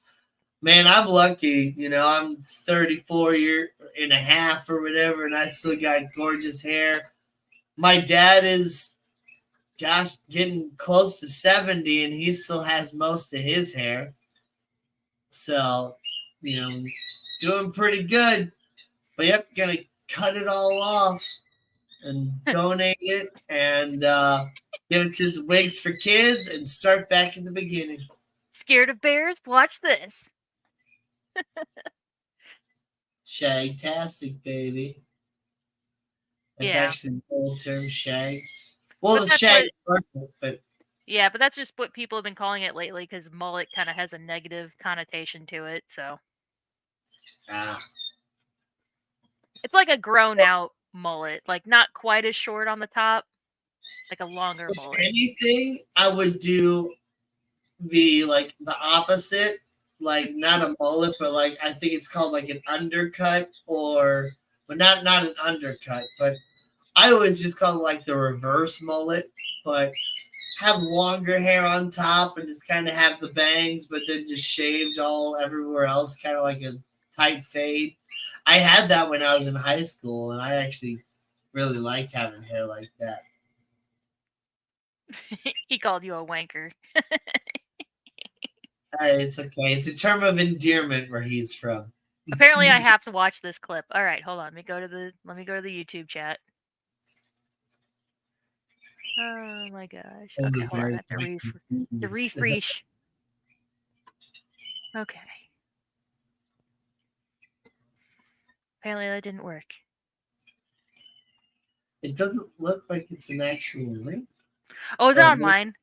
Speaker 1: Man, I'm lucky. You know, I'm 34 year and a half or whatever, and I still got gorgeous hair. My dad is, gosh, getting close to 70, and he still has most of his hair. So, you know, doing pretty good. But yep, gonna cut it all off and donate it and give it to his Wigs for Kids and start back at the beginning.
Speaker 2: Scared of bears? Watch this.
Speaker 1: Shagtastic, baby. That's
Speaker 2: Yeah.
Speaker 1: actually the old term, shag. Well,
Speaker 2: But
Speaker 1: the
Speaker 2: that's
Speaker 1: shag,
Speaker 2: what-
Speaker 1: but
Speaker 2: Yeah, but that's just what people have been calling it lately because mullet kind of has a negative connotation to it. So it's like a grown out mullet, like not quite as short on the top, like a longer
Speaker 1: if
Speaker 2: mullet.
Speaker 1: anything, I would do the opposite, like not a mullet, but like I think it's called like an undercut, but not an undercut, but I always just call it like the reverse mullet, but have longer hair on top and just kind of have the bangs, but then just shaved all everywhere else, kind of like a tight fade. I had that when I was in high school, and I actually really liked having hair like that.
Speaker 2: He called you a wanker.
Speaker 1: It's okay. It's a term of endearment where he's from.
Speaker 2: Apparently, I have to watch this clip. All right, hold on. Let me go to the YouTube chat. Oh my gosh. Okay, hold on. I have to refresh. Okay. Apparently that didn't work.
Speaker 1: It doesn't look like it's an actual link.
Speaker 2: Oh, is it on mine?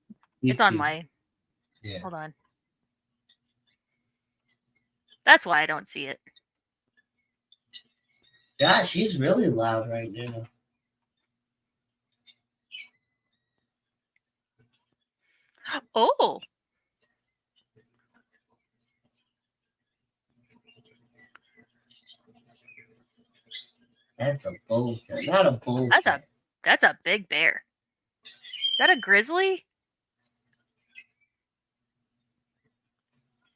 Speaker 2: It's on
Speaker 1: YouTube.
Speaker 2: mine.
Speaker 1: Yeah.
Speaker 2: Hold on. That's why I don't see it.
Speaker 1: Gosh, she's really loud right now.
Speaker 2: Oh.
Speaker 1: That's a bull cat. Not a bull cat.
Speaker 2: That's a big bear. Is that a grizzly?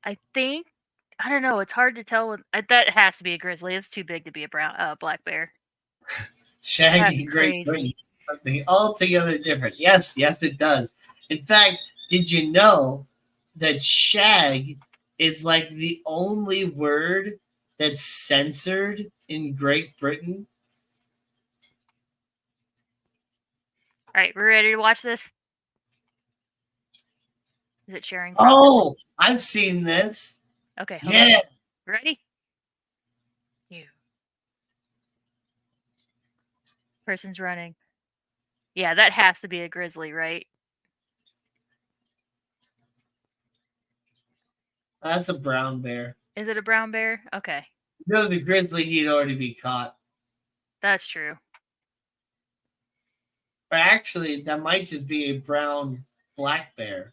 Speaker 2: I think. I don't know. It's hard to tell. That has to be a grizzly. It's too big to be a black bear.
Speaker 1: Shaggy Great Britain. Something altogether different. Yes, it does. In fact, did you know that shag is like the only word that's censored in Great Britain?
Speaker 2: All right, we're ready to watch this. Is it sharing?
Speaker 1: Oh, I've seen this.
Speaker 2: Okay.
Speaker 1: Yeah.
Speaker 2: On. Ready? You. Person's running. Yeah, that has to be a grizzly, right?
Speaker 1: That's a brown bear.
Speaker 2: Is it a brown bear? Okay.
Speaker 1: You know, the grizzly, he'd already be caught.
Speaker 2: That's true.
Speaker 1: Or actually, that might just be a brown black bear.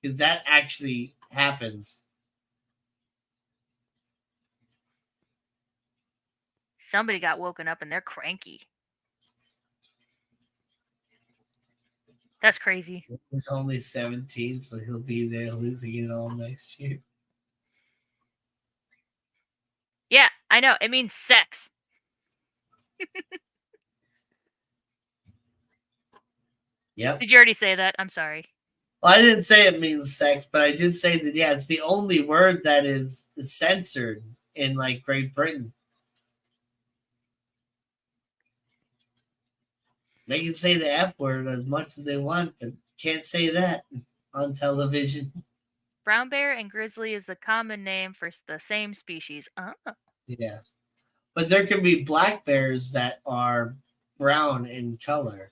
Speaker 1: Because that actually happens.
Speaker 2: Somebody got woken up and they're cranky. That's crazy.
Speaker 1: He's only 17, so he'll be there losing it all next year.
Speaker 2: Yeah, I know. It means sex.
Speaker 1: Yep.
Speaker 2: Did you already say that? I'm sorry.
Speaker 1: Well, I didn't say it means sex, but I did say that, yeah, it's the only word that is censored in, like, Great Britain. They can say the F word as much as they want, but can't say that on television.
Speaker 2: Brown bear and grizzly is the common name for the same species. Oh.
Speaker 1: Yeah. But there can be black bears that are brown in color.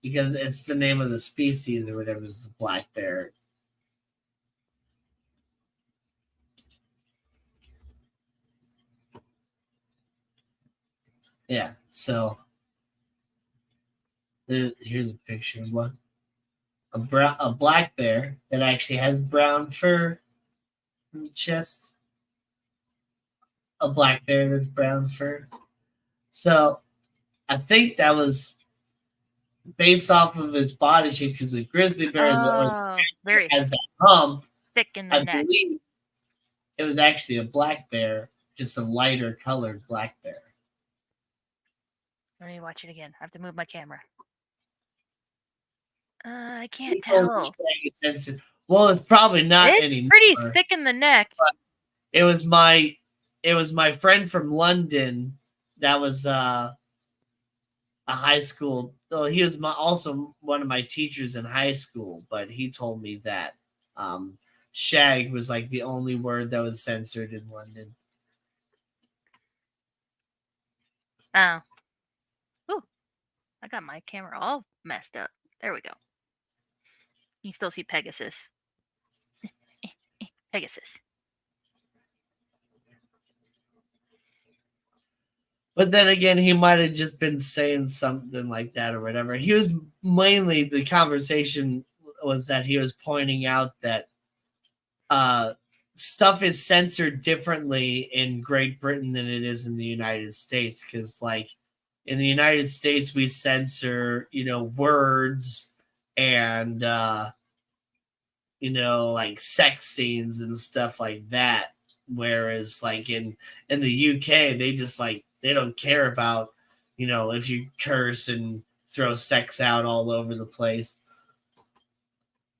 Speaker 1: Because it's the name of the species or whatever is the black bear. Yeah, so here's a picture of one. A black bear that actually has brown fur on the chest. A black bear that's brown fur. So I think that was based off of its body shape because the grizzly bear
Speaker 2: Very
Speaker 1: has that hump.
Speaker 2: thick in the
Speaker 1: I
Speaker 2: neck.
Speaker 1: believe it was actually a black bear, just a lighter colored black bear.
Speaker 2: Let me watch it again. I have to move my camera. I can't
Speaker 1: He told
Speaker 2: tell.
Speaker 1: Shaggy censored. Well, it's probably not
Speaker 2: It's
Speaker 1: anymore.
Speaker 2: pretty thick in the neck.
Speaker 1: It was my friend from London that was a high school. Oh, he was also one of my teachers in high school, but he told me that shag was like the only word that was censored in London.
Speaker 2: Oh. Ooh. I got my camera all messed up. There we go. You can still see Pegasus. Pegasus.
Speaker 1: But then again, he might have just been saying something like that or whatever. He was mainly the conversation was that he was pointing out that stuff is censored differently in Great Britain than it is in the United States. Because, like, in the United States, we censor, words and, like sex scenes and stuff like that. Whereas, like, in the UK, they just, like, they don't care about, if you curse and throw sex out all over the place.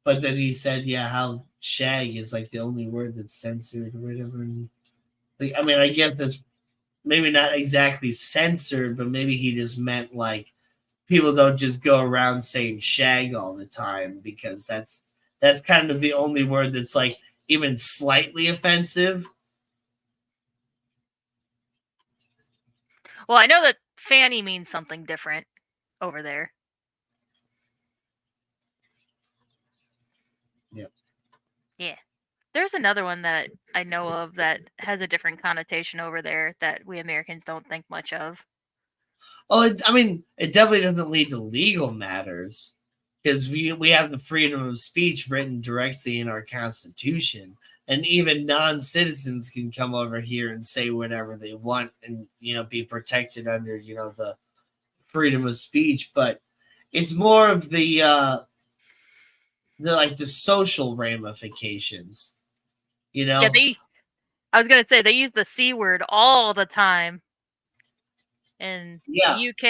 Speaker 1: But then he said, yeah, how shag is like the only word that's censored or whatever. And, like, I mean, I guess that's maybe not exactly censored, but maybe he just meant like people don't just go around saying shag all the time because that's kind of the only word that's like even slightly offensive.
Speaker 2: Well, I know that fanny means something different over there.
Speaker 1: Yep.
Speaker 2: Yeah. There's another one that I know of that has a different connotation over there that we Americans don't think much of.
Speaker 1: Oh, it definitely doesn't lead to legal matters because we have the freedom of speech written directly in our Constitution, and even non-citizens can come over here and say whatever they want and be protected under the freedom of speech. But it's more of the like the social ramifications,
Speaker 2: Yeah, I was gonna say they use the C word all the time in
Speaker 1: Yeah.
Speaker 2: the UK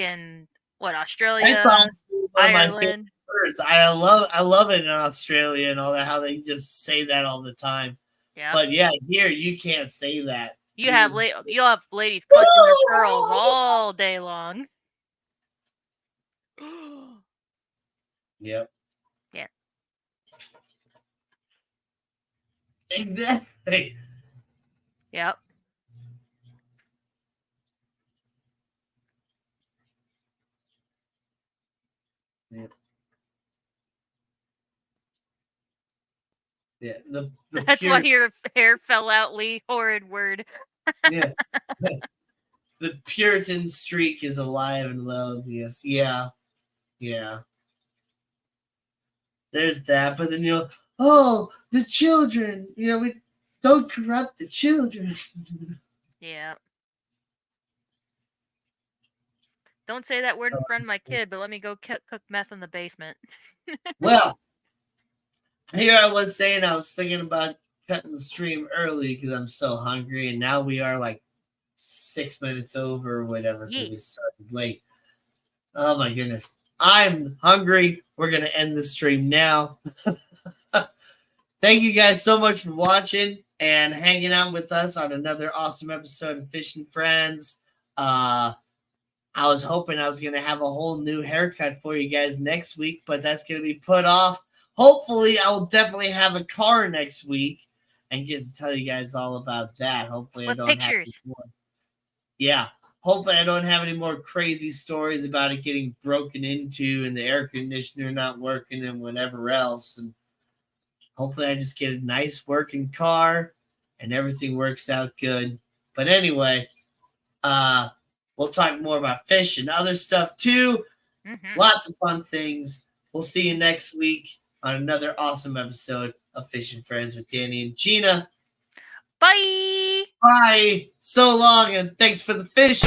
Speaker 2: and Australia,
Speaker 1: That's honestly one of my favorite
Speaker 2: Ireland.
Speaker 1: words. I love it in Australia and all that, how they just say that all the time.
Speaker 2: Yeah.
Speaker 1: But yeah, here you can't say that.
Speaker 2: You'll have ladies clutching their pearls all day long.
Speaker 1: Yep.
Speaker 2: Yeah.
Speaker 1: Exactly.
Speaker 2: Yep.
Speaker 1: Yep. Yeah. The
Speaker 2: That's why your hair fell out, Lee. Horrid word.
Speaker 1: Yeah. The Puritan streak is alive and well. Yes. Yeah. Yeah. There's that. But then the children. We don't corrupt the children.
Speaker 2: Yeah. Don't say that word in front of my kid, but let me go cook meth in the basement.
Speaker 1: Well, here I was saying I was thinking about cutting the stream early because I'm so hungry, and now we are like 6 minutes over or whatever because we started late. Oh my goodness. I'm hungry. We're going to end the stream now. Thank you guys so much for watching and hanging out with us on another awesome episode of Fishing Friends. I was hoping I was going to have a whole new haircut for you guys next week, but that's going to be put off. Hopefully, I will definitely have a car next week and get to tell you guys all about that. Hopefully,
Speaker 2: With
Speaker 1: I don't
Speaker 2: pictures.
Speaker 1: have more. Yeah. Hopefully, I don't have any more crazy stories about it getting broken into and the air conditioner not working and whatever else. And hopefully, I just get a nice working car and everything works out good. But anyway, We'll talk more about fish and other stuff too.
Speaker 2: Mhm.
Speaker 1: Lots of fun things. We'll see you next week on another awesome episode of Fish and Friends with Danny and Gina.
Speaker 2: Bye.
Speaker 1: Bye. So long, and thanks for the fish.